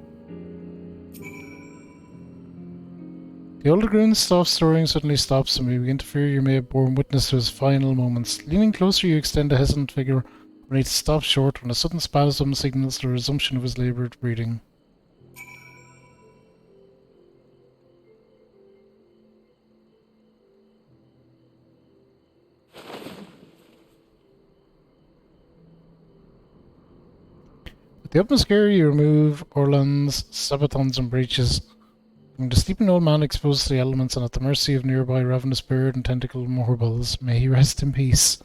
The older groom soft stirring suddenly stops, and we begin to fear you may have borne witness to his final moments. Leaning closer, you extend a hesitant figure, ready to stop short when a sudden spasm signals the resumption of his laboured breathing. With the utmost care, you remove Orlan's sabatons and breeches. The sleeping old man exposed to the elements and at the mercy of nearby ravenous bird and tentacle morbles. May he rest in peace.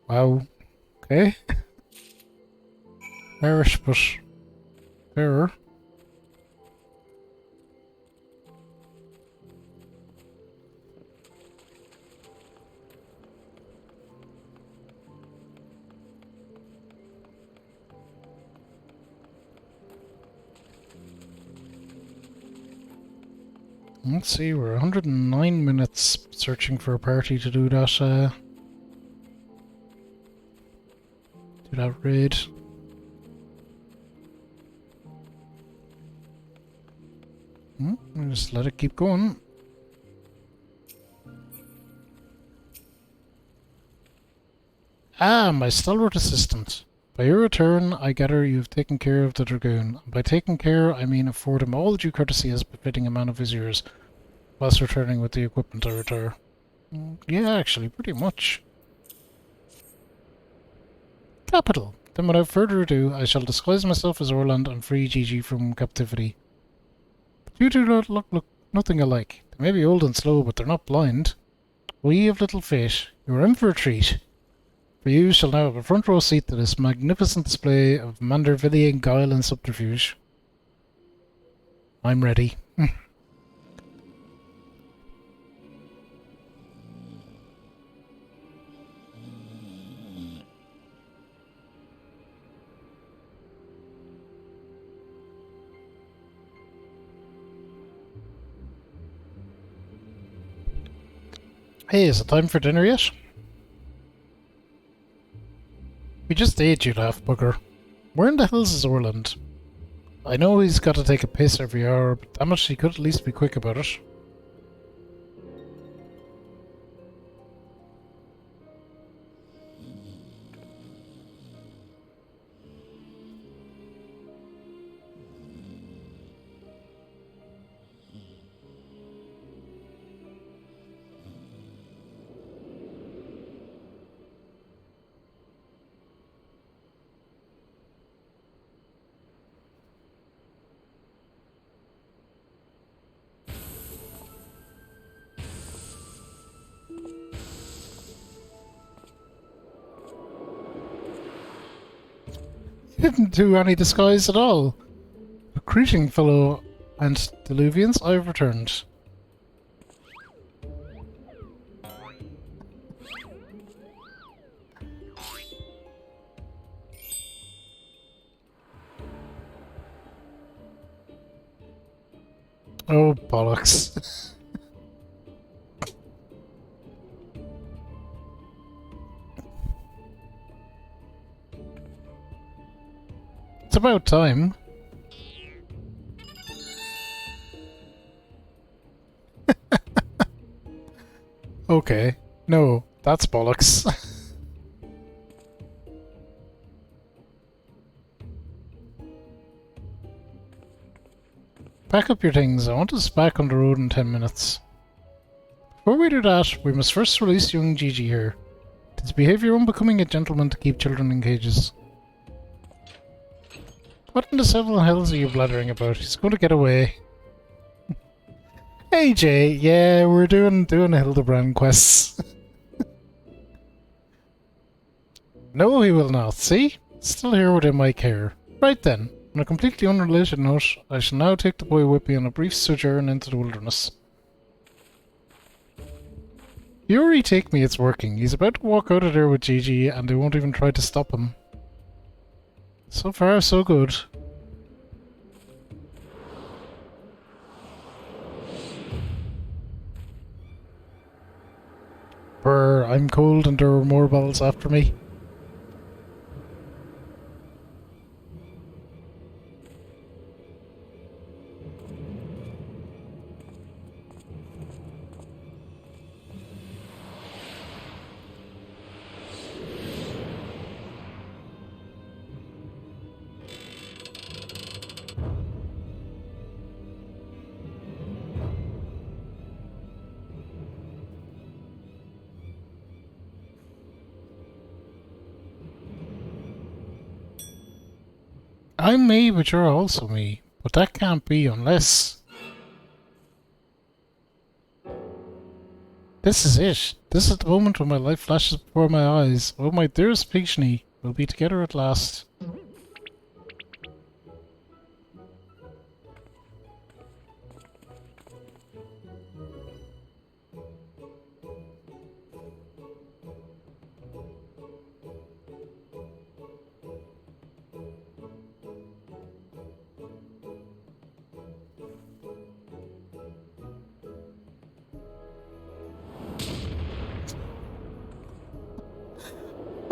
Wow. Okay. Irish, but fairer. Let's see, we're 109 minutes searching for a party to do that, raid. I'll just let it keep going. Ah, my stalwart assistant. By your return, I gather you've taken care of the dragoon. By taking care, I mean afford him all due courtesy as befitting a man of his years, whilst returning with the equipment I retire. Yeah, actually, pretty much. Capital. Then without further ado, I shall disguise myself as Orland and free Gigi from captivity. But you two don't look nothing alike. They may be old and slow, but they're not blind. O ye of little fate, you are in for a treat. For you shall now have a front row seat to this magnificent display of Mandervillian guile and subterfuge. I'm ready. Hey, is it time for dinner yet? We just ate, you daft bugger. Where in the hells is Orland? I know he's got to take a piss every hour, but damn it, he could at least be quick about it. Didn't do any disguise at all. Greeting, fellow antediluvians, I've returned. Oh, bollocks. It's about time. Okay. No, that's bollocks. Pack up your things. I want us back on the road in 10 minutes. Before we do that, we must first release young Gigi here. It is behaviour unbecoming a gentleman to keep children in cages. What in the seven hells are you blathering about? He's going to get away. Hey Jay, yeah, we're doing Hildebrand quests. No, he will not. See? Still here within my care. Right then. On a completely unrelated note, I shall now take the boy with me on a brief sojourn into the wilderness. You already take me, it's working. He's about to walk out of there with Gigi and they won't even try to stop him. So far, so good. Brr, I'm cold and there are more balls after me. I'm me, but you're also me. But that can't be unless... This is it. This is the moment when my life flashes before my eyes. Oh, my dearest Pictionary, we'll be together at last.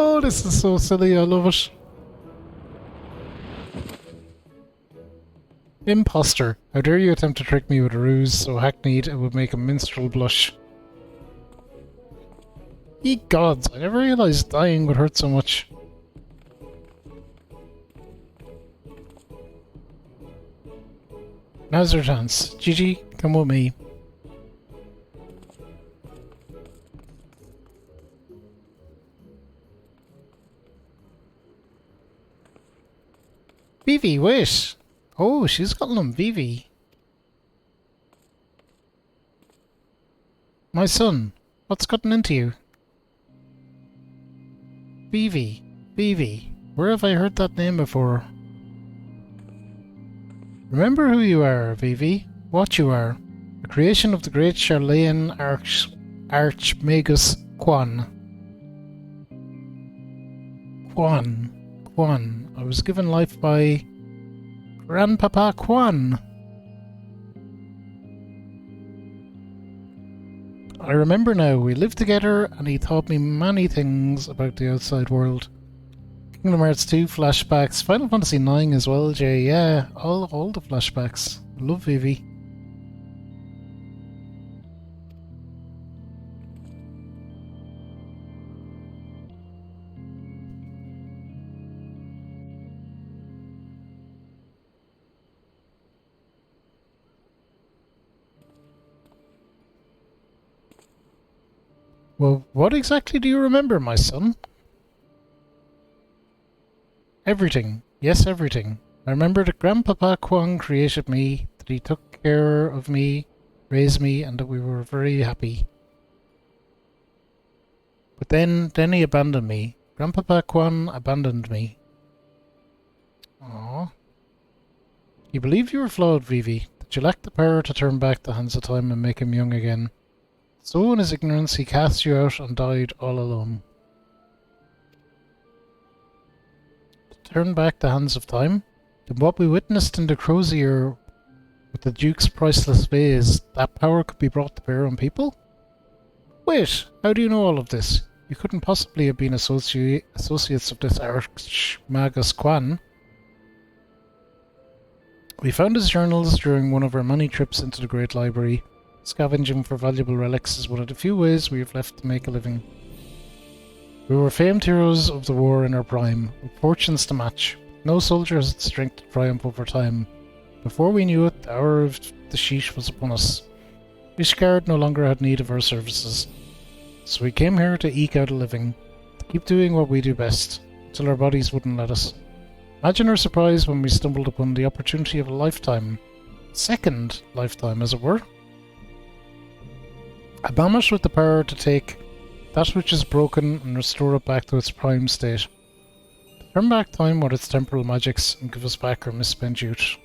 Oh, this is so silly, I love it. Imposter. How dare you attempt to trick me with a ruse so hackneyed it would make a minstrel blush. Ye gods, I never realised dying would hurt so much. Now's your chance. Gigi, come with me. Vivi, wait! Oh, she's calling him Vivi. My son, what's gotten into you? Vivi, Vivi, where have I heard that name before? Remember who you are, Vivi, what you are. A creation of the great Charlayan Archmagus Quan. Quan. I was given life by Grandpapa Quan. I remember now, we lived together and he taught me many things about the outside world. Kingdom Hearts 2 flashbacks, Final Fantasy 9 as well, Jay, yeah, all the flashbacks. Love Vivi. Well, what exactly do you remember, my son? Everything. Yes, everything. I remember that Grandpapa Kwang created me, that he took care of me, raised me, and that we were very happy. But then he abandoned me. Grandpapa Kwan abandoned me. Aww. You believed you were flawed, Vivi, that you lacked the power to turn back the hands of time and make him young again. So in his ignorance he cast you out and died all alone. To turn back the hands of time? Then what we witnessed in the Crozier with the Duke's priceless vase, that power could be brought to bear on people? Wait, how do you know all of this? You couldn't possibly have been associates of this Archmagus Quan. We found his journals during one of our many trips into the Great Library. Scavenging for valuable relics is one of the few ways we have left to make a living. We were famed heroes of the war in our prime, with fortunes to match. No soldier has the strength to triumph over time. Before we knew it, the hour of the sheesh was upon us. Ishgard no longer had need of our services. So we came here to eke out a living, to keep doing what we do best, until our bodies wouldn't let us. Imagine our surprise when we stumbled upon the opportunity of a lifetime. Second lifetime, as it were. A mammoth with the power to take that which is broken and restore it back to its prime state. To turn back time with its temporal magics and give us back our misspent youth.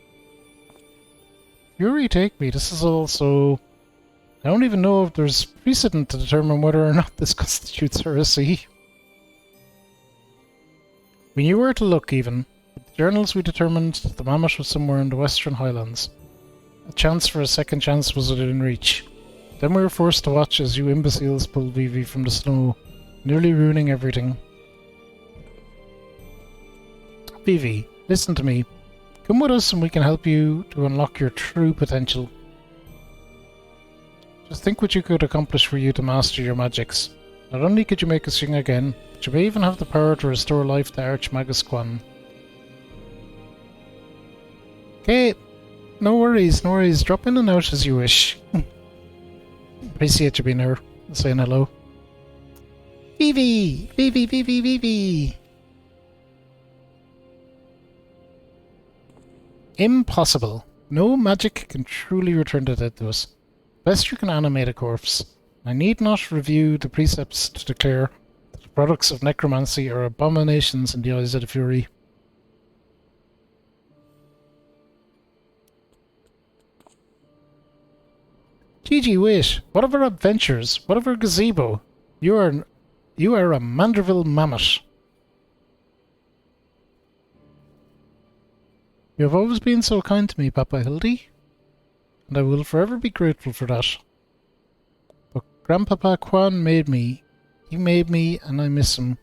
Fury take me, this is also... I don't even know if there's precedent to determine whether or not this constitutes heresy. We knew where to look even. With the journals we determined that the mammoth was somewhere in the Western Highlands. A chance for a second chance was within reach. Then we were forced to watch as you imbeciles pulled Vivi from the snow, nearly ruining everything. Vivi, listen to me. Come with us and we can help you to unlock your true potential. Just think what you could accomplish for you to master your magics. Not only could you make us young again, but you may even have the power to restore life to Archmagus Quan. Okay, no worries. Drop in and out as you wish. Appreciate you being here and saying hello. Vivi! Impossible. No magic can truly return the dead to us. Best you can animate a corpse. I need not review the precepts to declare that the products of necromancy are abominations in the eyes of the Fury. Gigi, wait. What of our adventures? What of our gazebo? You are a Manderville mammoth. You have always been so kind to me, Papa Hildy, and I will forever be grateful for that. But Grandpapa Quan made me. He made me, and I miss him.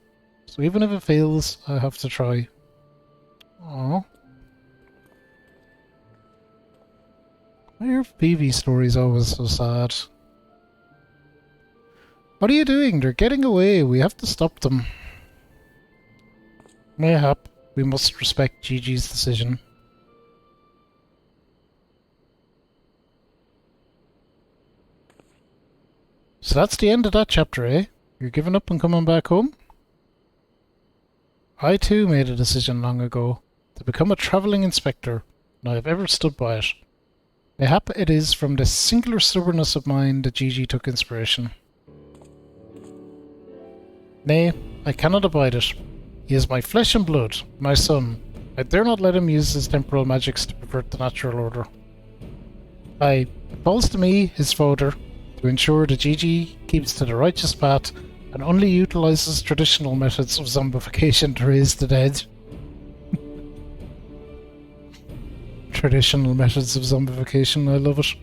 So even if it fails, I have to try. Aww. Why are PV stories always so sad? What are you doing? They're getting away. We have to stop them. Mayhap, we must respect Gigi's decision. So that's the end of that chapter, eh? You're giving up and coming back home? I too made a decision long ago to become a travelling inspector, and I have ever stood by it. Mayhap it is from this singular stubbornness of mine that Gigi took inspiration. Nay, I cannot abide it. He is my flesh and blood, my son. I dare not let him use his temporal magics to pervert the natural order. Aye, it falls to me, his father, to ensure that Gigi keeps to the righteous path and only utilises traditional methods of zombification to raise the dead. Traditional methods of zombification, I love it.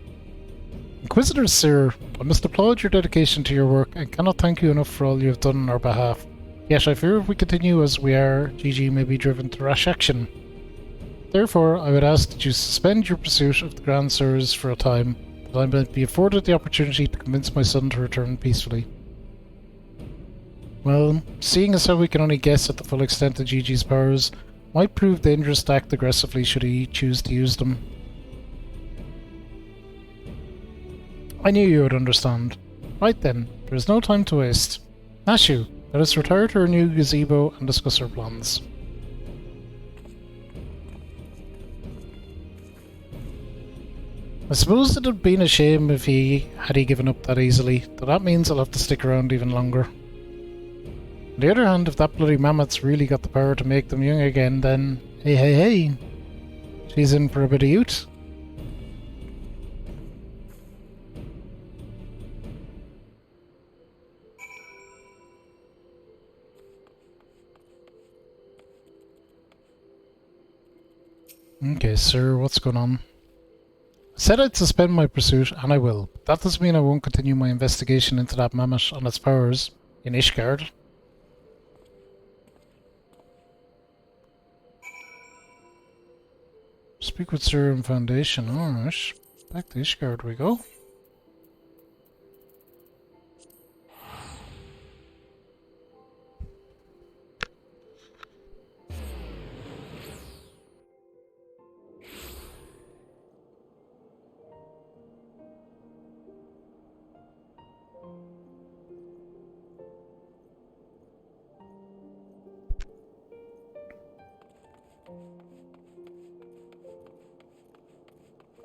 Inquisitor Sir, I must applaud your dedication to your work and cannot thank you enough for all you have done on our behalf. Yet I fear if we continue as we are, Gigi may be driven to rash action. Therefore, I would ask that you suspend your pursuit of the Grand Sirs for a time, that I might be afforded the opportunity to convince my son to return peacefully. Well, seeing as how we can only guess at the full extent of Gigi's powers, might prove dangerous to act aggressively should he choose to use them. I knew you would understand. Right then, there is no time to waste. Nashu, let us retire to our new gazebo and discuss our plans. I suppose it would have been a shame if he had given up that easily, though that means I'll have to stick around even longer. On the other hand, if that bloody mammoth's really got the power to make them young again, then hey, she's in for a bit of youth. Okay, sir, what's going on? I said I'd suspend my pursuit, and I will. But that doesn't mean I won't continue my investigation into that mammoth and its powers in Ishgard. Speak with Sir and Foundation. Alright. Back to Ishgard we go.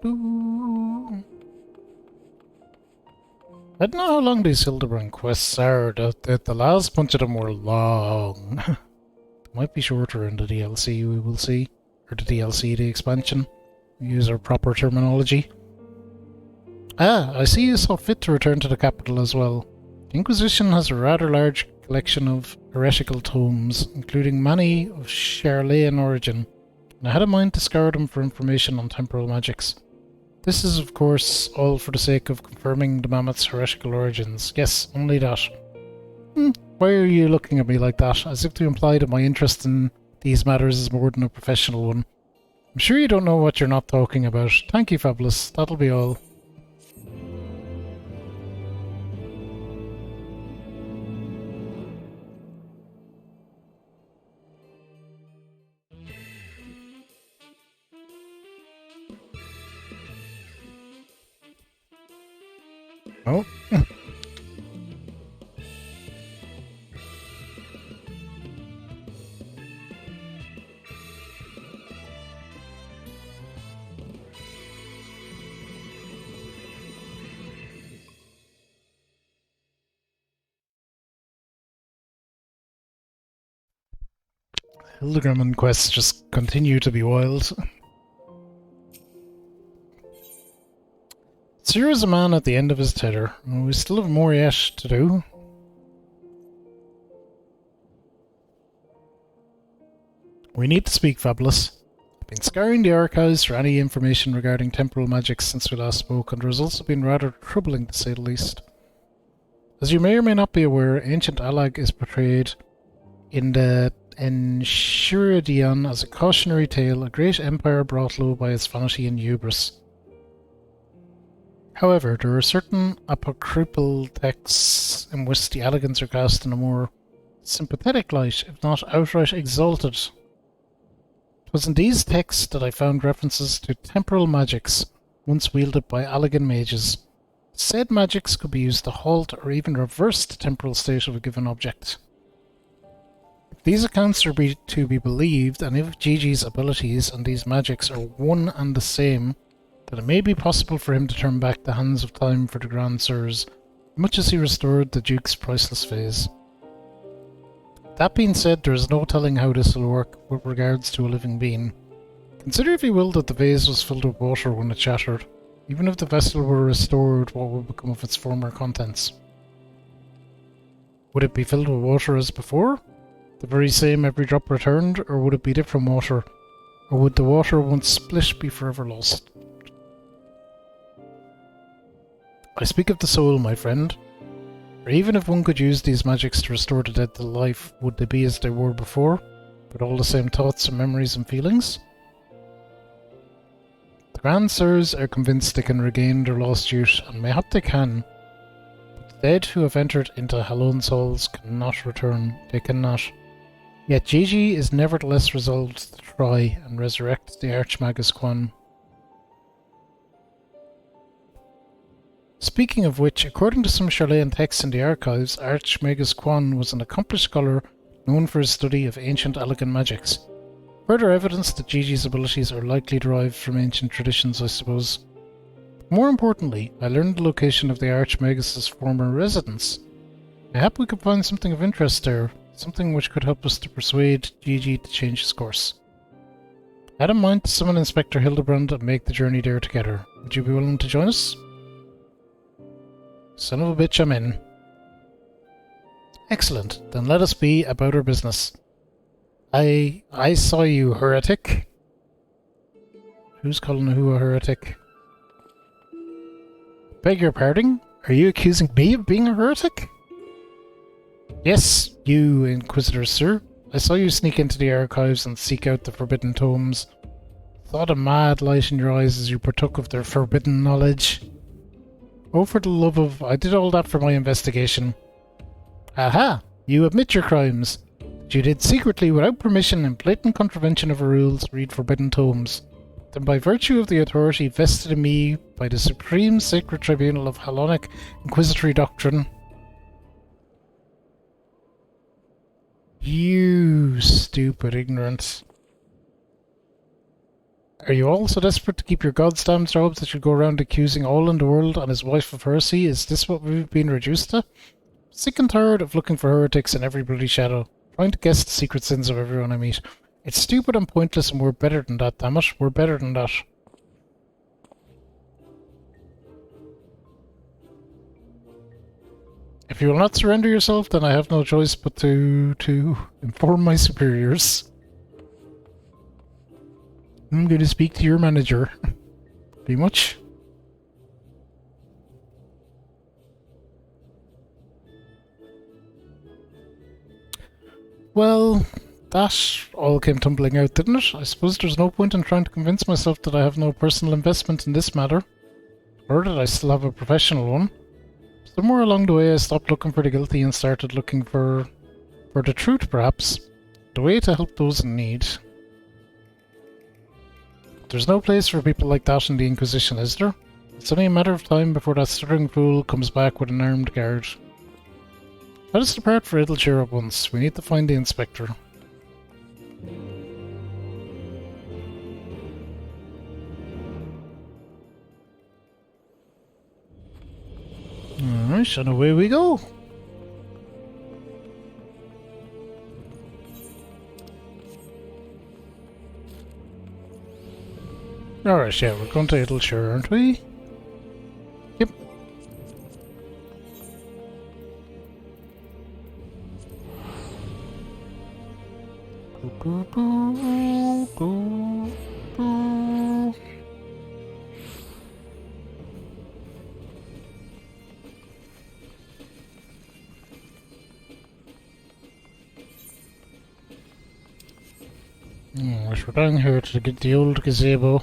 I don't know how long these Hildebrand quests are. The last bunch of them were long. They might be shorter in the DLC, we will see. Or the DLC, the expansion. We use our proper terminology. Ah, I see you saw fit to return to the capital as well. The Inquisition has a rather large collection of heretical tomes, including many of Charlayan origin, and I had in mind to scour them for information on temporal magics. This is, of course, all for the sake of confirming the Mammoth's heretical origins. Yes, only that. Why are you looking at me like that, as if to imply that my interest in these matters is more than a professional one? I'm sure you don't know what you're not talking about. Thank you, Fabulous. That'll be all. Oh. Hildegrim quests just continue to be wild. Sir is a man at the end of his tether. We still have more yet to do. We need to speak, Fabulous. I've been scouring the archives for any information regarding temporal magic since we last spoke, and the results have been rather troubling to say the least. As you may or may not be aware, ancient Alag is portrayed in the Enchiridion as a cautionary tale, a great empire brought low by its vanity and hubris. However, there are certain apocryphal texts in which the Alagans are cast in a more sympathetic light, if not outright exalted. It was in these texts that I found references to temporal magics, once wielded by Alagan mages. Said magics could be used to halt or even reverse the temporal state of a given object. If these accounts are to be believed, and if Gigi's abilities and these magics are one and the same, then it may be possible for him to turn back the hands of time for the Grand Sirs, much as he restored the Duke's priceless phase. That being said, there is no telling how this will work with regards to a living being. Consider, if you will, that the vase was filled with water when it shattered. Even if the vessel were restored, what would become of its former contents? Would it be filled with water as before? The very same every drop returned, or would it be different water? Or would the water once split be forever lost? I speak of the soul, my friend. For even if one could use these magics to restore the dead to life, would they be as they were before, with all the same thoughts and memories and feelings? The Grand Sirs are convinced they can regain their lost youth, and mayhap they can, but the dead who have entered into hallowed souls cannot return. They cannot. Yet Gigi is nevertheless resolved to try and resurrect the Archmagus Quan. Speaking of which, according to some Charlayan texts in the archives, Archmagus Quan was an accomplished scholar known for his study of ancient Alagan magics. Further evidence that Gigi's abilities are likely derived from ancient traditions, I suppose. More importantly, I learned the location of the Archmagus' former residence. I hope we could find something of interest there, something which could help us to persuade Gigi to change his course. I had in mind to summon Inspector Hildebrand and make the journey there together. Would you be willing to join us? Son of a bitch, I'm in. Excellent, then let us be about our business. I saw you, heretic. Who's calling who a heretic? Beg your pardon? Are you accusing me of being a heretic? Yes, you, Inquisitor, sir. I saw you sneak into the archives and seek out the forbidden tomes. Thought a mad light in your eyes as you partook of their forbidden knowledge. Oh, for the love of... I did all that for my investigation. Aha! You admit your crimes. You did secretly, without permission, in blatant contravention of our rules, read forbidden tomes. Then by virtue of the authority vested in me by the Supreme Sacred Tribunal of Hellenic Inquisitory Doctrine... You stupid ignorant. Are you all so desperate to keep your goddamn jobs that you go around accusing all in the world and his wife of heresy? Is this what we've been reduced to? Sick and tired of looking for heretics in every bloody shadow, trying to guess the secret sins of everyone I meet. It's stupid and pointless, and we're better than that, damn it. We're better than that. If you will not surrender yourself, then I have no choice but to inform my superiors. I'm going to speak to your manager. Pretty much. Well, that all came tumbling out, didn't it? I suppose there's no point in trying to convince myself that I have no personal investment in this matter. Or that I still have a professional one. Somewhere along the way I stopped looking for the guilty and started looking for the truth, perhaps. The way to help those in need. There's no place for people like that in the Inquisition, is there? It's only a matter of time before that stuttering fool comes back with an armed guard. Let us depart for Idleshire at once. We need to find the Inspector. Alright, and away we go. Alright, yeah, we're going to Idleshire, aren't we? Yep. Go, go, go, go. We're down here to get the old gazebo.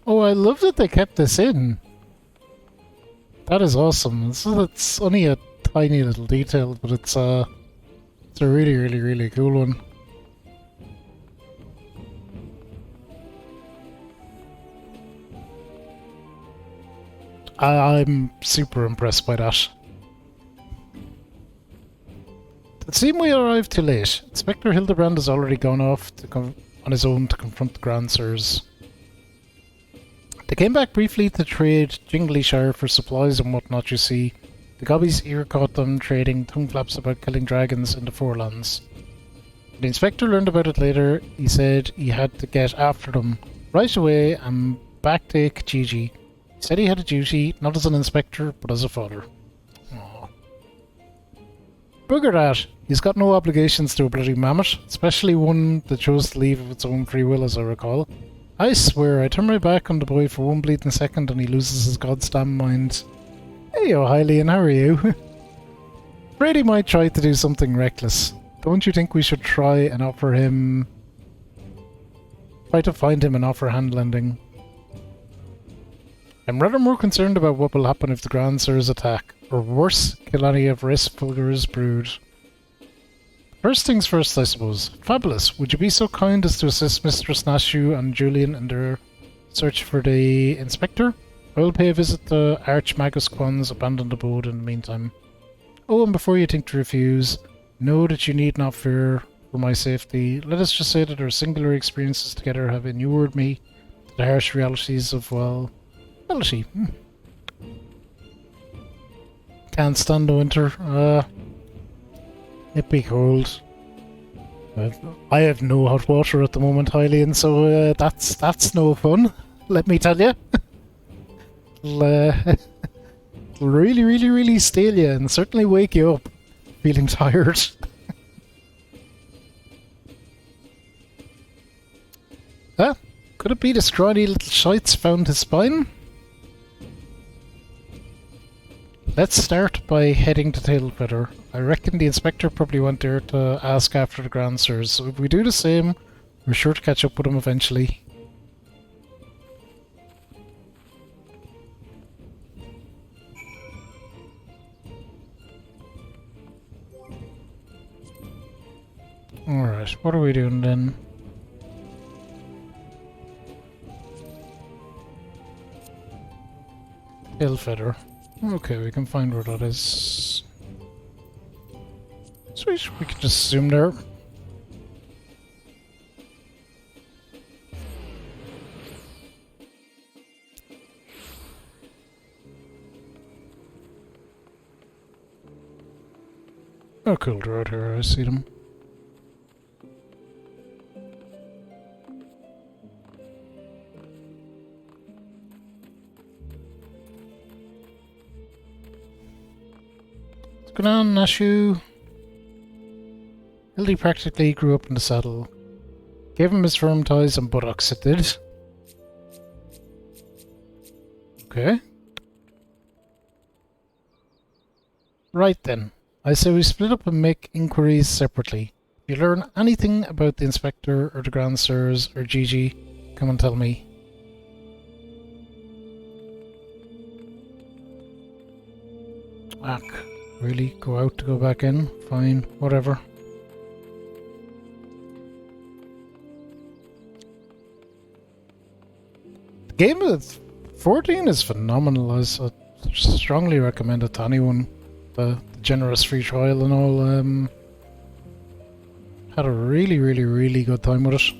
Oh, I love that they kept this in. That is awesome. It's only a tiny little detail, but it's a really, really, really cool one. I'm super impressed by that. It seemed we arrived too late. Inspector Hildebrand has already gone off on his own to confront the Grand Sirs. They came back briefly to trade Jingleyshire for supplies and whatnot, you see. The gobbies' ear caught them trading tongue flaps about killing dragons in the Forelands. When the Inspector learned about it later, he said he had to get after them right away and back to Kijiji. He said he had a duty, not as an inspector, but as a father. Aww. Bugger that! He's got no obligations to a bloody mammoth, especially one that chose to leave of its own free will, as I recall. I swear, I turn my back on the boy for one bleeding second and he loses his goddamn mind. Hey, Hylian, how are you? Brady might try to do something reckless. Don't you think we should try and offer him... Try to find him and offer hand-lending? I'm rather more concerned about what will happen if the Grand Sirs attack, or worse, kill any of Ris Fulgur's brood. First things first, I suppose. Fabulous. Would you be so kind as to assist Mistress Nashu and Julian in their search for the Inspector? I will pay a visit to Archmagus Quan's abandoned abode in the meantime. Oh, and before you think to refuse, know that you need not fear for my safety. Let us just say that our singular experiences together have inured me to the harsh realities of, well... reality. Can't stand the winter. It be cold. I have no hot water at the moment, Hylian, so that's no fun, let me tell you. It'll really, really, really stale you and certainly wake you up feeling tired. Could it be the scrawny little shites found his spine? Let's start by heading to Tailfeather. I reckon the Inspector probably went there to ask after the Grand Sirs, so if we do the same, we're sure to catch up with him eventually. Alright, what are we doing then? Tail feather. Okay, we can find where that is. Sweet, we can just zoom there. Oh cool, they're out here, I see them. What's going on, Nashu? Hildy practically grew up in the saddle. Gave him his firm ties and buttocks, it did. Okay. Right then. I say we split up and make inquiries separately. If you learn anything about the Inspector or the Grand Sirs or Gigi, come and tell me. Ack, really? Go out to go back in? Fine, whatever. The game of 14 is phenomenal. I strongly recommend it to anyone. The generous free trial and all. Had a really good time with it.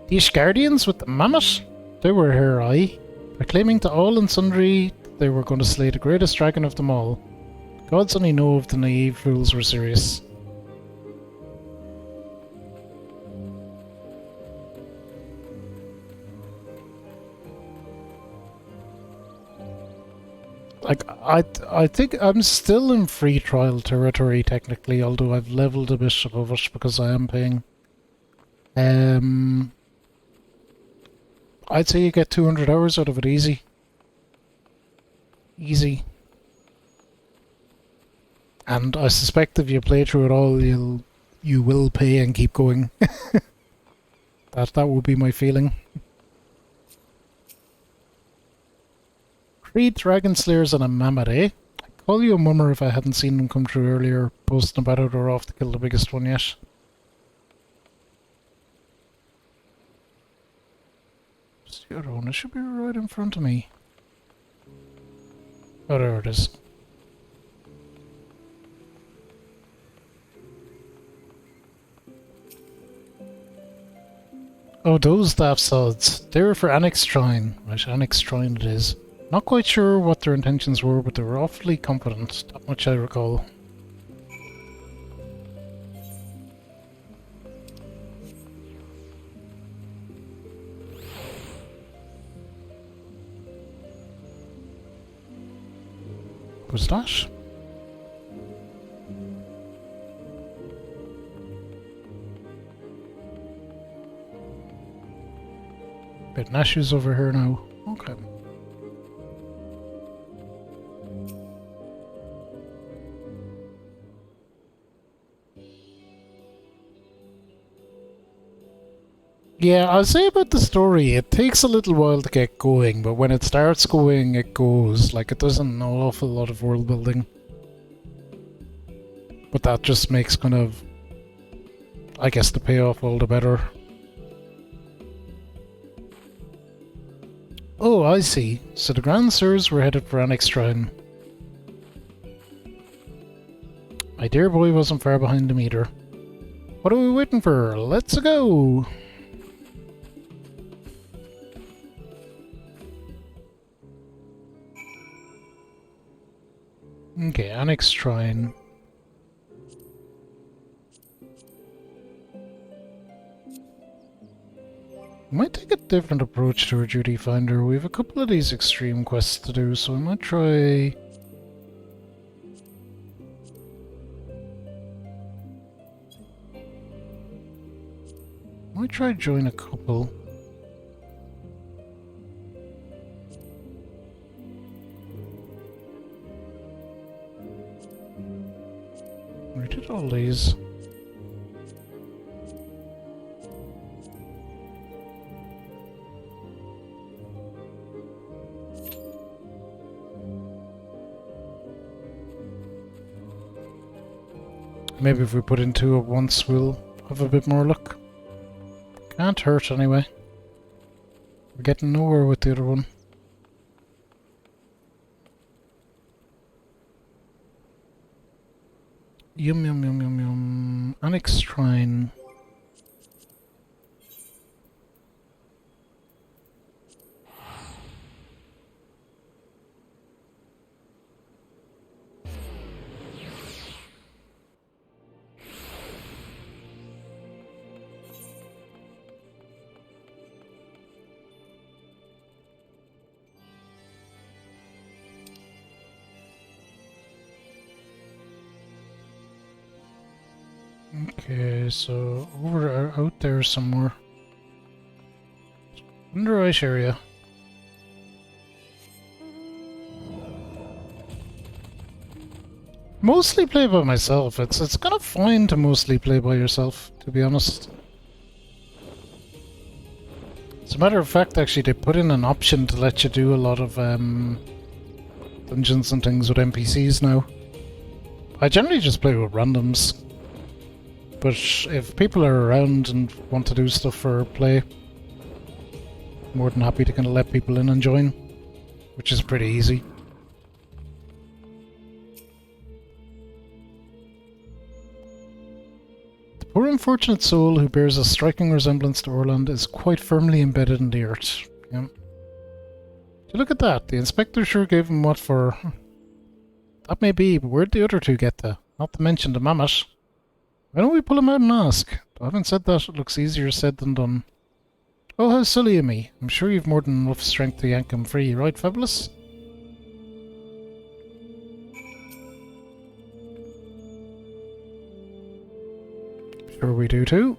These Guardians with the mammoth, they were here, aye, proclaiming to all and sundry that they were going to slay the greatest dragon of them all. Gods only know if the naive fools were serious. Like, I think I'm still in free trial territory technically, although I've leveled a bit above it because I am paying. I'd say you get 200 hours out of it easy. Easy. And I suspect if you play through it all, you will pay and keep going. That would be my feeling. 3 Dragon Slayers and a Mammoth, eh? I'd call you a mummer if I hadn't seen them come through earlier, posting about how they're off to kill the biggest one yet. What's the other one? It should be right in front of me. Oh, there it is. Oh, those daft sods. They were for Annex Shrine. Right, Annex Shrine it is. Not quite sure what their intentions were, but they were awfully confident. That much I recall. What was that? Bit Nashu's over here now. Okay. Yeah, I'll say about the story, it takes a little while to get going, but when it starts going, it goes. Like, it does an awful lot of world building. But that just makes kind of, I guess, the payoff all the better. Oh, I see. So the Grand Sirs were headed for Annex Shrine. My dear boy wasn't far behind them either. What are we waiting for? Let's go! Okay, Annex Shrine. Might take a different approach to our duty finder. We have a couple of these extreme quests to do, so I might try... join a couple. We did all these. Maybe if we put in 2 at once, we'll have a bit more luck. Can't hurt anyway. We're getting nowhere with the other one. Yum yum yum yum yum. Annex Shrine. Okay, so over out there somewhere. In the right area. Mostly play by myself. It's kind of fine to mostly play by yourself, to be honest. As a matter of fact, actually, they put in an option to let you do a lot of dungeons and things with NPCs now. I generally just play with randoms. But if people are around and want to do stuff for play, I'm more than happy to kind of let people in and join, which is pretty easy. The poor unfortunate soul who bears a striking resemblance to Orland is quite firmly embedded in the earth. Yeah. So look at that, the inspector sure gave him what for. That may be, but where'd the other two get to? Not to mention the mammoth. Why don't we pull him out and ask? I haven't said that, it looks easier said than done. Oh, how silly of me. I'm sure you've more than enough strength to yank him free, right, Fabulous? Sure we do too.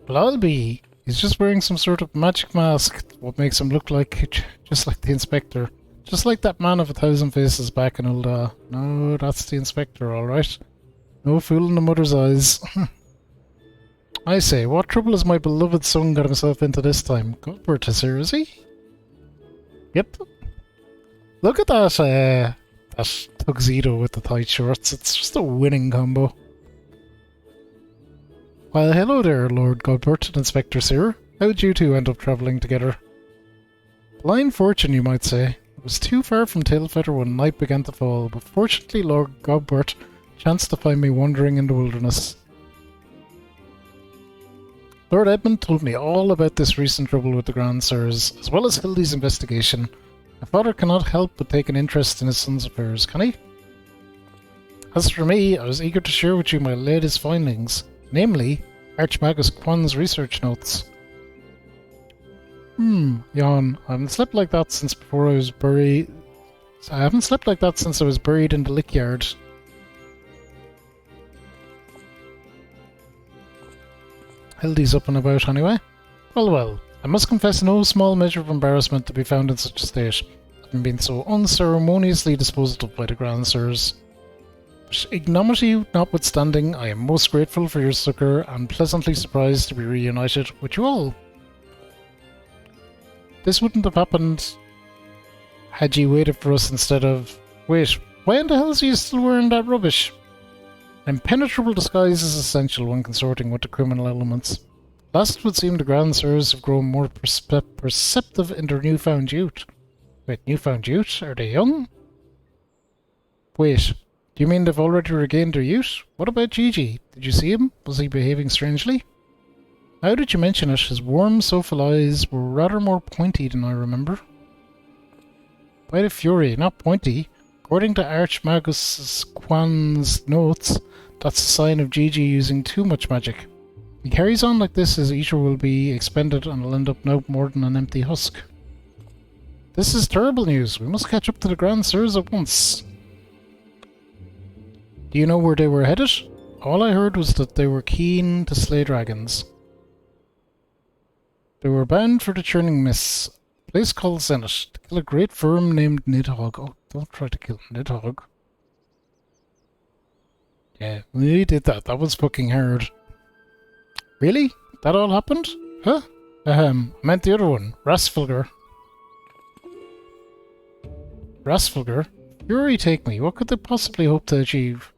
Well, I'll be. He's just wearing some sort of magic mask, what makes him look like, just like the Inspector. Just like that man of 1,000 faces back in old, No, that's the Inspector, alright. No fooling the mother's eyes. I say, what trouble has my beloved son got himself into this time? Cuthbert is here, is he? Yep. Look at that, that tuxedo with the tight shorts. It's just a winning combo. Well, hello there, Lord Cuthbert and Inspector Sear. How'd you two end up travelling together? Blind fortune, you might say. It was too far from Tailfeather when night began to fall, but fortunately Lord Cuthbert chanced to find me wandering in the wilderness. Lord Edmund told me all about this recent trouble with the Grand Sirs, as well as Hildy's investigation. My father cannot help but take an interest in his son's affairs, can he? As for me, I was eager to share with you my latest findings. Namely, Archmagus Quan's research notes. Yawn. I haven't slept like that since before I was buried. I haven't slept like that since I was buried in the Lickyard. Hildy's up and about anyway. Well, I must confess no small measure of embarrassment to be found in such a state, having been so unceremoniously disposed of by the Grand Sirs. Ignominy notwithstanding, I am most grateful for your succour and pleasantly surprised to be reunited with you all. This wouldn't have happened had ye waited for us instead of... Wait, why in the hell are you still wearing that rubbish? Impenetrable disguise is essential when consorting with the criminal elements. Last it would seem the Grand Sirs have grown more perceptive in their newfound youth. Wait, newfound youth? Are they young? Wait. Do you mean they've already regained their youth? What about Gigi? Did you see him? Was he behaving strangely? Now that you mention it, his warm, soulful eyes were rather more pointy than I remember. By the fury, not pointy. According to Archmagus Quan's notes, that's a sign of Gigi using too much magic. If he carries on like this, his ether will be expended and will end up no more than an empty husk. This is terrible news. We must catch up to the Grand Sirs at once. Do you know where they were headed? All I heard was that they were keen to slay dragons. They were bound for the Churning Mists, a place called Zenith, to kill a great firm named Nidhogg. Oh, don't try to kill Nidhogg. Yeah, we did that. That was fucking hard. Really? That all happened? Huh? I meant the other one. Rasfulgur. Rasfulgur? Fury take me. What could they possibly hope to achieve?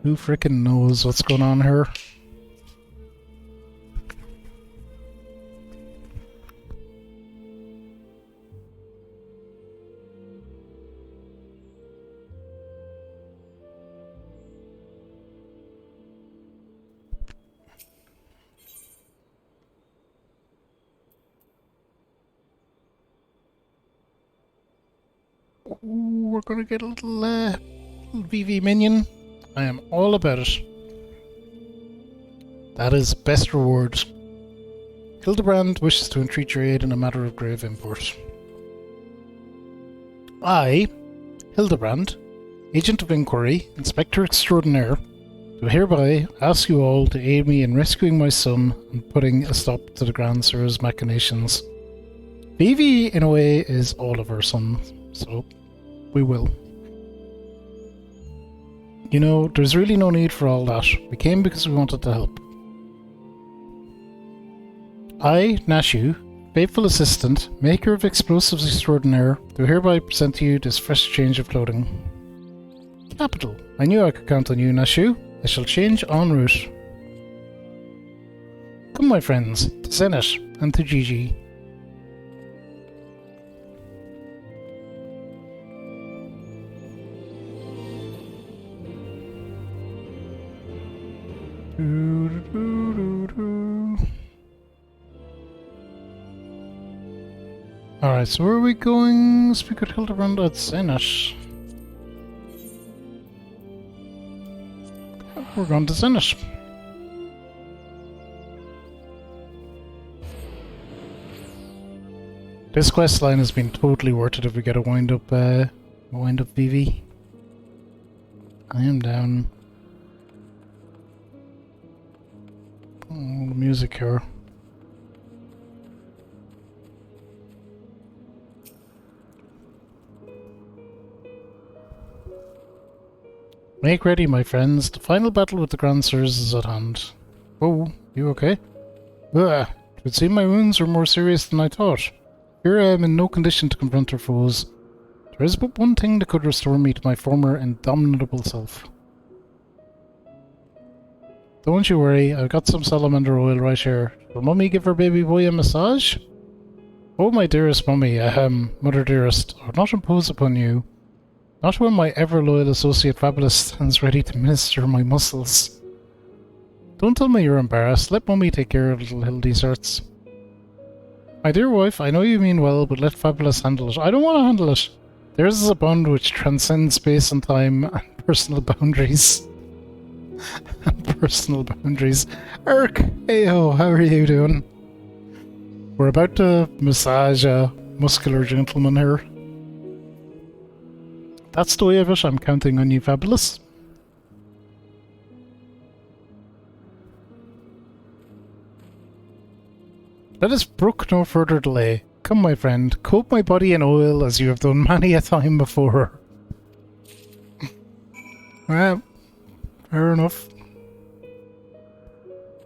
Who frickin' knows what's going on here? Ooh, we're gonna get a little VV minion. I am all about it. That is best reward. Hildebrand wishes to entreat your aid in a matter of grave import. I, Hildebrand, Agent of Inquiry, Inspector Extraordinaire, do hereby ask you all to aid me in rescuing my son and putting a stop to the Grand Sir's machinations. VV, in a way, is all of our son, so we will. You know, there's really no need for all that. We came because we wanted to help. I, Nashu, faithful assistant, maker of explosives extraordinaire, do hereby present to you this fresh change of clothing. Capital. I knew I could count on you, Nashu. I shall change en route. Come, my friends, to Zenith and to Gigi. Alright, so where are we going? Speak with Hildebrand at Zenith. We're going to Zenith. This quest line has been totally worth it if we get a wind up VV. I am down. Oh, the music here. Make ready, my friends. The final battle with the Grand Sirs is at hand. Oh, you okay? Ugh, it would seem my wounds are more serious than I thought. Here I am in no condition to confront our foes. There is but one thing that could restore me to my former indomitable self. Don't you worry, I've got some salamander oil right here. Will Mummy give her baby boy a massage? Oh, my dearest Mummy, Mother dearest, I would not impose upon you. Not when my ever-loyal associate Fabulous stands ready to minister my muscles. Don't tell me you're embarrassed. Let Mummy take care of little Hildy's hurts. My dear wife, I know you mean well, but let Fabulous handle it. I don't want to handle it. Theirs is a bond which transcends space and time and personal boundaries. Erk, hey-ho, how are you doing? We're about to massage a muscular gentleman here. That's the way of it. I'm counting on you, Fabulous. Let us brook no further delay. Come, my friend, coat my body in oil as you have done many a time before. Well, fair enough.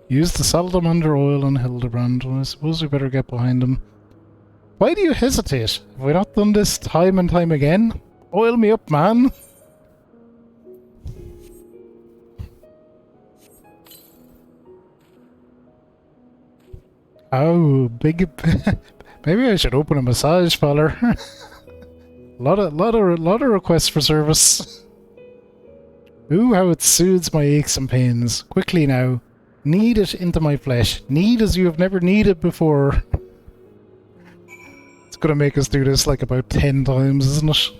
Use the salamander oil on Hildebrand. Well, I suppose we better get behind him. Why do you hesitate? Have we not done this time and time again? Oil me up, man! Oh, big... Maybe I should open a massage parlor. lot of requests for service. Ooh, how it soothes my aches and pains. Quickly now. Knead it into my flesh. Knead as you have never kneaded before. It's gonna make us do this like about 10 times, isn't it?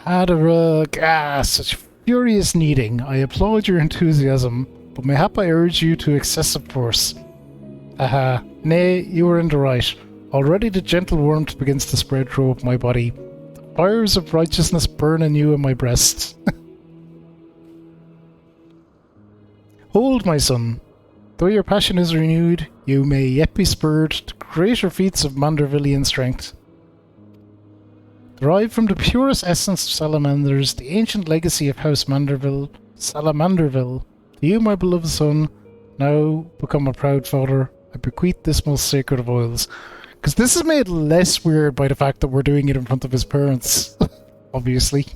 Hadarug, such furious kneading. I applaud your enthusiasm, but mayhap I urge you to excessive force. Aha, nay, you are in the right. Already the gentle warmth begins to spread throughout my body. The fires of righteousness burn anew in my breast. Hold, my son. Though your passion is renewed, you may yet be spurred to greater feats of Mandervillian strength. Derived from the purest essence of salamanders, the ancient legacy of House Salamanderville, to you, my beloved son, now become a proud father, I bequeath this most sacred of oils. Because this is made less weird by the fact that we're doing it in front of his parents. obviously.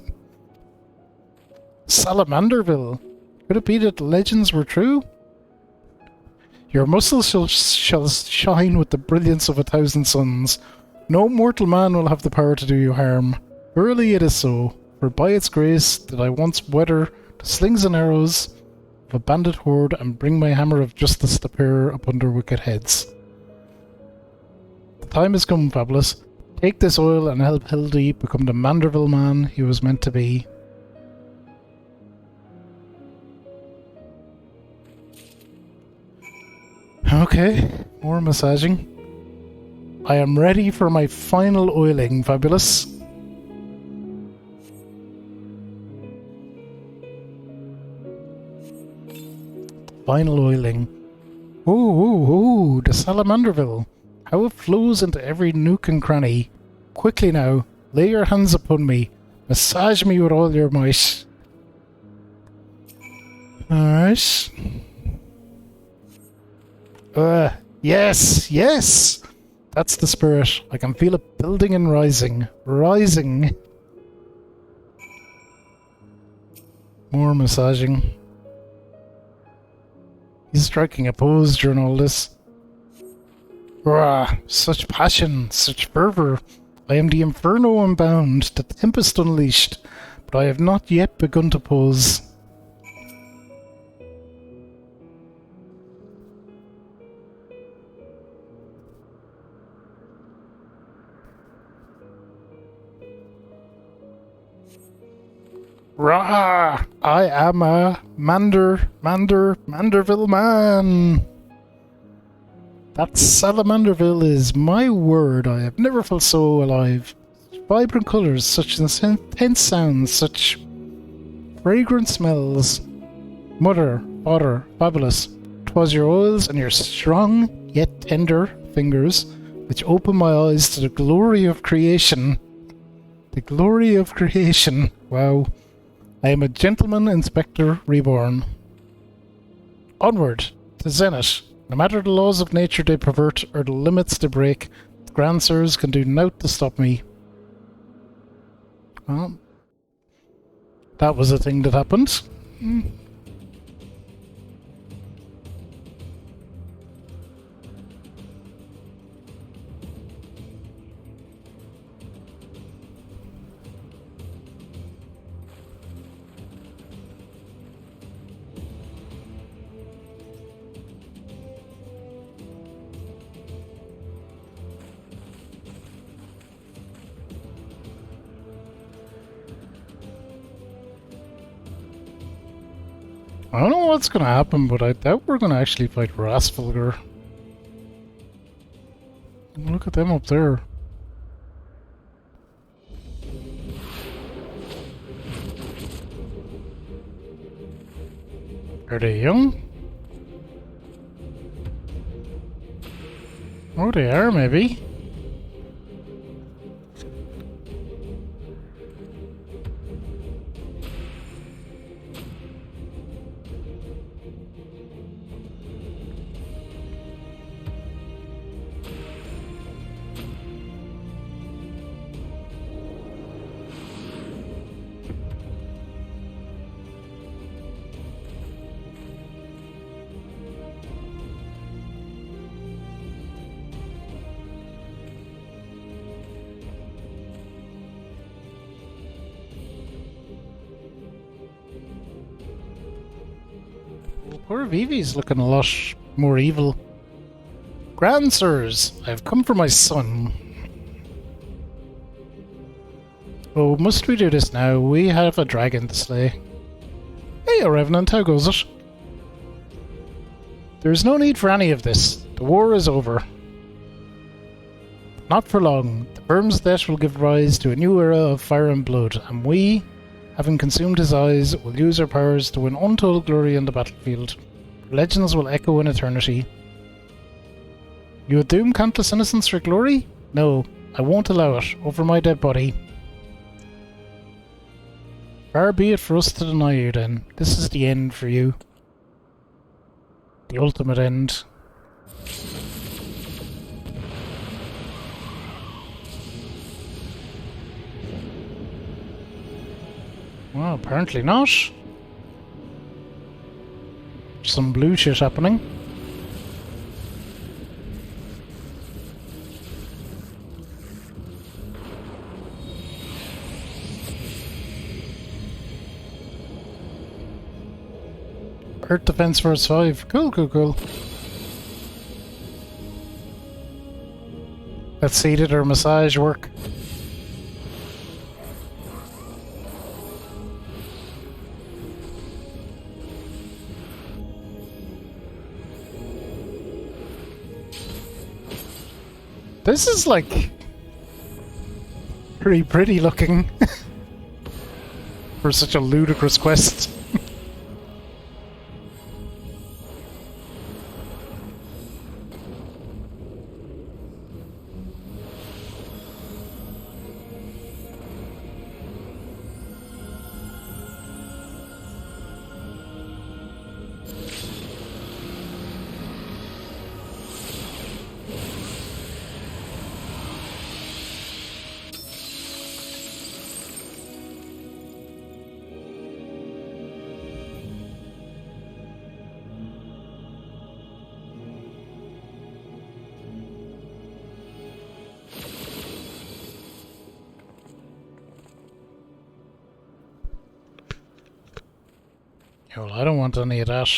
Salamanderville. Could it be that the legends were true? Your muscles shall shine with the brilliance of 1,000 suns. No mortal man will have the power to do you harm. Verily it is so, for by its grace did I once weather the slings and arrows of a bandit horde and bring my hammer of justice to bear upon their wicked heads. The time has come, Fabulous. Take this oil and help Hildy become the Manderville man he was meant to be. Okay, more massaging. I am ready for my final oiling, Fabulous. Final oiling. Ooh, the Salamanderville. How it flows into every nook and cranny. Quickly now, lay your hands upon me. Massage me with all your might. Alright. Yes! That's the spirit. I can feel it building and rising. Rising. More massaging. He's striking a pose during all this. Rah! Such passion, such fervour. I am the inferno unbound, the tempest unleashed, but I have not yet begun to pose. Rah! I am a Manderville man. That Salamanderville is my word. I have never felt so alive. Such vibrant colours, such intense sounds, such fragrant smells. Mother, father, Fabulous. 'Twas your oils and your strong yet tender fingers which opened my eyes to the glory of creation. The glory of creation. Wow. I am a gentleman inspector reborn. Onward, to Zenith. No matter the laws of nature they pervert or the limits they break, the Grand Sirs can do naught to stop me. Well, that was a thing that happened. I don't know what's going to happen, but I doubt we're going to actually fight Rasfalgar. Look at them up there. Are they young? Oh, they are, maybe. Poor Vivi's looking a lot more evil. Grand Sirs, I have come for my son. Oh, must we do this now? We have a dragon to slay. Hey, Revenant, how goes it? There is no need for any of this. The war is over. Not for long. The Burm's death will give rise to a new era of fire and blood, and we, having consumed his eyes, will use our powers to win untold glory on the battlefield. Legends will echo in eternity. You would doom countless innocents for glory? No, I won't allow it, over my dead body. Far be it for us to deny you then. This is the end for you. The ultimate end. Well, apparently not. Some blue shit happening. Earth Defense Force 5. Cool, cool, cool. Let's see, did our massage work? This is like pretty looking for such a ludicrous quest. Well, I don't want any of that.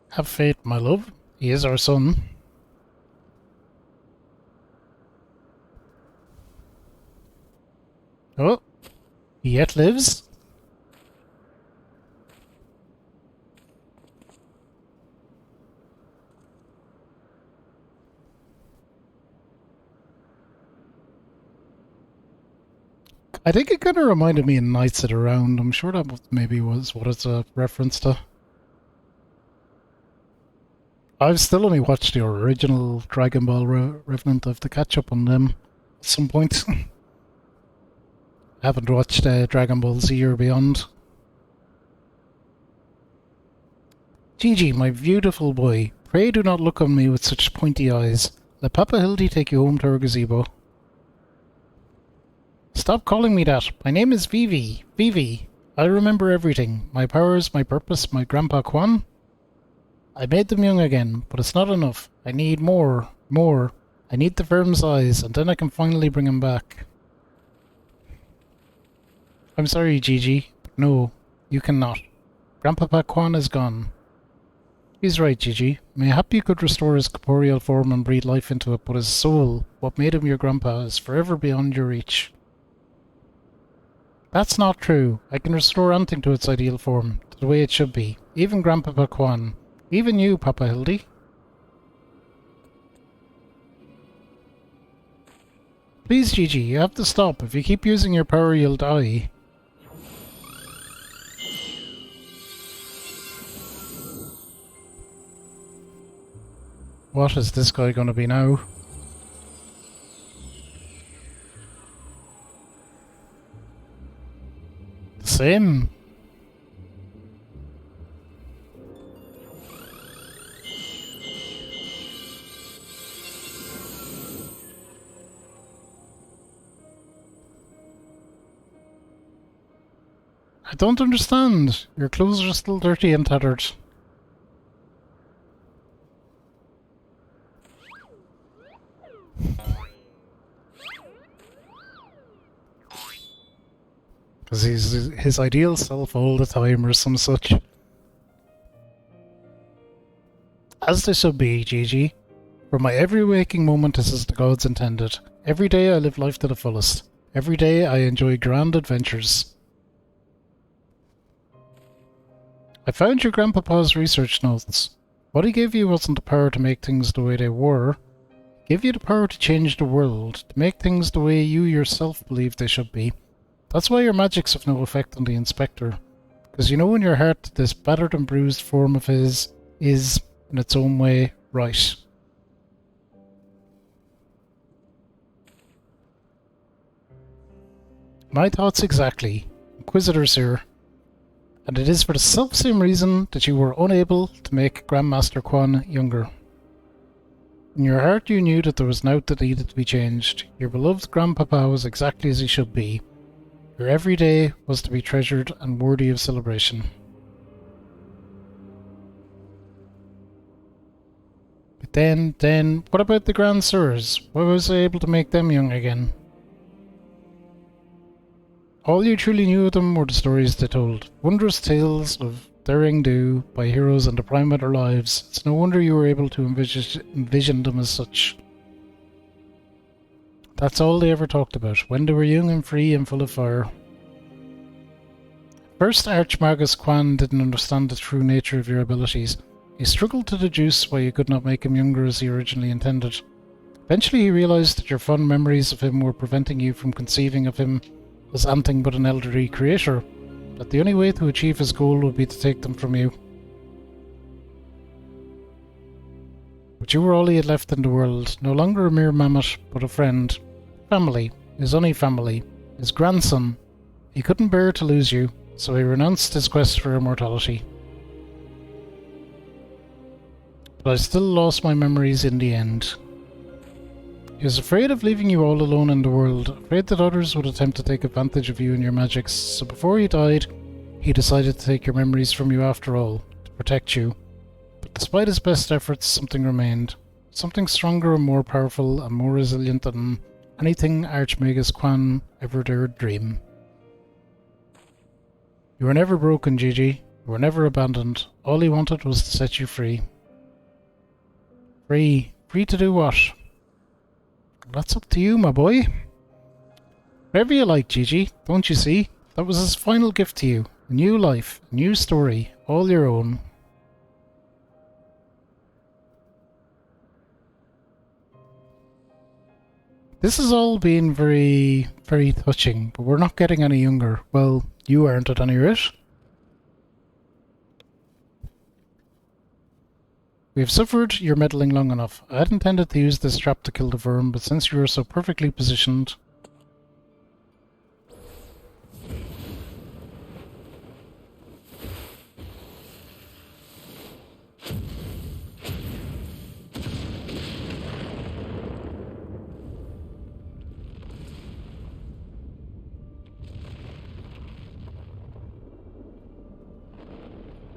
Have faith, my love. He is our son. Oh, he yet lives. I think it kind of reminded me of Knights of the Round. I'm sure that maybe was what it's a reference to. I've still only watched the original Dragon Ball Revenant. I have to catch up on them at some point. I haven't watched Dragon Ball Z or Beyond. Gigi, my beautiful boy, pray do not look on me with such pointy eyes. Let Papa Hildy take you home to her gazebo. Stop calling me that. My name is Vivi. Vivi. I remember everything. My powers, my purpose, my Grandpa Quan. I made them young again, but it's not enough. I need more. More. I need the firm's eyes, and then I can finally bring him back. I'm sorry, Gigi, but no, you cannot. Grandpapa Quan is gone. He's right, Gigi. Mayhap you could restore his corporeal form and breathe life into it, but his soul, what made him your grandpa, is forever beyond your reach. That's not true. I can restore anything to its ideal form, to the way it should be. Even Grandpapa Quan. Even you, Papa Hildy. Please, Gigi, you have to stop. If you keep using your power, you'll die. What is this guy going to be now? The same. I don't understand. Your clothes are still dirty and tattered. Because he's his ideal self all the time or some such. As they should be, Gigi. For my every waking moment is as the gods intended. Every day I live life to the fullest. Every day I enjoy grand adventures. I found your grandpapa's research notes. What he gave you wasn't the power to make things the way they were. He gave you the power to change the world, to make things the way you yourself believe they should be. That's why your magics have no effect on the Inspector. Because you know in your heart that this battered and bruised form of his is, in its own way, right. My thoughts exactly. Inquisitor, sir. And it is for the self-same reason that you were unable to make Grandmaster Quan younger. In your heart you knew that there was naught that needed to be changed. Your beloved Grandpapa was exactly as he should be. Your every day was to be treasured and worthy of celebration. But then, what about the Grand Sirs? Why was I able to make them young again? All you truly knew of them were the stories they told. Wondrous tales of daring do by heroes in the prime of their lives. It's no wonder you were able to envision them as such. That's all they ever talked about, when they were young and free and full of fire. First, Archmagus Quan didn't understand the true nature of your abilities. He struggled to deduce why you could not make him younger as he originally intended. Eventually he realized that your fond memories of him were preventing you from conceiving of him as anything but an elderly creator, that the only way to achieve his goal would be to take them from you. But you were all he had left in the world, no longer a mere mammoth, but a friend. Family, his only family, his grandson. He couldn't bear to lose you, so he renounced his quest for immortality. But I still lost my memories in the end. He was afraid of leaving you all alone in the world, afraid that others would attempt to take advantage of you and your magics, so before he died, he decided to take your memories from you after all, to protect you. But despite his best efforts, something remained. Something stronger and more powerful and more resilient than anything Archmagus Quan ever dared dream. You were never broken, Gigi. You were never abandoned. All he wanted was to set you free. Free. Free to do what? That's up to you, my boy. Whatever you like, Gigi. Don't you see? That was his final gift to you. A new life, a new story, all your own. This has all been very, very touching, but we're not getting any younger. Well, you aren't at any rate. We have suffered your meddling long enough. I had intended to use this trap to kill the worm, but since you are so perfectly positioned...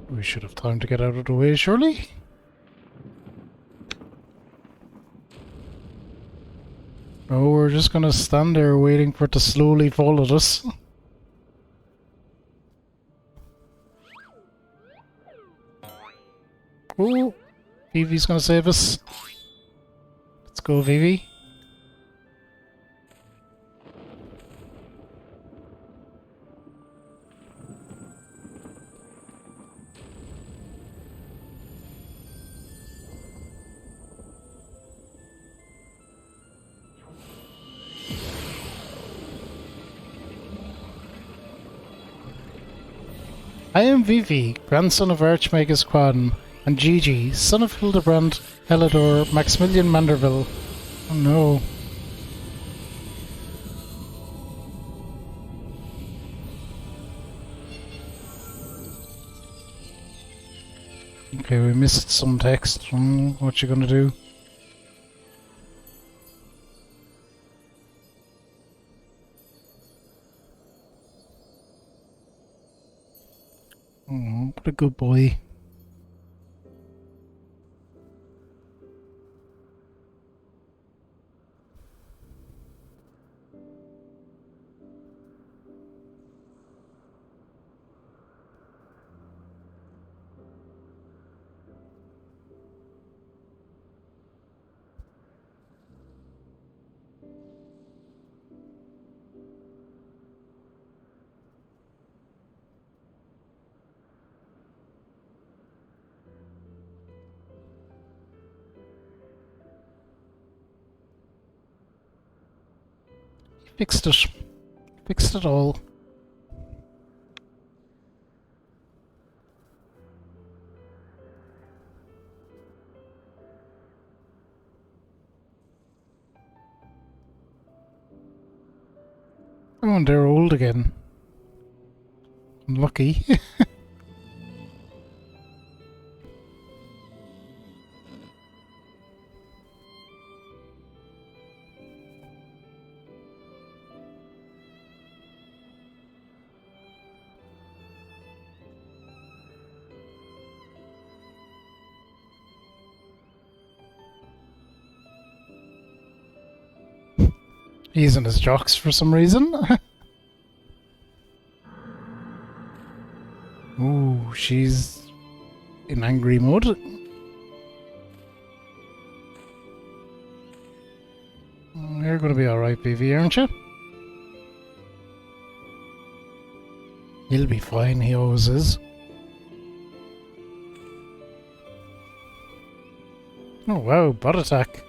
We should have time to get out of the way, surely? No, we're just gonna stand there waiting for it to slowly fall at us. Oh, Vivi's gonna save us. Let's go, Vivi. I am Vivi, grandson of Archmagus Quan, and Gigi, son of Hildebrand, Helidor, Maximilian Manderville. Oh no. Okay, we missed some text. What you gonna do? Oh, what a good boy. Fixed it. Fixed it all. Oh, and they're old again. Unlucky. He's in his jocks for some reason. Ooh, she's in angry mode. You're going to be alright, BV, aren't you? He'll be fine, he always is. Oh wow, bot attack.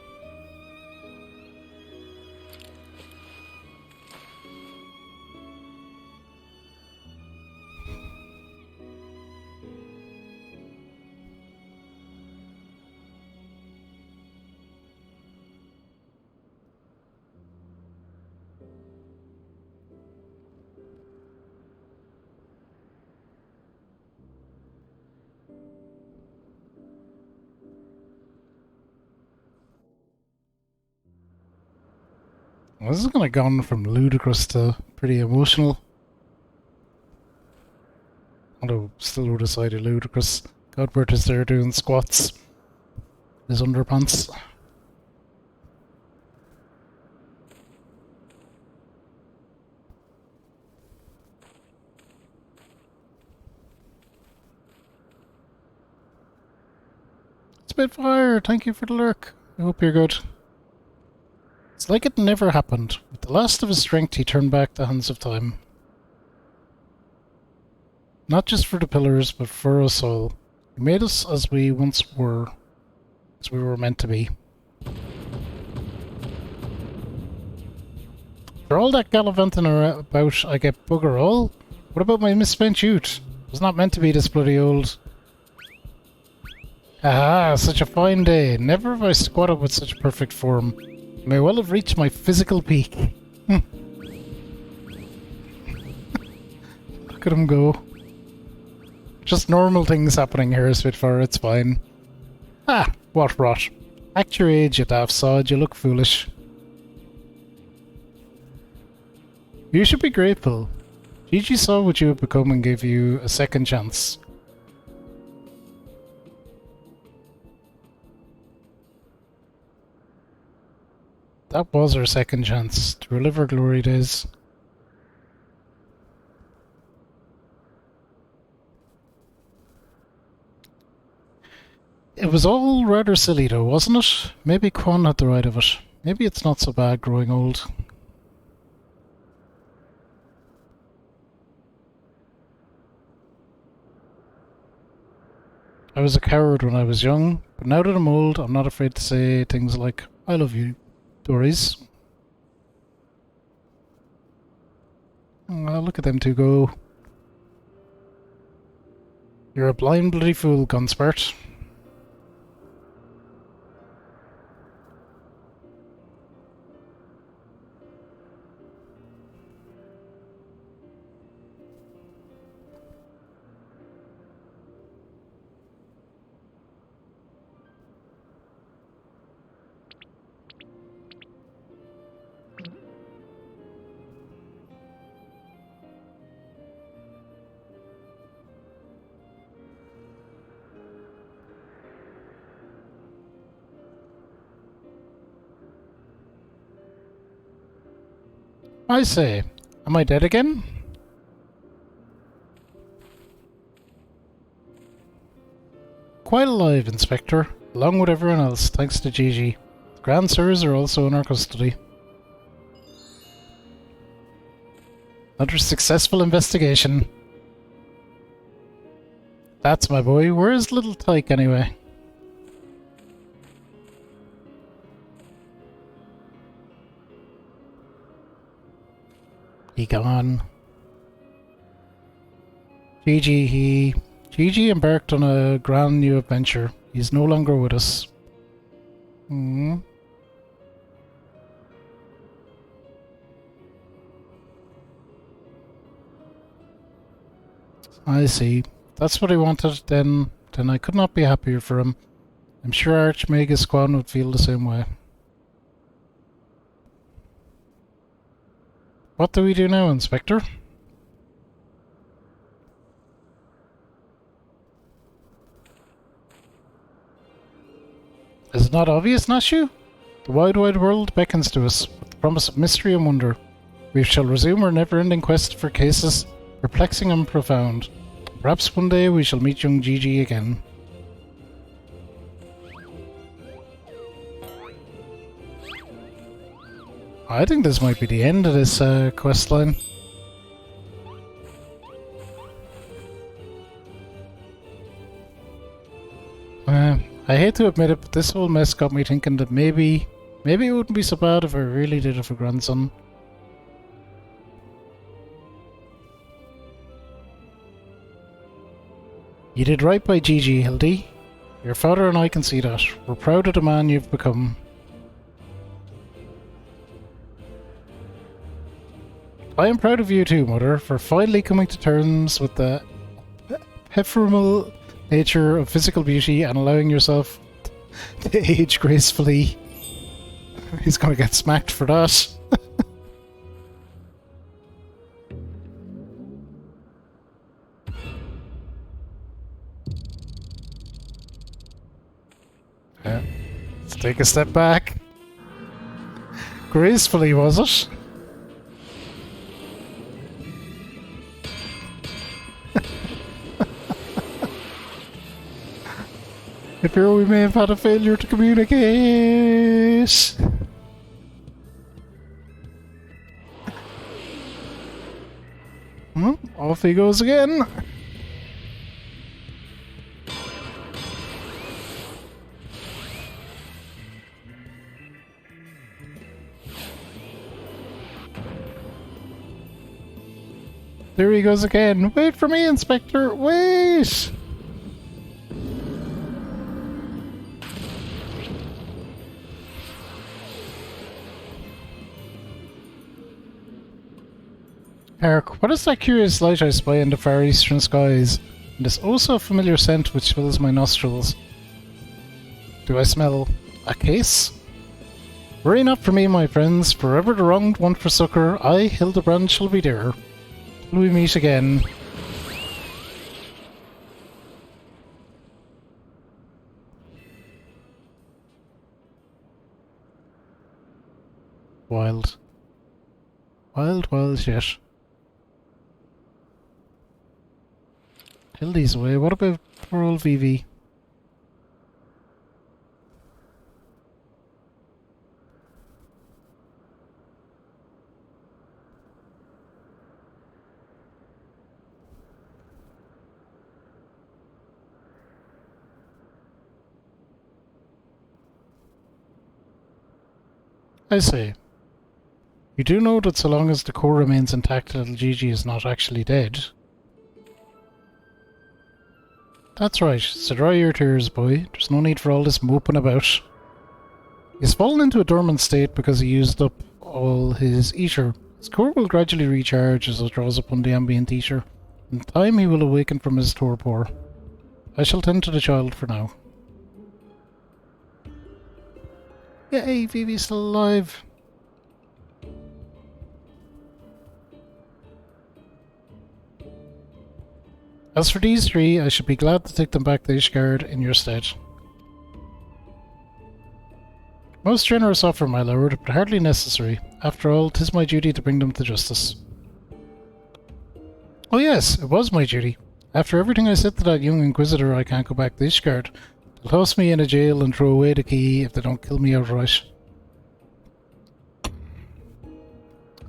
Well, this is kind of gone from ludicrous to pretty emotional. Although, still would have decided ludicrous. Godbert is there doing squats. His underpants. Spitfire, thank you for the lurk. I hope you're good. It's like it never happened. With the last of his strength, he turned back the hands of time. Not just for the pillars, but for us all. He made us as we once were, as we were meant to be. For all that gallivanting about, I get bugger all. What about my misspent youth? I was not meant to be this bloody old. Aha, such a fine day. Never have I squatted with such perfect form. I may well have reached my physical peak. Look at him go. Just normal things happening here, Spitfire, it's fine. Ah, what rot. Act your age, you daft sod, you look foolish. You should be grateful. Gigi saw what you have become and gave you a second chance. That was our second chance to relive our glory days. It was all rather silly though, wasn't it? Maybe Quan had the right of it. Maybe it's not so bad growing old. I was a coward when I was young, but now that I'm old, I'm not afraid to say things like, I love you, Doris. Oh, look at them two go. You're a blind bloody fool, Gunspert. I say, am I dead again? Quite alive, Inspector, along with everyone else, thanks to Gigi. The Grand Sirs are also in our custody. Another successful investigation. That's my boy. Where is little Tyke anyway? He gone. Gigi embarked on a grand new adventure. He's no longer with us. I see. That's what he wanted, then I could not be happier for him. I'm sure Archmagus Quan would feel the same way. What do we do now, Inspector? Is it not obvious, Nashu? The wide world beckons to us, but the promise of mystery and wonder. We shall resume our never-ending quest for cases perplexing and profound. Perhaps one day we shall meet young Gigi again. I think this might be the end of this quest line. I hate to admit it, but this whole mess got me thinking that maybe it wouldn't be so bad if I really did have a grandson. You did right by Gigi, Hildy. Your father and I can see that. We're proud of the man you've become. I am proud of you too, Mother, for finally coming to terms with the ephemeral nature of physical beauty and allowing yourself to age gracefully. He's gonna get smacked for that. Yeah. Let's take a step back. Gracefully, was it? If here we may have had a failure to communicate. Off he goes again. There he goes again. Wait for me, Inspector. Wait! Eric, what is that curious light I spy in the far eastern skies? And this also familiar scent which fills my nostrils. Do I smell a case? Worry not for me, my friends. Forever the wronged want for succour. I, Hildebrand, shall be there. Till we meet again. Wild. Wild, wild shit. Hildy's away. What about poor old Vivi? I say, you do know that so long as the core remains intact, little Gigi is not actually dead. That's right, so dry your tears, boy. There's no need for all this moping about. He's fallen into a dormant state because he used up all his ether. His core will gradually recharge as it draws upon the ambient ether. In time he will awaken from his torpor. I shall tend to the child for now. Yay, Vivi's still alive. As for these three, I should be glad to take them back to Ishgard in your stead. Most generous offer, my lord, but hardly necessary. After all, 'tis my duty to bring them to justice. Oh yes, it was my duty. After everything I said to that young Inquisitor, I can't go back to Ishgard. They'll toss me in a jail and throw away the key if they don't kill me outright.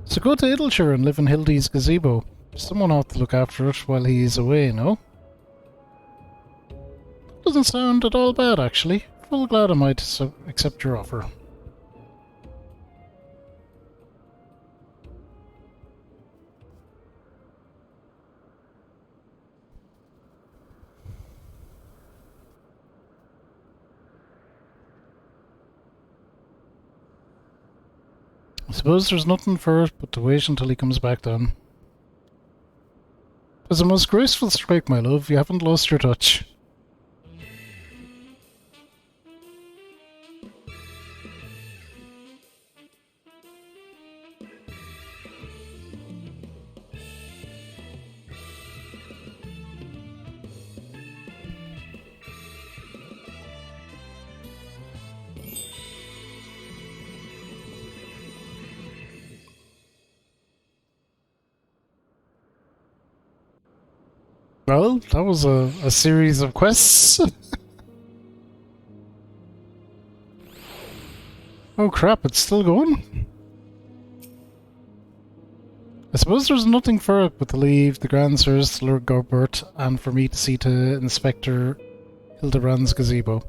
So go to Idleshire and live in Hildy's gazebo. Someone ought to look after it while he is away, no? Doesn't sound at all bad, actually. Full glad am I to accept your offer. I suppose there's nothing for it but to wait until he comes back down. It was a most graceful strike, my love. You haven't lost your touch. Well, that was a series of quests. Oh crap, it's still going? I suppose there's nothing for it but to leave the Grand Sirs to Lord Gorbert and for me to see to Inspector Hildebrand's gazebo.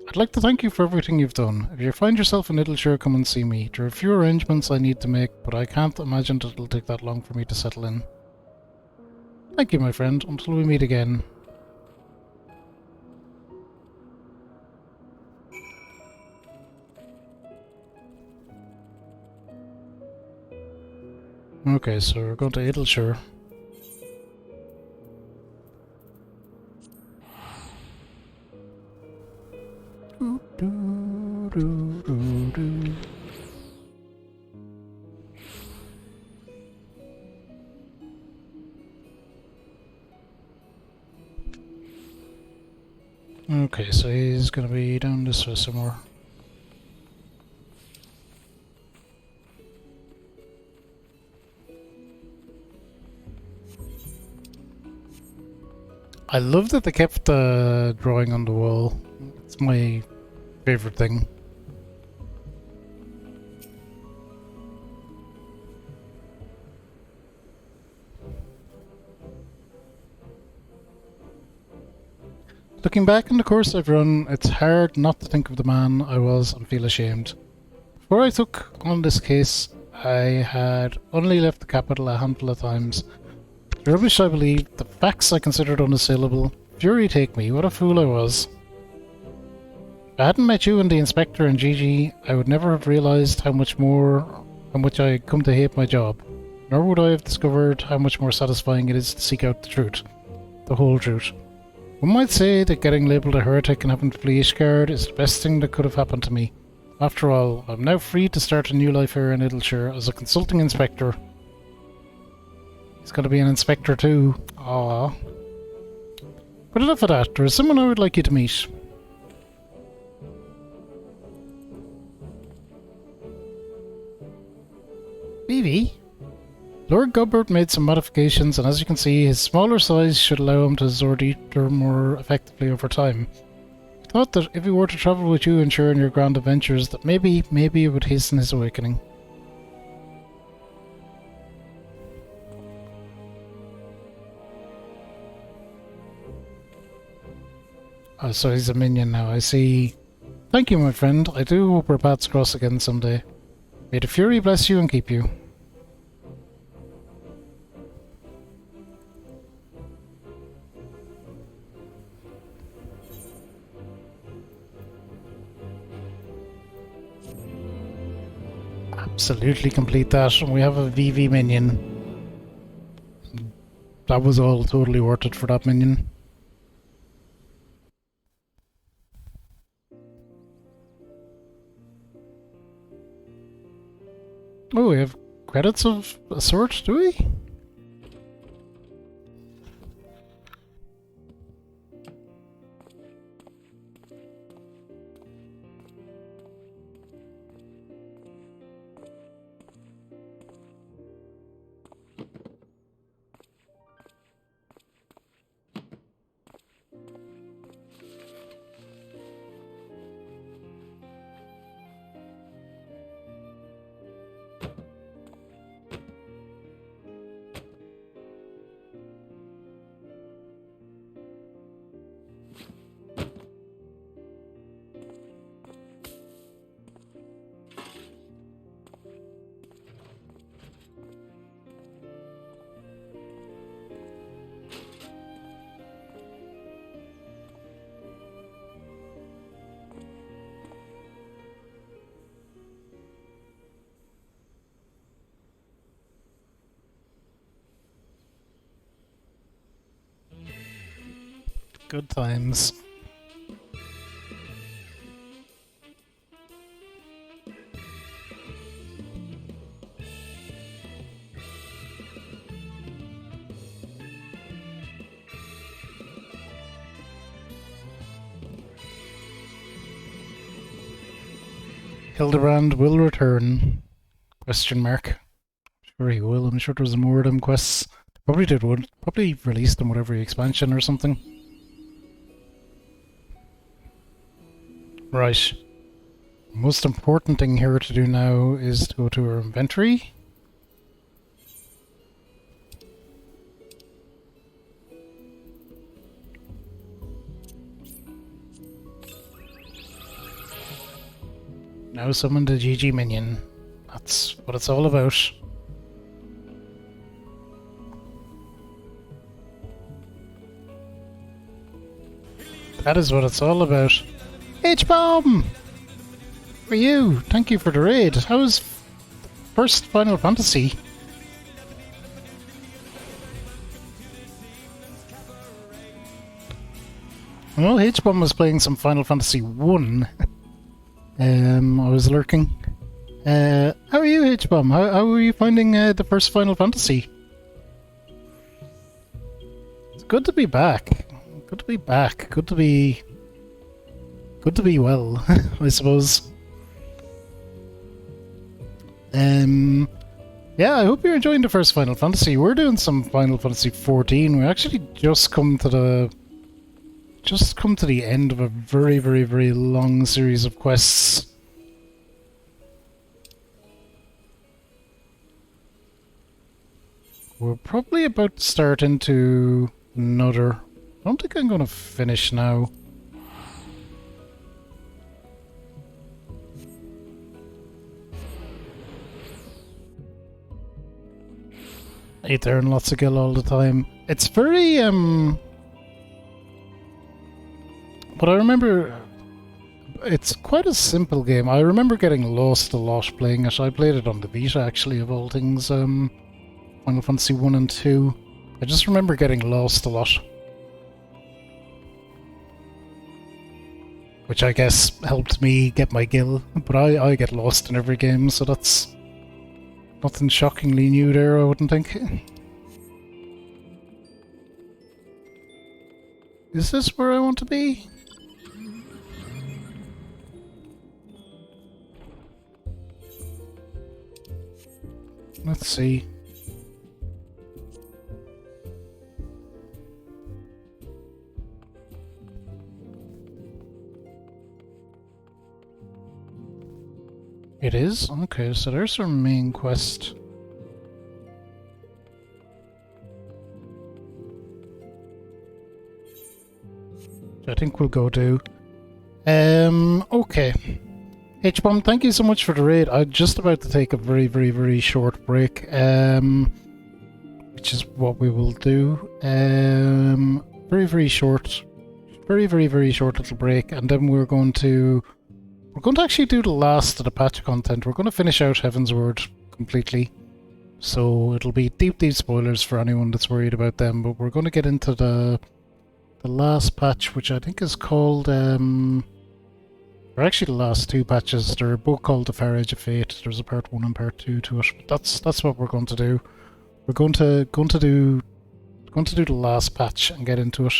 I'd like to thank you for everything you've done. If you find yourself in Littleshire, come and see me. There are a few arrangements I need to make, but I can't imagine that it'll take that long for me to settle in. Thank you, my friend. Until we meet again. Okay, so we're going to Littleshire. Okay, so he's gonna be down this way somewhere. I love that they kept the drawing on the wall. It's my favorite thing. Looking back on the course I've run, it's hard not to think of the man I was and feel ashamed. Before I took on this case, I had only left the capital a handful of times. The rubbish I believed, the facts I considered unassailable. Fury take me, what a fool I was. If I hadn't met you and the Inspector and Gigi, I would never have realised how much I had come to hate my job. Nor would I have discovered how much more satisfying it is to seek out the truth. The whole truth. One might say that getting labelled a heretic and having to flee Ishgard is the best thing that could have happened to me. After all, I'm now free to start a new life here in Littleshire as a consulting inspector. He's going to be an inspector too. Aww. But enough of that, there is someone I would like you to meet. Vivi? Lord Gobbert made some modifications, and as you can see, his smaller size should allow him to absorb ether more effectively over time. I thought that if he were to travel with you and share in your grand adventures, that maybe it would hasten his awakening. Oh, so he's a minion now, I see. Thank you, my friend. I do hope our paths cross again someday. May the Fury bless you and keep you. Absolutely complete that, and we have a VV minion. That was all totally worth it for that minion. Oh, we have credits of a sort, do we? Good times. Hildebrand will return? Question mark. Sure he will. I'm sure there's more of them quests Probably did one. Probably released them with every expansion or something. Right. Most important thing here to do now is to go to our inventory. Now summon the GG minion. That's what it's all about. That is what it's all about. H-Bomb! For you! Thank you for the raid. How was first Final Fantasy? Well, H-Bomb was playing some Final Fantasy 1. I was lurking. How are you, H-Bomb? How are you finding the first Final Fantasy? It's good to be back. Good to be back. Good to be well, I suppose. Yeah, I hope you're enjoying the first Final Fantasy. We're doing some Final Fantasy XIV. We actually just come to the end of a very, very, very long series of quests. We're probably about to start into another. I don't think I'm going to finish now. I there and lots of gil all the time. It's very but I remember it's quite a simple game. I remember getting lost a lot playing it. I played it on the Vita, actually, of all things. Final Fantasy 1 and 2. I just remember getting lost a lot. Which I guess helped me get my gil. But I get lost in every game, so that's nothing shockingly new there, I wouldn't think. Is this where I want to be? Let's see. It is? Okay, so there's our main quest. I think we'll go do. Okay. H-Bomb, thank you so much for the raid. I'm just about to take a very, very, very short break, which is what we will do. Very, very short. Very, very, very short little break, and then we're going to actually do the last of the patch content. We're going to finish out Heavensward completely. So it'll be deep, deep spoilers for anyone that's worried about them, but we're going to get into the last patch, which I think is called, or actually the last two patches. They're both called the Far Edge of Fate. There's a part 1 and part 2 to it. But that's what we're going to do. We're going to do the last patch and get into it.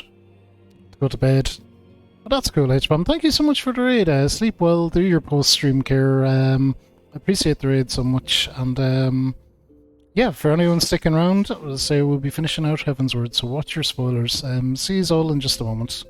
To go to bed. But that's cool, H-Bomb. Thank you so much for the raid. Sleep well, do your post-stream care. I appreciate the raid so much. And yeah, for anyone sticking around, I'll say we'll be finishing out Heavensward, so watch your spoilers. See you all in just a moment.